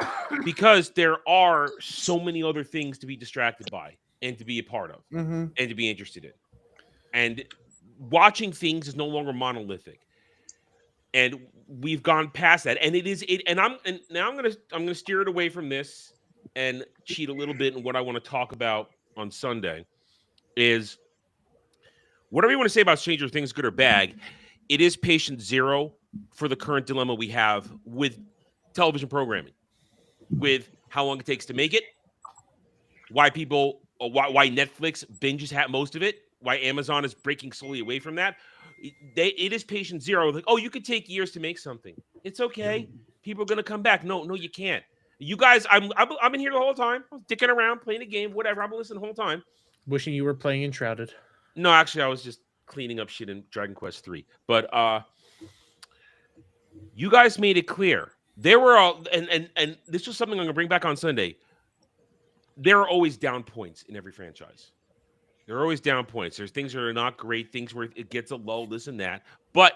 because there are so many other things to be distracted by and to be a part of and to be interested in, and watching things is no longer monolithic. And we've gone past that, and now I'm gonna steer it away from this and cheat a little bit in what I want to talk about on Sunday. Is whatever you want to say about Stranger Things, good or bad, it is patient zero for the current dilemma we have with television programming, with how long it takes to make it, why Netflix binges most of it, why Amazon is breaking slowly away from that. It is patient zero. Like, oh, you could take years to make something. It's okay. People are gonna come back. No, you can't. You guys, I've been here the whole time. I was dicking around, playing a game, whatever. I've been listening the whole time. Wishing you were playing Enshrouded. No, actually, I was just cleaning up shit in Dragon Quest 3. But you guys made it clear. There were all, and this was something I'm gonna bring back on Sunday. There are always down points in every franchise. There are always down points. There's things that are not great, things where it gets a lull, this and that. But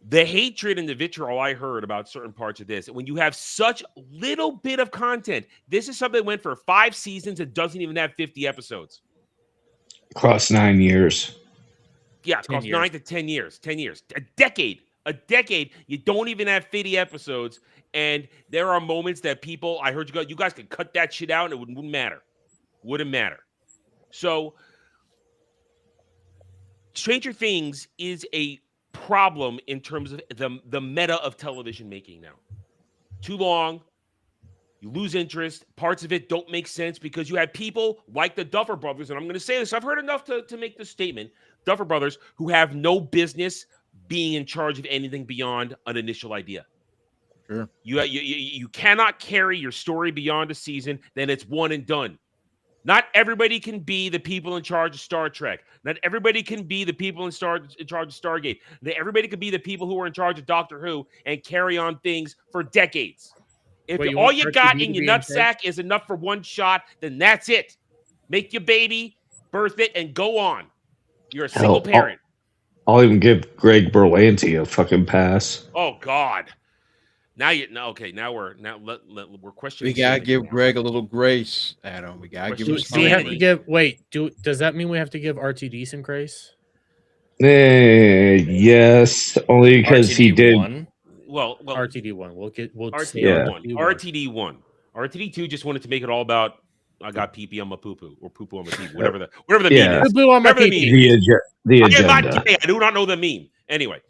the hatred and the vitriol I heard about certain parts of this, when you have such little bit of content, this is something that went for 5 seasons. It doesn't even have 50 episodes. Across 9 years. Yeah, across 9 to 10 years. 10 years. A decade. You don't even have 50 episodes. And there are moments that people, I heard you guys could cut that shit out and it wouldn't matter. Wouldn't matter. So Stranger Things is a problem in terms of the meta of television making now. Too long, you lose interest. Parts of it don't make sense because you have people like the Duffer Brothers, and I'm going to say this, I've heard enough to make this statement, Duffer Brothers, who have no business being in charge of anything beyond an initial idea. Sure. You cannot carry your story beyond a season, then it's one and done. Not everybody can be the people in charge of Star Trek. Not everybody can be the people in charge of Stargate. Not everybody can be the people who are in charge of Doctor Who and carry on things for decades. If all you got in your nutsack is enough for one shot, then that's it. Make your baby, birth it, and go on. You're a single parent. I'll even give Greg Berlanti a fucking pass. Oh God. Now we're questioning. We gotta give Greg a little grace, Adam. We gotta give him. Do we have to give? Wait, does that mean we have to give RTD some grace? Yes, only because he did. Well, RTD 1. We'll RTD 1. RTD 1. RTD 2 just wanted to make it all about I got pee-pee on my poo-poo or poo-poo on my pee-poo, whatever the meme is. Poo-poo on my pee-pee. The agenda. I do not know the meme. Anyway,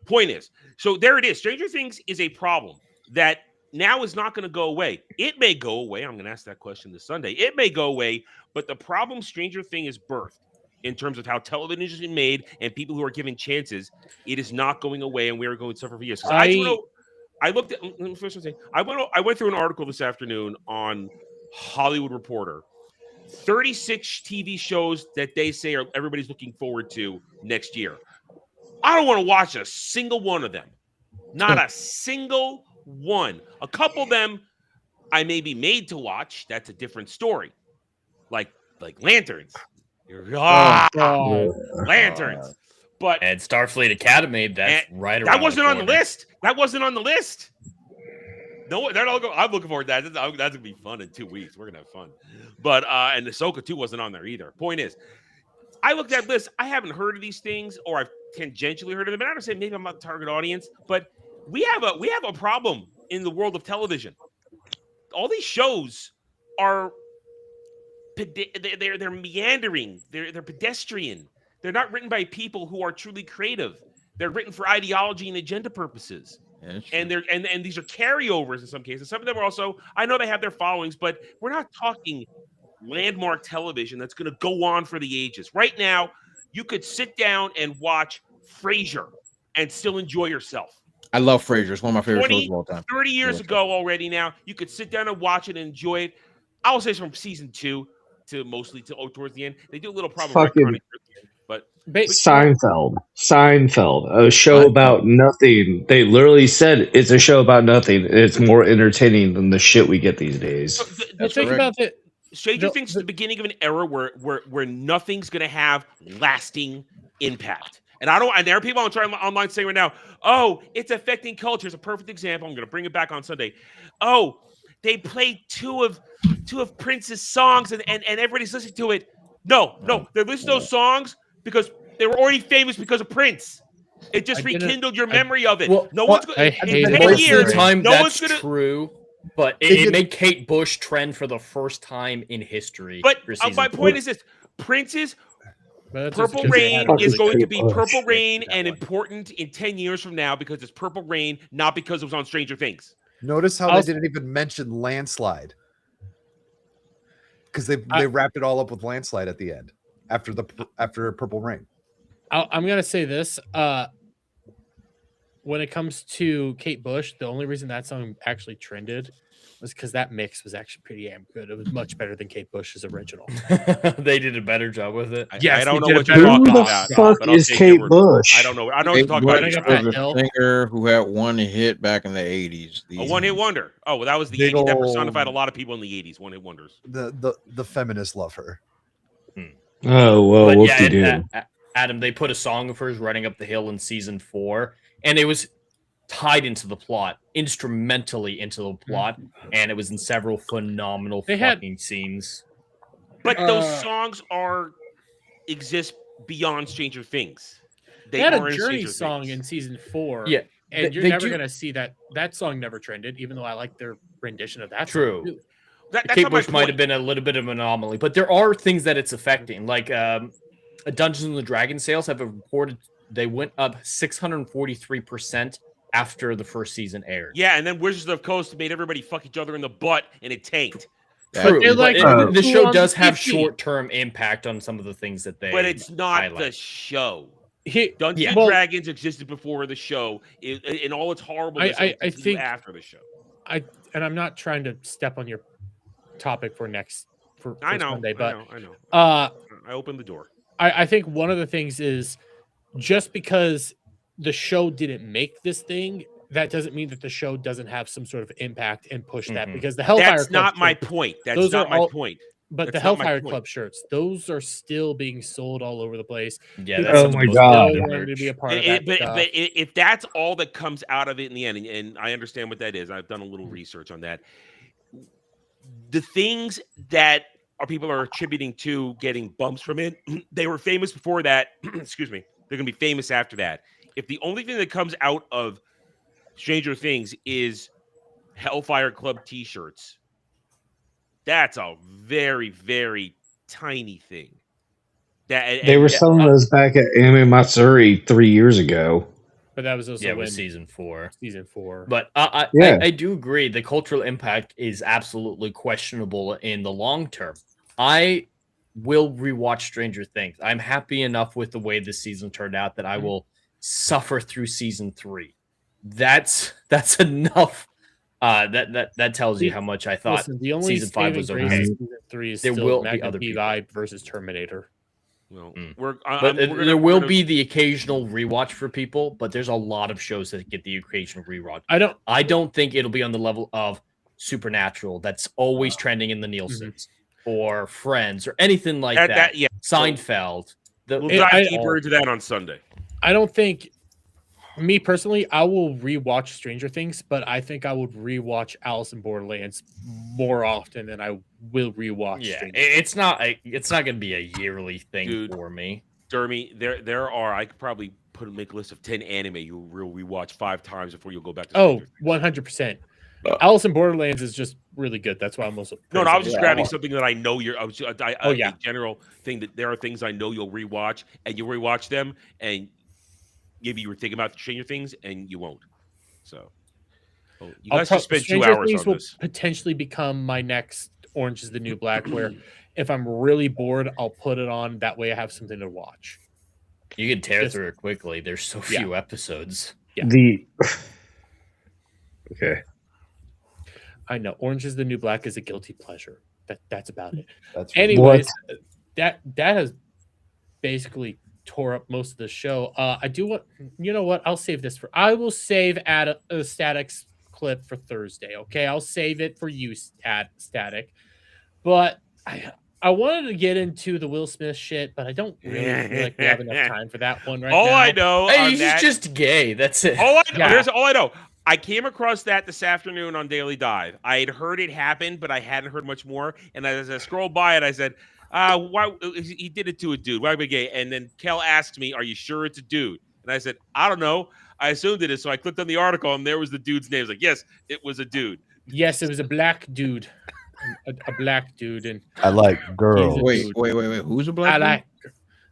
point is, so there it is. Stranger Things is a problem that now is not going to go away. It may go away. I'm going to ask that question this Sunday. It may go away, but the problem Stranger Things is birthed in terms of how television is made and people who are given chances, it is not going away, and we are going to suffer for years. I looked at. Let me first say, I went through an article this afternoon on Hollywood Reporter. 36 TV shows that they say everybody's looking forward to next year. I don't want to watch a single one of them. Not a single one. A couple of them I may be made to watch. That's a different story. Like Lanterns. Lanterns. But and Starfleet Academy, that's right around. That wasn't on the list. That wasn't on the list. No, I'm looking forward to that. That's gonna be fun in 2 weeks. We're gonna have fun. But and Ahsoka 2 wasn't on there either. Point is, I looked at that list. I haven't heard of these things, or I've tangentially heard of them. And I don't say maybe I'm not the target audience, but we have a problem in the world of television. All these shows are they're meandering. They're pedestrian. They're not written by people who are truly creative. They're written for ideology and agenda purposes. And these are carryovers in some cases. Some of them are also, I know they have their followings, but we're not talking landmark television that's going to go on for the ages. Right now, you could sit down and watch Frasier and still enjoy yourself. I love Frasier. It's one of my favorite shows of all time. 30 years ago already now, you could sit down and watch it and enjoy it. I will say it's from season 2 to mostly towards the end. They do a little problem Fucking but Seinfeld, a show about nothing. They literally said it's a show about nothing. It's more entertaining than the shit we get these days. Think about it. Stranger Things is the beginning of an era where nothing's going to have lasting impact. And there are people online saying right now, oh, it's affecting culture. It's a perfect example. I'm going to bring it back on Sunday. Oh, they played two of Prince's songs and everybody's listening to it. No, they're listening to those songs because they were already famous because of Prince. It just rekindled your memory of it. Well, no one's going to. In 10 most years, of the time, no that's one's going to. True. But it made Kate Bush trend for the first time in history. But my point is this: Prince's Purple Rain is going to be Purple Rain and important in 10 years from now because it's Purple Rain, not because it was on Stranger Things. Notice how they didn't even mention Landslide because they wrapped it all up with Landslide at the end after Purple Rain. I'm gonna say this. When it comes to Kate Bush, the only reason that song actually trended was because that mix was actually pretty damn good. It was much better than Kate Bush's original. They did a better job with it. Yes, I don't know what you're talking about. Who the fuck is Kate Bush? I don't know. I know what you're talking about. Was a singer who had one hit back in the 80s. A one-hit wonder. Oh, well, that was the 80s. That personified a lot of people in the 80s. One-hit wonders. The feminists love her. Oh well, whoop-de-doo. Adam, they put a song of hers running up the hill in season 4, and it was tied into the plot, instrumentally into the plot, and it was in several phenomenal fucking scenes. But those songs exist beyond Stranger Things. They had a Journey song in season 4. Yeah. And you're never going to see that. That song never trended, even though I like their rendition of that. True. Song. Kate Bush might have been a little bit of an anomaly, but there are things that it's affecting. Like Dungeons and Dragons sales have reported they went up 643% after the first season aired. Yeah, and then Wizards of the Coast made everybody fuck each other in the butt, and it tanked. True. The show does have short-term impact on some of the things that they. But it's not highlight. the show. Dungeons and Dragons existed before the show, in all its horribleness. I think after the show. I'm not trying to step on your topic for Sunday, but I know. I opened the door. I think one of the things is just because the show didn't make this thing, that doesn't mean that the show doesn't have some sort of impact and push that, because the Hellfire That's Club not my point. That's not my point. But the Hellfire Club shirts, those are still being sold all over the place. Yeah. Oh my god. To be a part of that but if that's all that comes out of it in the end, and I understand what that is, I've done a little research on that. The things that people are attributing to getting bumps from it, they were famous before that. Excuse me. They're going to be famous after that. If the only thing that comes out of Stranger Things is Hellfire Club t-shirts, that's a very, very tiny thing. They were selling those back at Anime Matsuri 3 years ago. But that was also Yeah, it when was season 4. Season 4. But Yeah. I do agree. The cultural impact is absolutely questionable in the long term. I will rewatch Stranger Things. I'm happy enough with the way this season turned out that I will suffer through season 3. That's enough. That tells you how much I thought the only season 5 was saving grace okay. of season 3 is There still will be Magnum other people. PI versus Terminator. Well, There will be the occasional rewatch for people, but there's a lot of shows that get the occasional rewatch. I don't think it'll be on the level of Supernatural that's always trending in the Nielsen's or Friends or anything like that. Yeah. Seinfeld. We'll dive deeper into that on Sunday. I don't think, me personally, I will rewatch Stranger Things, but I think I would rewatch Alice in Borderlands more often than I will rewatch. Yeah, Stranger it's not going to be a yearly thing for me. Dermy, there are. I could probably make a list of 10 anime you'll rewatch 5 times before you'll go back to. Oh, 100%. Alice in Borderlands is just really good. That's why I'm also. No, I was just grabbing something that I know you're. A general thing that there are things I know you'll rewatch, and you'll rewatch them, and maybe you were thinking about Stranger Things, and you won't. So, you guys just spent 2 hours Things on will this. potentially become my next Orange is the New Black, where if I'm really bored, I'll put it on. That way, I have something to watch. You can tear through it quickly. There's so few episodes. Yeah. Okay. I know Orange is the New Black is a guilty pleasure. That's about it. That's anyways. That has basically tore up most of the show. I do want, you know what? I'll save this I will save a Static's clip for Thursday. Okay, I'll save it for you, Static. But I wanted to get into the Will Smith shit, but I don't really feel like we have enough time for that one right now. All I know, Hey, on he's that- just gay. That's it. All I know. Here's all I know. I came across that this afternoon on Daily Dive. I had heard it happen, but I hadn't heard much more. And as I scrolled by it, I said, "Why he did it to a dude? Why be gay?" And then Kel asked me, "Are you sure it's a dude?" And I said, "I don't know. I assumed it is." So I clicked on the article, and there was the dude's name. I was like, "Yes, it was a dude." Yes, it was a black dude, a black dude, and I like girls. Wait. Who's a black I dude? like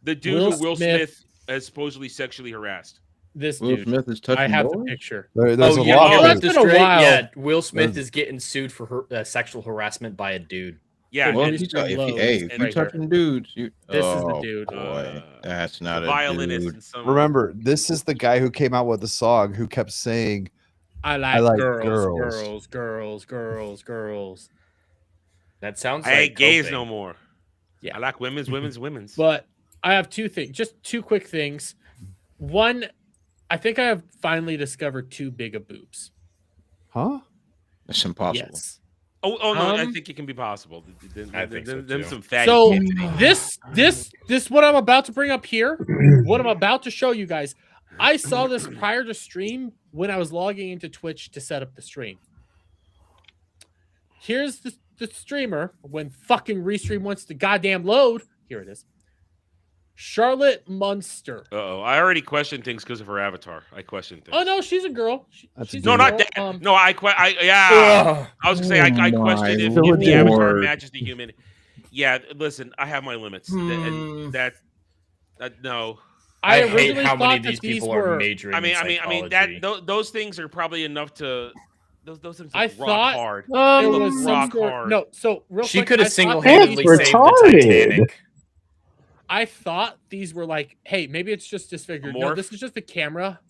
the dude who Will Smith has supposedly sexually harassed. This Will dude. Smith is touching I have the boys? picture. There's Oh, a yeah, lot. that's been a while. Yeah, Will Smith is getting sued for sexual harassment by a dude. Yeah, Well, and if Mr. Lowe you is right touching dudes, This is the oh, dude. boy, that's not the a violinist dude. and some. Remember, this is the guy who came out with the song who kept saying, I like girls. girls. That sounds I like ain't gays coping. no more. Yeah. I like women's. But I have two things, just two quick things. One, I think I have finally discovered too big of boobs. huh? That's impossible. Yes. Oh no, I think it can be possible. I think so, Them too. some fatty So kids. this what I'm about to bring up here, what I'm about to show you guys. I saw this prior to stream when I was logging into Twitch to set up the stream. Here's the streamer when fucking Restream wants to goddamn load. Here it is. Charlotte Munster. Uh-oh. I already questioned things because of her avatar. I questioned things. Oh no, she's a girl. She's No, a not girl. that. No, I was gonna say I Oh questioned if my the avatar Lord. matches the human. Yeah, listen, I have my limits. And that no. I hate originally how thought many of that these these people were. are majoring. I mean, in that psychology. those things are probably enough to. Those things I look rock thought hard. it They look was some rock sort. hard. No, so real She quick, could have I thought single-handedly That's saved the retarded. Titanic. I thought these were like, hey, maybe it's just disfigured. A No, morph? this is just a camera.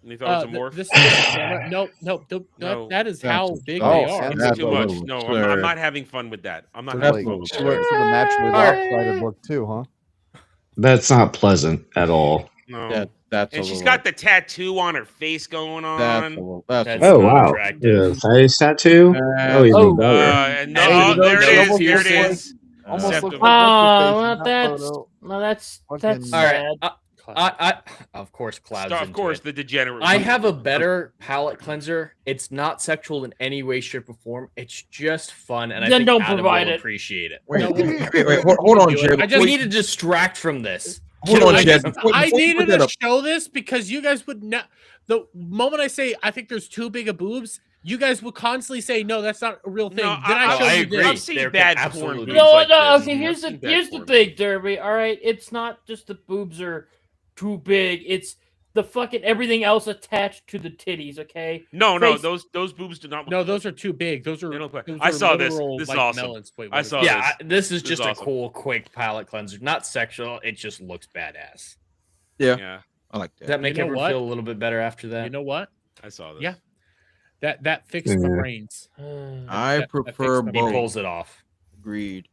And you thought it was a morph? This is just a camera. No, No. that is That's how a- big oh, they are. It's That's too a much. little No, I'm absurd. not having fun with that. I'm not So, having like, fun with so that. the match with lopsided look too, huh? That's not pleasant at all. No. That's And a she's little, got the tattoo on her face going that's on. a little, that's a That's little- Oh not wow. attractive. Yeah, face tattoo. Oh, even Oh, better. And no, Hey, there it is. almost Here it looks like- is. Almost Acceptable. looks like Oh, what's well, her face in that photo. that's Fucking- All sad. right. I of course, Cloud's Of into course, it. the degenerate. I have a better palate cleanser. It's not sexual in any way, shape, or form. It's just fun, and I Then think don't Adam provide will it. appreciate it. Wait, No, wait, hold on, Jed. I just Wait, need to distract from this. hold on, I Jed. just- Before I you put needed that to up- show this because you guys would not. The moment I say I think there's too big of boobs, You guys will constantly say, "No, that's not a real thing." No, Then I show you this. I've seen bad porn boobs No, like no. this. Okay, here's I've seen bad here's the porn thing, Derby. All right, it's not just the boobs are too big. It's the fucking everything else attached to the titties. Okay. No, Face- those boobs do not. No, those are too big. Those are. They don't look those I are saw this. literal, This is like, awesome. melons. Wait, I what saw is Yeah, this. this is just awesome. a cool, quick palate cleanser. Not sexual. It just looks badass. Yeah. I like Does that make You know everyone what? feel a little bit better after that? You know what? I saw this. Yeah. That fixed my Yeah. brains. I That prefer fixed my both. He pulls it off. Agreed.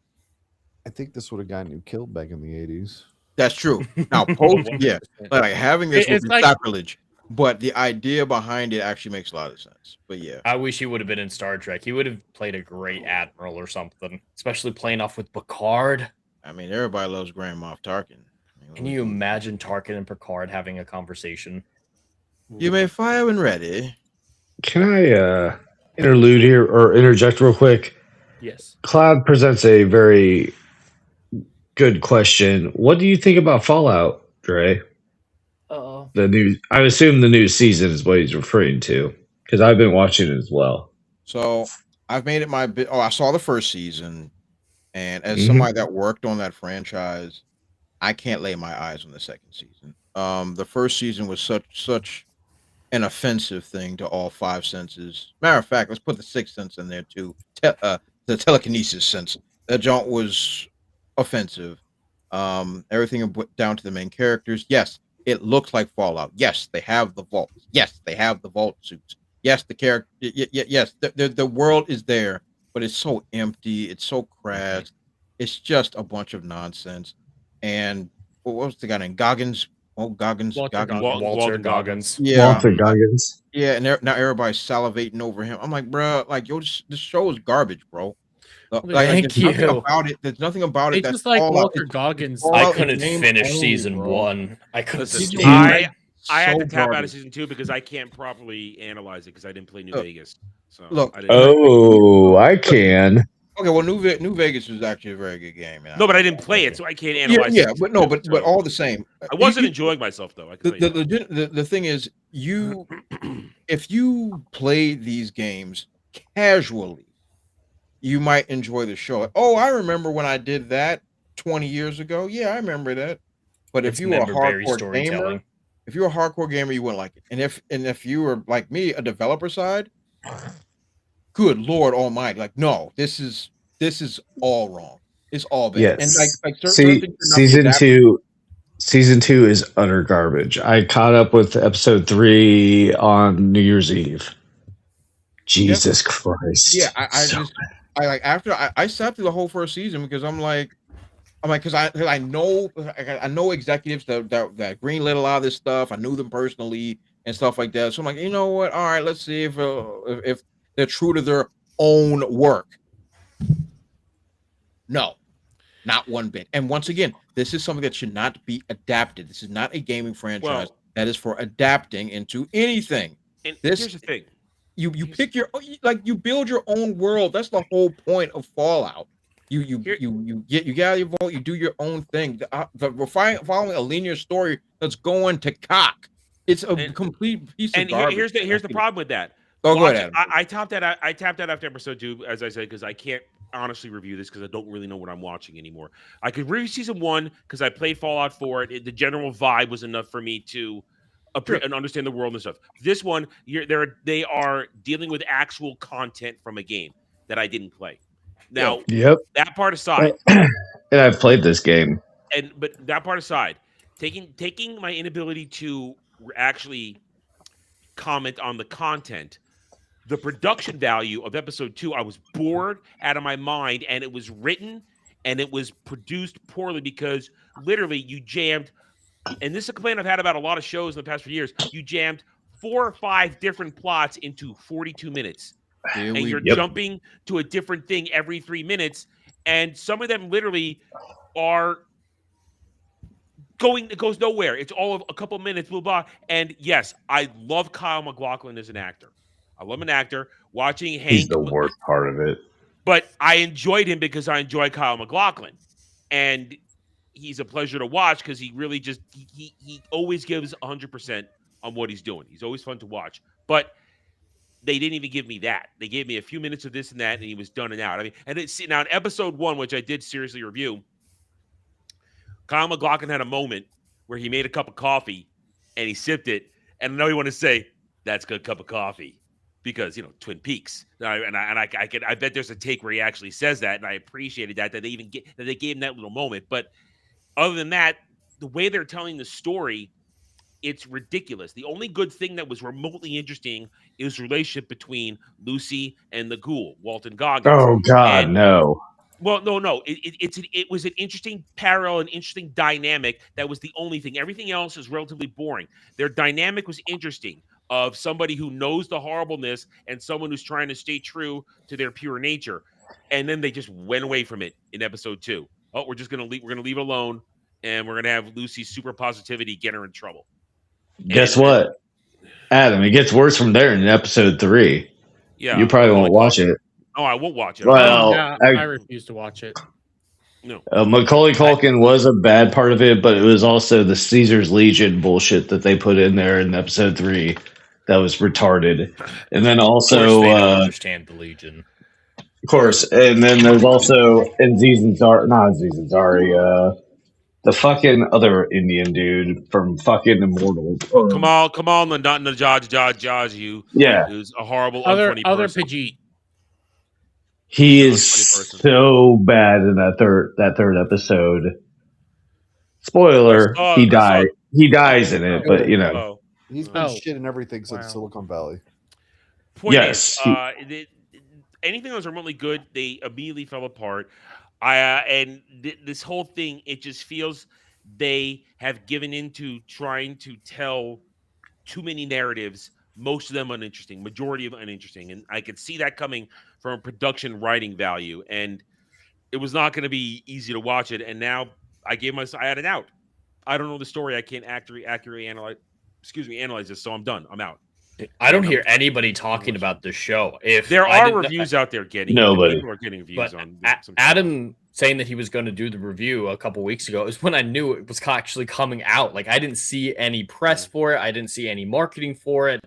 I think this would have gotten you killed back in the 80s. That's true. Now, post, yeah, like having this would It's be like- sacrilege, but the idea behind it actually makes a lot of sense. But yeah, I wish he would have been in Star Trek. He would have played a great admiral or something, especially playing off with Picard. I mean, everybody loves Grand Moff Tarkin. Can you imagine Tarkin and Picard having a conversation? You may fire when ready. Can I interlude here or interject real quick? Yes. Cloud presents a very good question. What do you think about Fallout, Dre? Uh-oh. I assume the new season is what he's referring to because I've been watching it as well. So I've made it my bit. Oh, I saw the first season, and as Mhm. somebody that worked on that franchise, I can't lay my eyes on the second season. The first season was such an offensive thing to all five senses. Matter of fact, let's put the sixth sense in there too. The telekinesis sense. That jaunt was offensive. Everything down to the main characters. Yes, it looks like Fallout. Yes, they have the vaults. Yes, they have the vault suits. Yes, the character. Yes, the world is there, but it's so empty. It's so crass. It's just a bunch of nonsense. And what was the guy named Goggins? Oh, Goggins. Walter Walter Goggins. Yeah. Walter Goggins. Yeah, and now everybody's salivating over him. I'm like, bro, like, yo, this show is garbage, bro. Thank there's nothing you. about it. There's nothing about it. It's That's just like Fallout. Walter It's Goggins. Fallout I is couldn't names finish only, season bro. one. I couldn't Listen, stand I had So to tap out of garbage. season 2 because I can't properly analyze it because I didn't play New Look, Vegas. So look, I didn't. Oh, I can. Okay, well, New Vegas was actually a very good game. No, but I didn't play it, so I can't Yeah, analyze. yeah, season but no, 2, but so all the same, I wasn't enjoying myself though. I can tell you that. the thing is, if you play these games casually, you might enjoy the show. Oh, I remember when I did that 20 years ago. Yeah, I remember that. But if It's you were a never very hardcore gamer, storytelling. if you're a hardcore gamer, you wouldn't like it. And if you were like me, a developer side, good Lord Almighty, like no, this is all wrong. It's all bad. Yes. And like certain things should not be season adapted. season 2 is utter garbage. I caught up with episode 3 on New Year's Eve. Jesus Christ. Yeah, I like after I sat through the whole first season because I'm like because I know executives that greenlit a lot of this stuff. I knew them personally and stuff like that. So I'm like, you know what? All right, let's see if they're true to their own work. No, not one bit. And once again, this is something that should not be adapted. This is not a gaming franchise that is for adapting into anything. And This here's the thing. you pick your you build your own world. That's the whole point of Fallout. You get out of your vault. You do your own thing. We're following a linear story that's going to cock. It's a complete piece of And garbage. here's the problem with that. Oh, go Watch ahead, it. I tapped out after episode 2, as I said, because I can't honestly review this because I don't really know what I'm watching anymore. I could review season 1 because I played Fallout 4. The general vibe was enough for me to and understand the world and stuff. This one, they are dealing with actual content from a game that I didn't play. Now, Yep. that part aside, And I've played this game. but that part aside, taking my inability to actually comment on the content, the production value of episode 2, I was bored out of my mind, and it was written and it was produced poorly because literally you jammed, and this is a complaint I've had about a lot of shows in the past few years, you jammed 4 or 5 different plots into 42 minutes. And you're jumping to a different thing every 3 minutes, and some of them literally are it goes nowhere. It's all of a couple minutes, blah, blah. And yes, I love Kyle MacLachlan as an actor. I love an actor. Watching Hank. He's the worst part of it. But I enjoyed him because I enjoy Kyle MacLachlan. And he's a pleasure to watch because he really just, he always gives 100% on what he's doing. He's always fun to watch. But they didn't even give me that. They gave me a few minutes of this and that, and he was done and out. I mean, and it's now in episode 1, which I did seriously review, Kyle MacLachlan had a moment where he made a cup of coffee and he sipped it, and I know you want to say that's a good cup of coffee because Twin Peaks. I bet there's a take where he actually says that, and I appreciated that they gave him that little moment. But other than that, the way they're telling the story, it's ridiculous. The only good thing that was remotely interesting is the relationship between Lucy and the ghoul, Walton Goggins. Oh God, no. Well, no. It was an interesting parallel, an interesting dynamic. That was the only thing. Everything else is relatively boring. Their dynamic was interesting, of somebody who knows the horribleness and someone who's trying to stay true to their pure nature. And then they just went away from it in episode 2. Oh, we're gonna leave it alone, and we're gonna have Lucy's super positivity get her in trouble. Guess what, Adam? It gets worse from there in episode 3. Yeah, you probably won't watch it. Oh, I won't watch it. Well, I refuse to watch it. No. Macaulay Culkin was a bad part of it, but it was also the Caesar's Legion bullshit that they put in there in episode 3 that was retarded. And then also, of course they don't understand the Legion. Of course, and then there's also the fucking other Indian dude from fucking Immortal. Come on, the Najaj, you. Yeah. Who's a horrible, other person. Pidgey. He is so bad in that third episode. Spoiler: he died. He dies in it, but he's been shit in everything since Silicon Valley. Point is, anything that was remotely good, they immediately fell apart. This whole thing, it just feels they have given into trying to tell too many narratives. Most of them uninteresting, majority of uninteresting, and I could see that coming from a production writing value. And it was not going to be easy to watch it. And now I had it out. I don't know the story. I can't accurately analyze this, so I'm done. I'm out. I don't hear anybody talking about the show. If there are reviews out there getting nobody. People are getting reviews on Adam saying that he was going to do the review a couple weeks ago is when I knew it was actually coming out. Like I didn't see any press for it. I didn't see any marketing for it.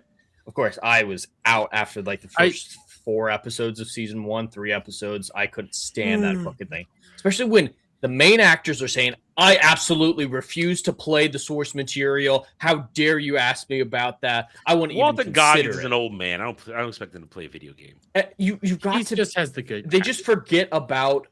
Of course, I was out after like the first 4 episodes of season 1, 3 episodes. I couldn't stand that fucking thing, especially when the main actors are saying, I absolutely refuse to play the source material. How dare you ask me about that? I wouldn't even consider Goggins it. is an old man. I don't expect him to play a video game. Just has the good. They just forget about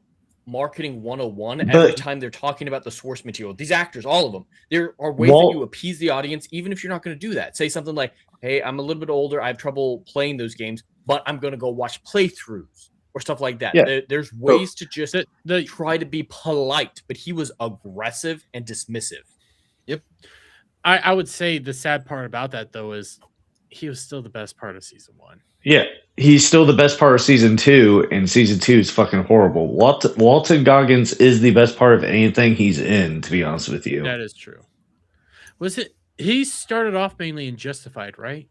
marketing 101 every time they're talking about the source material. These actors, all of them, there are ways that you appease the audience, even if you're not going to do that. Say something like, hey, I'm a little bit older. I have trouble playing those games, but I'm going to go watch playthroughs or stuff like that. Yeah. There's ways to just try to be polite, but he was aggressive and dismissive. Yep. I would say the sad part about that, though, is he was still the best part of season 1. Yeah, he's still the best part of season 2, and season 2 is fucking horrible. Walton Goggins is the best part of anything he's in, to be honest with you. That is true. He started off mainly in Justified, right?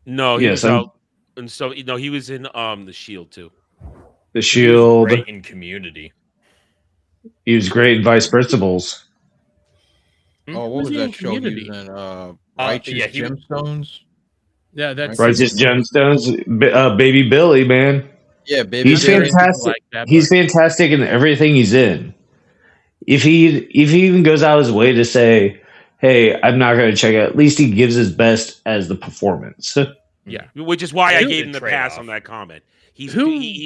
No, he was out, and so he was in The Shield too. The Shield. Great in Community. He was great in Vice Principals. Oh, what was that show? He was in Righteous Gemstones. Yeah, that's Righteous Gemstones. Baby Billy, man. Yeah, Baby He's Billy. fantastic. Like that, he's fantastic in everything he's in. If he even goes out of his way to say, hey, I'm not going to check it, at least he gives his best as the performance. Yeah, which is why I gave him the pass on that comment. He's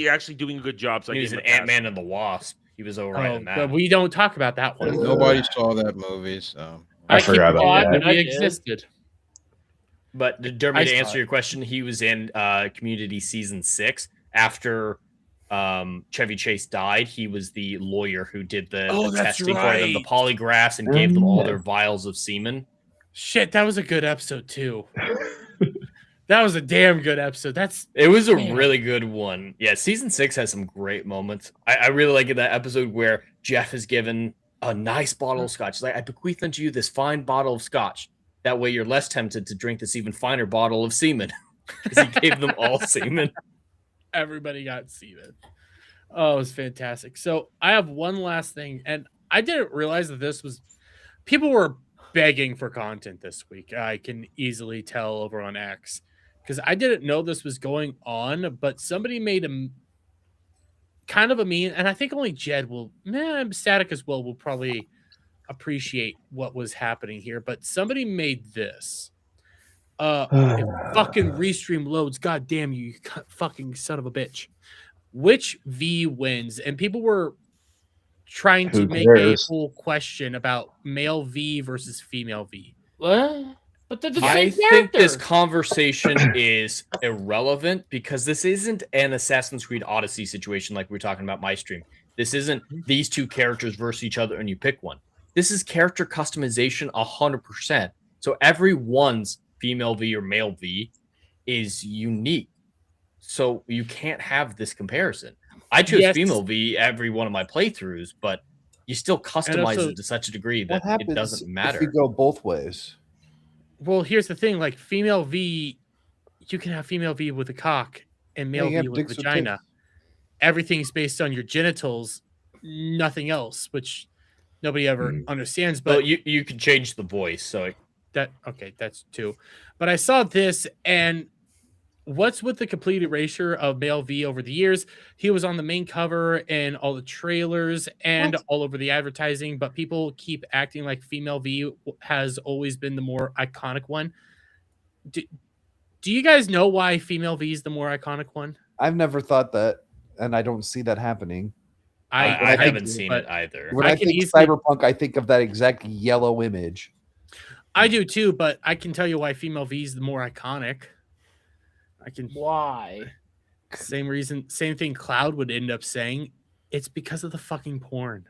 actually doing a good job. So he was an Ant-Man and the Wasp. He was all right in that. But we don't talk about that one. Nobody saw that movie, so I forgot about that. He existed. But Dermot, to answer your question, he was in Community season 6 after Chevy Chase died. He was the lawyer who did the testing for them, the polygraphs, and gave them all their vials of semen. Shit, that was a good episode too. That was a damn good episode. It was a really good one. Yeah, season 6 has some great moments. I really like that episode where Jeff is given a nice bottle of scotch. He's like, I bequeath unto you this fine bottle of scotch. That way you're less tempted to drink this even finer bottle of semen. Because he gave them all semen. Everybody got semen. Oh, it was fantastic. So I have one last thing, and I didn't realize that people were begging for content this week. I can easily tell over on X, because I didn't know this was going on, but somebody made a kind of a meme, and I think only Jed will, Static as well, will probably appreciate what was happening here. But somebody made this. If fucking restream loads, god damn you, fucking son of a bitch. Which V wins? And people were trying to Who make a cares? whole question about male V versus female V. What? But they're the I same think character. this conversation is irrelevant because this isn't an Assassin's Creed Odyssey situation like we were talking about my stream. This isn't these two characters versus each other and you pick one. This is character customization 100%. So everyone's female V or male V is unique. So you can't have this comparison. I chose female V every one of my playthroughs, but you still customize it to such a degree that it doesn't matter. If you go both ways? Well, here's the thing: like female V, you can have female V with a cock and male you V have with a dicks with vagina. Everything's based on your genitals, nothing else, which nobody ever understands. But Well, you can change the voice, so that's two. But I saw this, and what's with the complete erasure of male V over the years? He was on the main cover and all the trailers and all over the advertising, but people keep acting like female V has always been the more iconic one. Do you guys know why female V is the more iconic one? I've never thought that, and I don't see that happening. I haven't seen it either. When I think Cyberpunk, I think of that exact yellow image. I do too, but I can tell you why female V is the more iconic. Why? Same reason, same thing Cloud would end up saying. It's because of the fucking porn.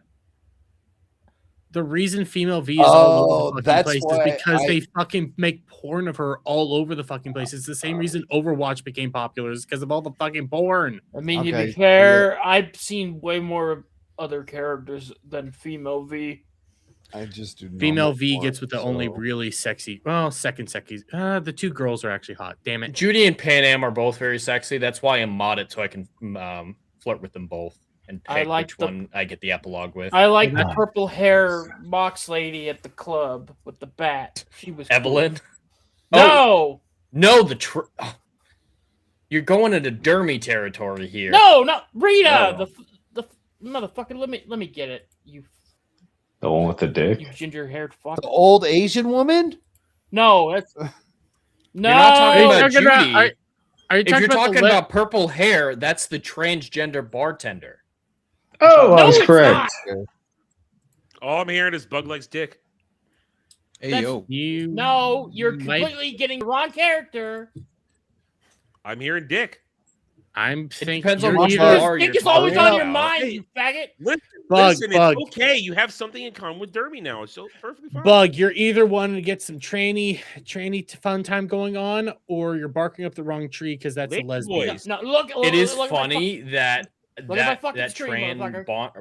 The reason female V is all over the fucking place is because they fucking make porn of her all over the fucking place. It's the same reason Overwatch became popular, is because of all the fucking porn. I mean, to be fair, I've seen way more other characters than female V. I just do. Female V gets with the only really sexy, second sexy. The two girls are actually hot. Damn it. Judy and Panam are both very sexy. That's why I'm modded so I can flirt with them both and I pick like which one I get the epilogue with. I like the purple hair box lady at the club with the bat. She was Evelyn. Cool. No, you're going into Dermy territory here. No, Rita. Oh. The motherfucker. Let me get it. You The one with the dick? You ginger-haired fuck. The old Asian woman? No, that's You're not talking about Judy. If you're talking the about purple hair, that's the transgender bartender. Oh, I was correct. All I'm hearing is Bug likes dick. Hey, yo. No, you're completely getting the wrong character. I'm hearing dick. I'm thinking depends on you're what either- you are. Dick is always on your mind, you faggot. Listen, Bug. it's okay. You have something in common with Derby now. It's so perfectly fine. Bug, you're either wanting to get some tranny fun time going on, or you're barking up the wrong tree because that's a lesbian. No, look, It is look at my funny that look at my fucking that screen,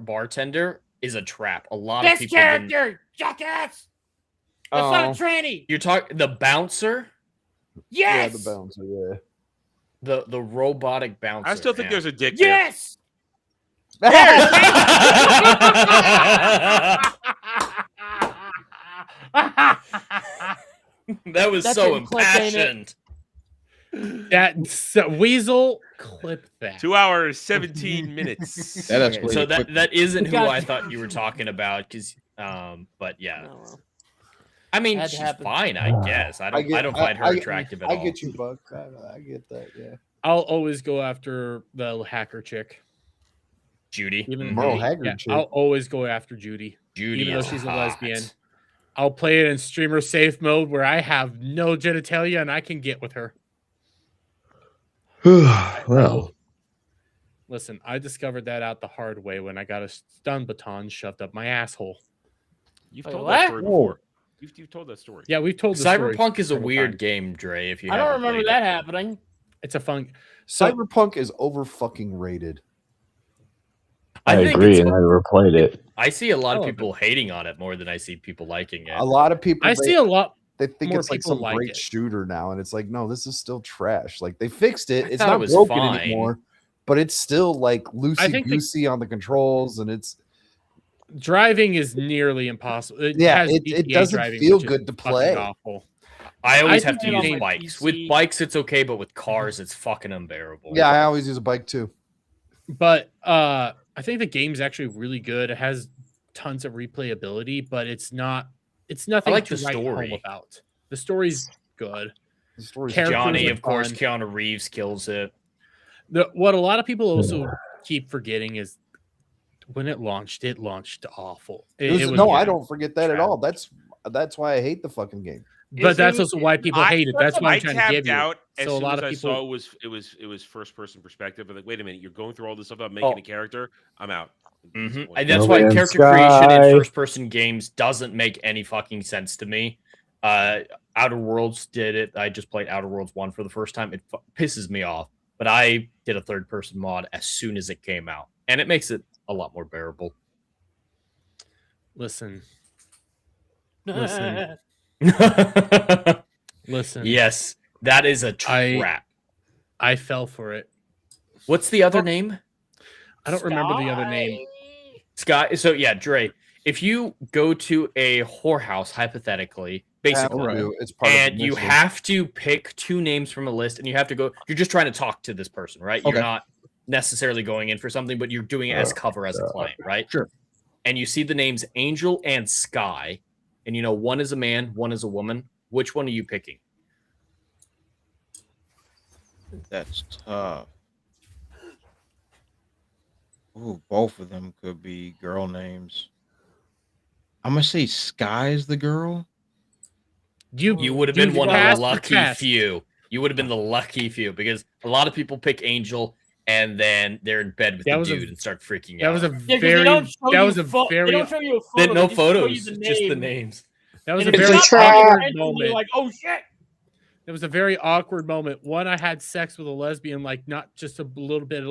bartender is a trap. A lot this of people didn't- character, jackass. That's not a tranny. You're talking the bouncer. Yes. Yeah, the bouncer. Yeah. The robotic bouncer. I still think there's a dick. Yes. That was That's so in clip, ain't it? impassioned. That Weasel, clip that. 2 hours 17 minutes. That escalated So quickly. that isn't who God. I thought you were talking about, because but yeah. I mean, Had to she's happen. fine, I guess. I don't find her attractive at all. I get you, Buck. I get that. Yeah. I'll always go after the hacker chick. Judy. Even Merle Haggard chick. I'll always go after Judy. Judy even though is she's a hot. lesbian. I'll play it in streamer safe mode where I have no genitalia and I can get with her. Well, Listen, I discovered that out the hard way when I got a stun baton shoved up my asshole. You've Wait, told what? that story before. You've told that story. Yeah, we've told the story Cyberpunk is a several weird times. game, Dre. If you I don't haven't remember played that it. happening. It's a fun. So Cyberpunk is over fucking rated. I think agree, it's- and I never played it. I see a lot of Oh, people hating on it more than I see people liking it. A lot of people. I see a lot. They think more it's like people some like great it. shooter now, and it's like, no, this is still trash. Like they fixed it. It's thought not it was broken fine. anymore, but it's still like I think loosey goosey on the controls, and it's Driving is nearly impossible. It Yeah, has it GTA doesn't driving, feel which is good to fucking play. Awful. I always I have to think use on my bikes. PC With bikes, it's okay, but with cars, it's fucking unbearable. Yeah, I always use a bike too. But I think the game's actually really good. It has tons of replayability, but it's nothing like to the write home story. about. The story's good. The story's Characters Johnny, are of course, fun. Keanu Reeves kills it. What a lot of people also keep forgetting is when it launched awful. It was no, I don't forget that at trash. all. That's why I hate the fucking game. But that's also why people hate it. That's why I I'm trying to give tapped you. out as So a soon lot as of I saw people. it was first person perspective. I'm like, wait a minute, you're going through all this stuff about making a character. I'm out. And that's why character creation in first person games doesn't make any fucking sense to me. Outer Worlds did it. I just played Outer Worlds 1 for the first time. It pisses me off. But I did a third person mod as soon as it came out, and it makes it a lot more bearable. Listen. Listen. Yes, that is a trap. I fell for it. What's the other name? I don't remember the other name. Sky. So yeah, Dre, if you go to a whorehouse, hypothetically, basically, It's part of and the you mission. have to pick 2 names from a list, and you have to go. You're just trying to talk to this person, right? Okay. You're not necessarily going in for something, but you're doing it as cover as a client, right? Sure. And you see the names Angel and Sky, and you know one is a man, one is a woman. Which one are you picking? That's tough. Ooh, both of them could be girl names. I'm gonna say Sky's the girl. You would have been one of the lucky few. You would have been the lucky few because a lot of people pick Angel and then they're in bed with the dude and start freaking out. That was a Yeah, 'cause they very. don't show That you was a pho- very. They don't show you a They photo. no they just show you photos, the just the name. names. That was a And if very it's not awkward Angel, you're moment. like, oh shit. It was a very awkward moment. One, I had sex with a lesbian, like not just a little bit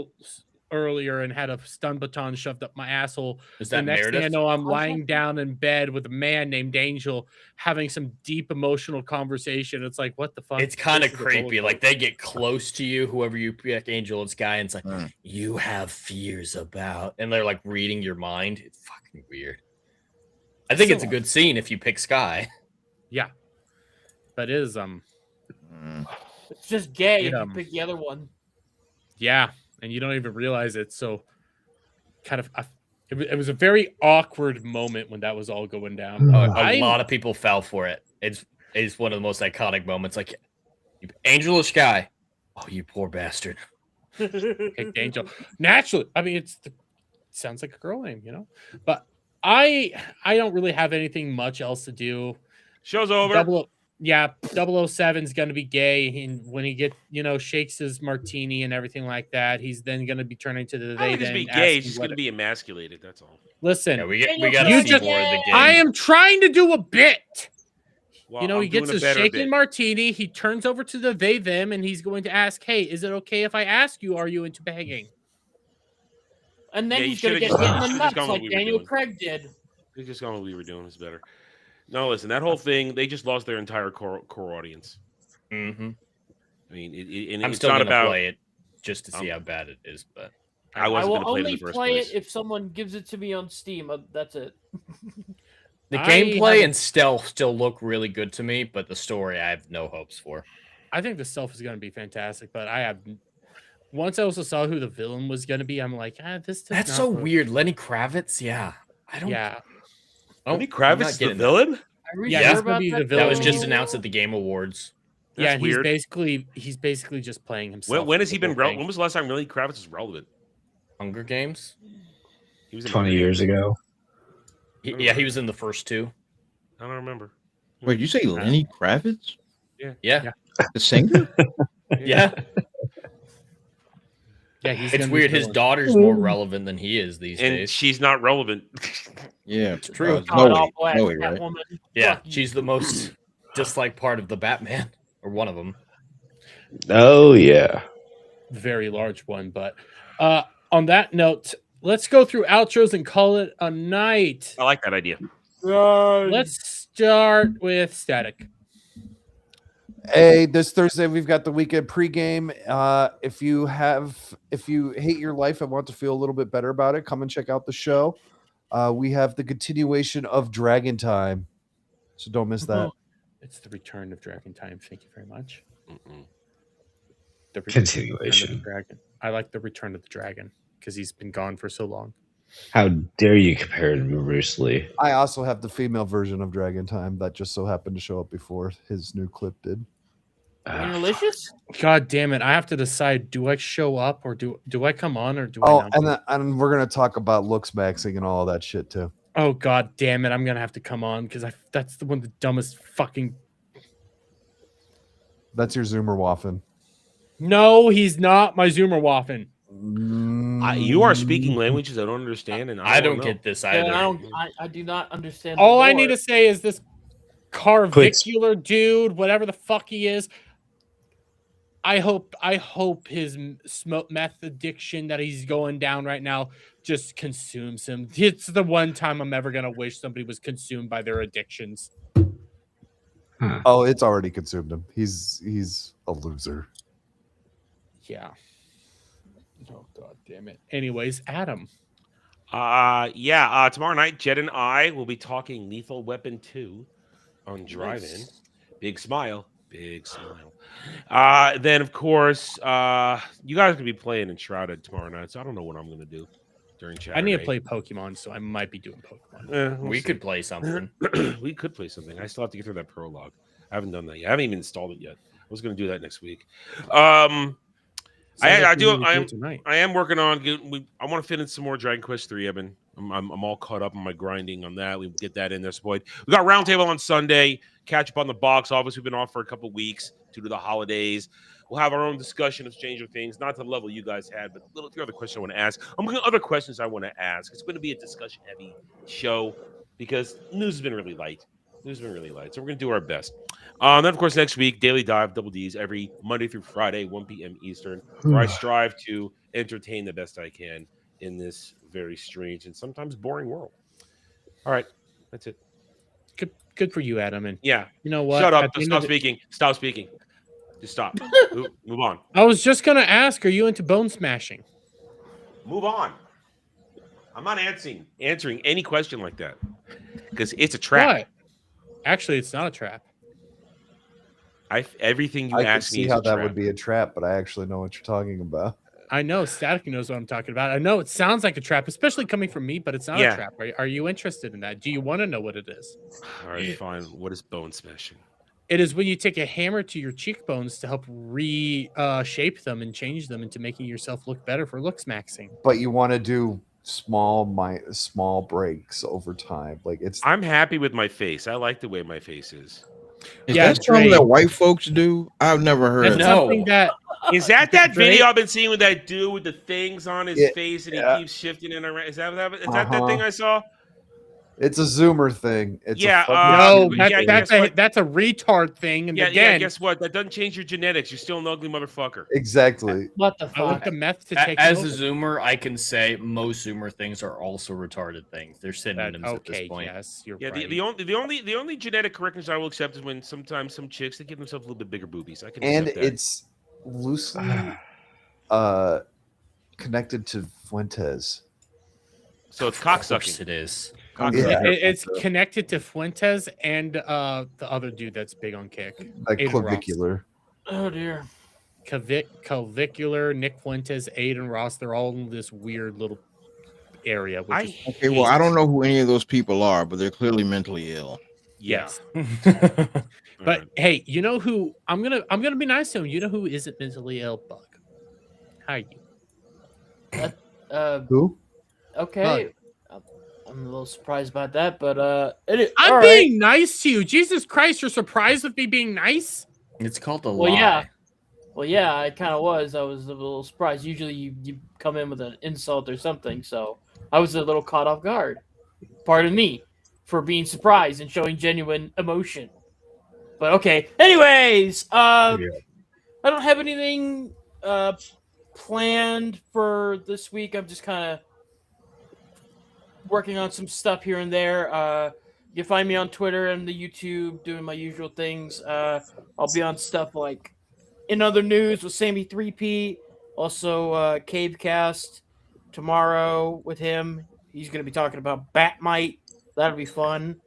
earlier, and had a stun baton shoved up my asshole. Is The that next thing I Meredith? know, I'm lying down in bed with a man named Angel, having some deep emotional conversation. It's like, what the fuck? It's kind This of is a roller creepy. Like they get close to you, whoever you pick, Angel and Sky, and it's like Mm. you have fears about, and they're like reading your mind. It's fucking weird. I think it's a good scene if you pick Sky. Yeah, but it is It's just gay if It, you pick the other one. yeah, and you don't even realize it. So, kind of, it was a very awkward moment when that was all going down. A lot of people fell for it. It's one of the most iconic moments. Like Angel or Sky. Oh, you poor bastard. Picked Angel. Naturally, I mean, sounds like a girl name, you know. But I don't really have anything much else to do. Show's over. 007's going to be gay, and when he shakes his martini and everything like that, he's then going to be turning to the I they. think it's Then be gay. He's asking just what going to be emasculated. That's all. Listen, Yeah, we got you to see just- more of the game. I am trying to do a bit. Well, he I'm gets doing a his better shaken bit. martini. He turns over to the they them, and he's going to ask, "Hey, is it okay if I ask you? Are you into banging?" And then Yeah, you he's gonna should've get just- hit in the should've just nuts gone what like we were Daniel doing. Craig did. They just gone what we were doing. It's better. No, listen, that whole thing, they just lost their entire core audience. Mm-hmm. I mean, and I'm it's still not gonna about play it just to see how bad it is, but I I wasn't will going to play it in only the first play place. it if someone gives it to me on Steam. That's it. the I gameplay haven't- and stealth still look really good to me, but the story I have no hopes for. I think the stealth is going to be fantastic, but once I also saw who the villain was going to be, I'm like, this. That's so weird. Lenny Kravitz, yeah. I don't. Yeah, Lenny I'm Kravitz not is the getting that. villain? Are we Yeah, sure he's gonna about be the that? That was villain. just announced at the Game Awards. yeah. That's weird. He's basically just playing himself. When has he the been? whole thing. When was the last time Lenny Kravitz was relevant? Hunger Games. He was in 20 Hunger years Games? ago. Yeah, he was in the first 2. I don't remember. Wait, you say Lenny Kravitz, Yeah, the singer? yeah. Yeah, he's It's gonna be weird. the His villain. daughter's more relevant than he is these And days. she's not relevant. Yeah, It's true. God Zoe, awful ass Zoe, right? Catwoman. Yeah, Fuck you. she's the most disliked part of the Batman, or one of them. Oh, yeah. Very large one. But on that note, let's go through outros and call it a night. I like that idea. Let's start with Static. Hey, this Thursday we've got the weekend pregame. If you hate your life and want to feel a little bit better about it, come and check out the show. We have the continuation of Dragon Time, so don't miss that. It's the return of Dragon Time. Thank you very much. The Continuation. Return of the Dragon. I like the Return of the Dragon because he's been gone for so long. How dare you compare it to Bruce Lee? I also have the female version of Dragon Time that just so happened to show up before his new clip did. Delicious? God damn it! I have to decide: do I show up or do I come on or do I not? And we're gonna talk about looks maxing and all of that shit too. Oh god damn it! I'm gonna have to come on because that's the one of the dumbest fucking. That's your Zoomer Waffen. No, he's not my Zoomer Waffen. You are speaking languages I don't understand, and I don't know. get this Yeah, either. I do not understand. All the I lore. need to say is this carvicular dude, whatever the fuck he is. I hope his meth addiction that he's going down right now just consumes him. It's the one time I'm ever gonna wish somebody was consumed by their addictions. Oh, it's already consumed him. He's a loser. Yeah. Oh god damn it. Anyways, Adam. Tomorrow night, Jed and I will be talking Lethal Weapon 2 on Drive-In. Nice. Big smile. Then of course, you guys could be playing Enshrouded tomorrow night, so I don't know what I'm gonna do during chat. I need to play Pokemon, so I might be doing Pokemon. We'll we see. could play something. We could play something. I still have to get through that prologue. I haven't done that yet. I haven't even installed it yet. I was gonna do that next week. I am working on. I want to fit in some more Dragon Quest 3. I'm all caught up on my grinding on that. We get that in there. We got Roundtable on Sunday. Catch up on the box office. We've been off for a couple weeks due to the holidays. We'll have our own discussion of Stranger Things, not to the level you guys had, but the other question I want to ask. I'm looking at other questions I want to ask. It's going to be a discussion-heavy show because news has been really light. So we're going to do our best. Then, of course, next week, Daily Dive, Double D's, every Monday through Friday, 1 p.m. Eastern, where I strive to entertain the best I can in this very strange and sometimes boring world. All right. That's it. Good for you, Adam. And yeah, you know what? Shut up. Stop speaking. Stop speaking. Just stop. Move on. I was just gonna ask, are you into bone smashing? Move on. I'm not answering any question like that because it's a trap. What? Actually, it's not a trap. Everything you I can ask me see is how a that trap. would be a trap, but I actually know what you're talking about. I know Static knows what I'm talking about. I know it sounds like a trap, especially coming from me, but it's not a trap. Are you interested in that? Do you want to know what it is? All right, fine. What is bone smashing? It is when you take a hammer to your cheekbones to help shape them and change them into making yourself look better for looks maxing. But you want to do small breaks over time. Like I'm happy with my face. I like the way my face is. Is that something that white folks do? I've never heard of that. Is that video I've been seeing with that dude with the things on his face and he yeah. keeps shifting it around? Is that that thing I saw? It's a Zoomer thing. It's that's a retard thing. And again, guess what? That doesn't change your genetics. You're still an ugly motherfucker. Exactly. What the fuck? I want the meth to take As over. a Zoomer, I can say most Zoomer things are also retarded things. They're synonyms at this point. Yes, you're Yeah, right. the only genetic corrections I will accept is when sometimes some chicks they give themselves a little bit bigger boobies. I can And accept that. it's loosely connected to Fuentes. So it's cocksucking. It is. It's connected to Fuentes and the other dude that's big on Kick. Like Aiden Ross. clavicular. Oh dear. Clavicular, Nick Fuentes, Aiden Ross, they're all in this weird little area. Okay, well, I don't know who any of those people are, but they're clearly mentally ill. Yes. But hey, you know who I'm gonna be nice to him. You know who isn't mentally ill? Bug. How are you? Who? Okay. I'm a little surprised about that, but I'm all being nice to you. Jesus Christ, you're surprised with me being nice? It's called a Well, lie. yeah. Well, yeah, I kind of was. I was a little surprised. Usually you come in with an insult or something, so I was a little caught off guard. Pardon me for being surprised and showing genuine emotion. But okay. Anyways, I don't have anything planned for this week. I'm just kind of working on some stuff here and there. You can find me on Twitter and the YouTube doing my usual things. I'll be on stuff like In Other News with Sammy 3P. Also, Cavecast tomorrow with him. He's going to be talking about Batmite. That'll be fun.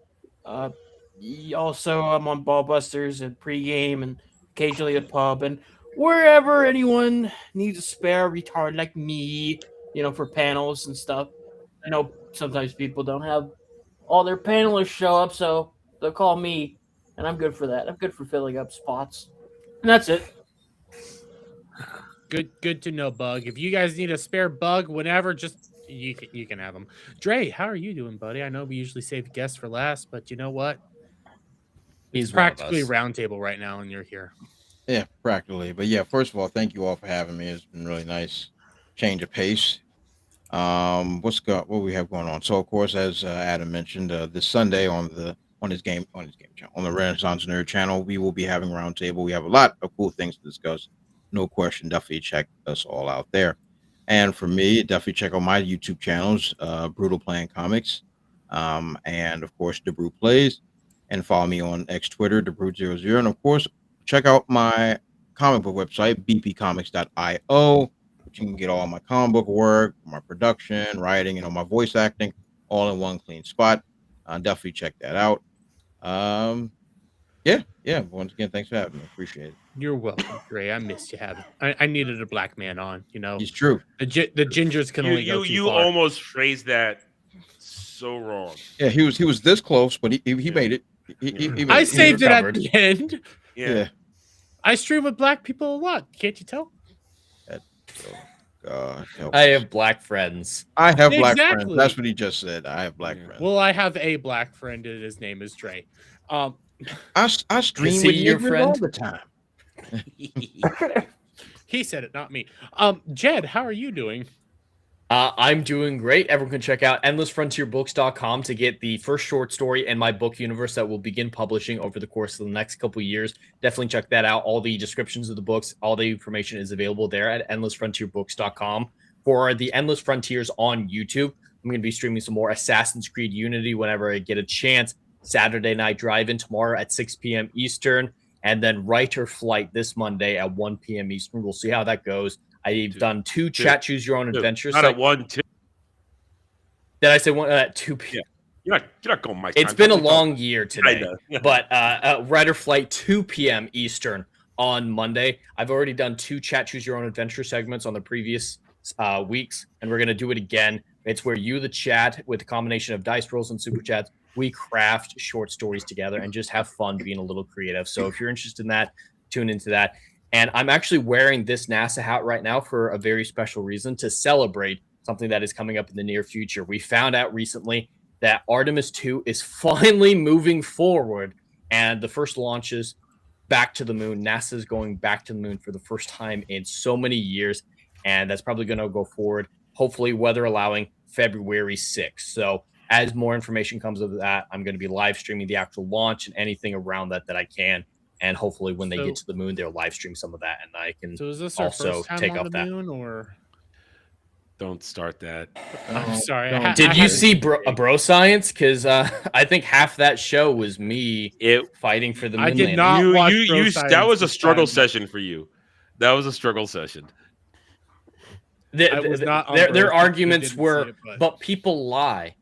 Also, I'm on Ballbusters and pregame and occasionally a pub and wherever anyone needs a spare retard like me, for panels and stuff. I know sometimes people don't have all their panelists show up, so they'll call me, and I'm good for that. I'm good for filling up spots. And that's it. Good to know, Bug. If you guys need a spare Bug, whenever, just you can have them. Dre, how are you doing, buddy? I know we usually save guests for last, but you know what? He's It's practically a roundtable right now, and you're here. Yeah, practically. But yeah, first of all, thank you all for having me. It's been really nice. Change of pace. What we have going on? So of course, as Adam mentioned, this Sunday on his game channel, on the Renaissance Nerd channel, we will be having roundtable. We have a lot of cool things to discuss. No question. Definitely check us all out there. And for me, definitely check out my YouTube channels, Brutal Playing Comics, and of course, The Brew Plays, and follow me on X Twitter, TheBrew00, and of course, check out my comic book website, bpcomics.io. You can get all my comic book work, my production, writing, and all my voice acting, all in one clean spot. Definitely check that out. Yeah. Once again, thanks for having me. Appreciate it. You're welcome, Dre. I missed you having. I needed a black man on. It's true. The gingers can only go too you far. almost phrased that so wrong. Yeah, he was this close, but he made it. He made I it. saved it at the end. Yeah. I stream with black people a lot. Can't you tell? God, I have black friends. I have black friends. Exactly. That's what he just said. I have black friends. Well, I have a black friend, and his name is Dre. I stream Is with he your niggas all friend? the time. He said it, not me. Jed, how are you doing? I'm doing great. Everyone can check out endlessfrontierbooks.com to get the first short story in my book universe that will begin publishing over the course of the next couple of years. Definitely check that out. All the descriptions of the books, all the information is available there at endlessfrontierbooks.com. For the Endless Frontiers on YouTube, I'm going to be streaming some more Assassin's Creed Unity whenever I get a chance. Saturday Night Drive-In tomorrow at 6 p.m. Eastern, and then Writer Flight this Monday at 1 p.m. Eastern. We'll see how that goes. I've done two chat choose your own adventures. Not at 1, 2. Did I say one at 2 p.m.? You're not going my time. It's been a long year today, Yeah. but Writer Flight 2 p.m. Eastern on Monday. I've already done 2 chat choose your own adventure segments on the previous weeks, and we're going to do it again. It's where you, the chat, with a combination of dice rolls and super chats, we craft short stories together and just have fun being a little creative. So if you're interested in that, tune into that. And I'm actually wearing this NASA hat right now for a very special reason, to celebrate something that is coming up in the near future. We found out recently that Artemis 2 is finally moving forward, and the first launches back to the moon. NASA is going back to the moon for the first time in so many years, and that's probably going to go forward, hopefully, weather allowing, February 6th. So as more information comes of that, I'm going to be live streaming the actual launch and anything around that I can. And hopefully when they get to the moon, they'll live stream some of that, and I can So is this our also first time take on up the that. moon, or? Don't start that. I'm sorry. Did you see Bro Science? Because I think half that show was me fighting for the moon I did landing. not watch Bro That Science was a this struggle time. session for you. That was a struggle session. I was not on Their Bro, so arguments didn't were, see it, but people lie.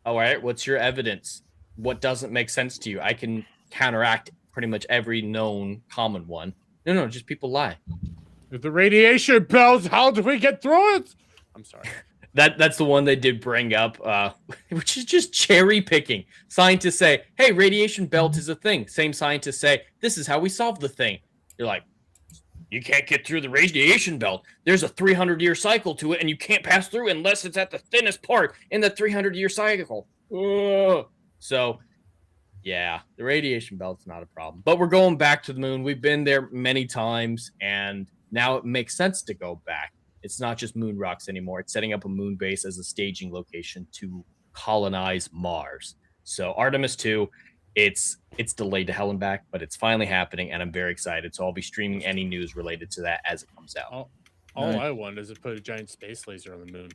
All right, what's your evidence? What doesn't make sense to you? I can counteract pretty much every known common one. No, just people lie. With the radiation belts, how do we get through it? I'm sorry. That's the one they did bring up, which is just cherry picking. Scientists say, hey, radiation belt is a thing. Same scientists say, this is how we solve the thing. You're like, you can't get through the radiation belt. There's a 300-year cycle to it, and you can't pass through unless it's at the thinnest part in the 300-year cycle. Ugh. So, yeah, the radiation belt's not a problem. But we're going back to the moon. We've been there many times, and now it makes sense to go back. It's not just moon rocks anymore. It's setting up a moon base as a staging location to colonize Mars. So Artemis 2, it's delayed to hell and back, but it's finally happening, and I'm very excited. So I'll be streaming any news related to that as it comes out. All I want is to put a giant space laser on the moon.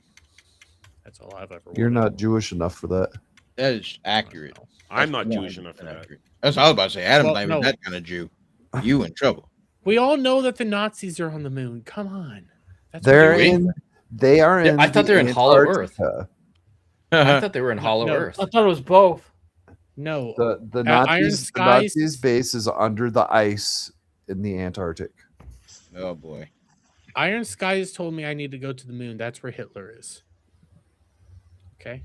That's all I've ever wanted. You're not Jewish enough for that. That is accurate. I'm not Jewish enough for that. Accurate. That's what I was about to say. Adam's Well, not even no. that kind of Jew. You in trouble. We all know that the Nazis are on the moon. Come on. That's They're what in. They are in. I thought the they're in Hollow Earth. Antarctica. I thought they were in Hollow No, Earth. I thought it was both. No, The Iron Nazis, the Skies. Nazis base is under the ice in the Antarctic. Oh boy. Iron Skies told me I need to go to the moon. That's where Hitler is. Okay.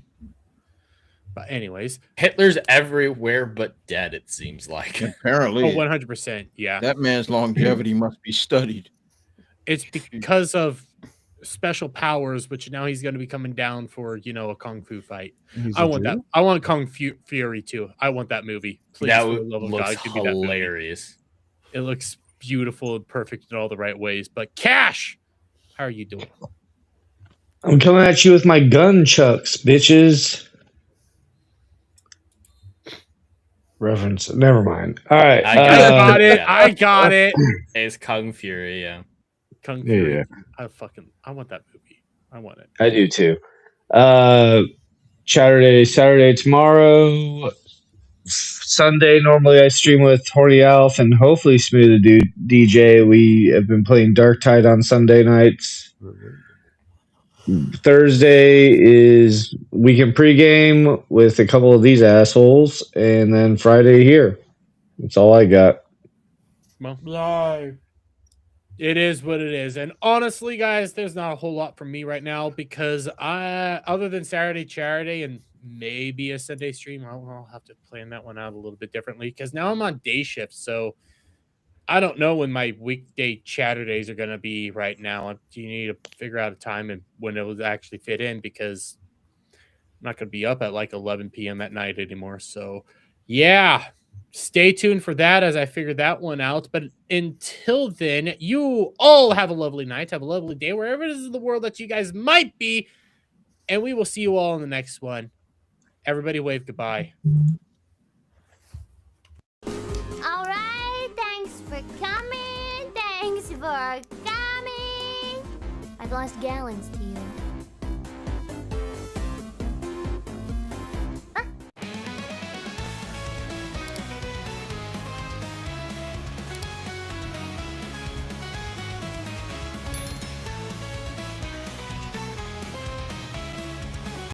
But anyways, Hitler's everywhere but dead, it seems like. Apparently, oh, 100%. Yeah. that man's longevity must be studied. It's because of special powers, which now he's going to be coming down for, a kung fu fight. He's I a want that. Jew? I want Fury too. I want that movie. Please, That for the love of looks God, give me that movie. hilarious. It looks beautiful and perfect in all the right ways. But Cash, how are you doing? I'm coming at you with my gun chucks, bitches. Reference. Never mind. All right. I got it. yeah. I got it. It's Kung Fury, yeah. Kung Yeah, Fury. yeah. I want that movie. I want it. I do too. Saturday tomorrow. Sunday, normally I stream with Horny Alf and hopefully Smooth Dude DJ. We have been playing Dark Tide on Sunday nights. Thursday is weekend pregame with a couple of these assholes, and then Friday here. That's all I got. Well, no. It is what it is. And honestly, guys, there's not a whole lot from me right now because other than Saturday and maybe a Sunday stream, I'll have to plan that one out a little bit differently because now I'm on day shift. So I don't know when my weekday Saturdays are going to be right now. You need to figure out a time and when it will actually fit in because I'm not going to be up at like 11 p.m. at night anymore. So yeah. Stay tuned for that as I figure that one out. But until then, you all have a lovely night. Have a lovely day wherever it is in the world that you guys might be. And we will see you all in the next one. Everybody wave goodbye. All right, thanks for coming. Thanks for coming. I've lost gallons to you.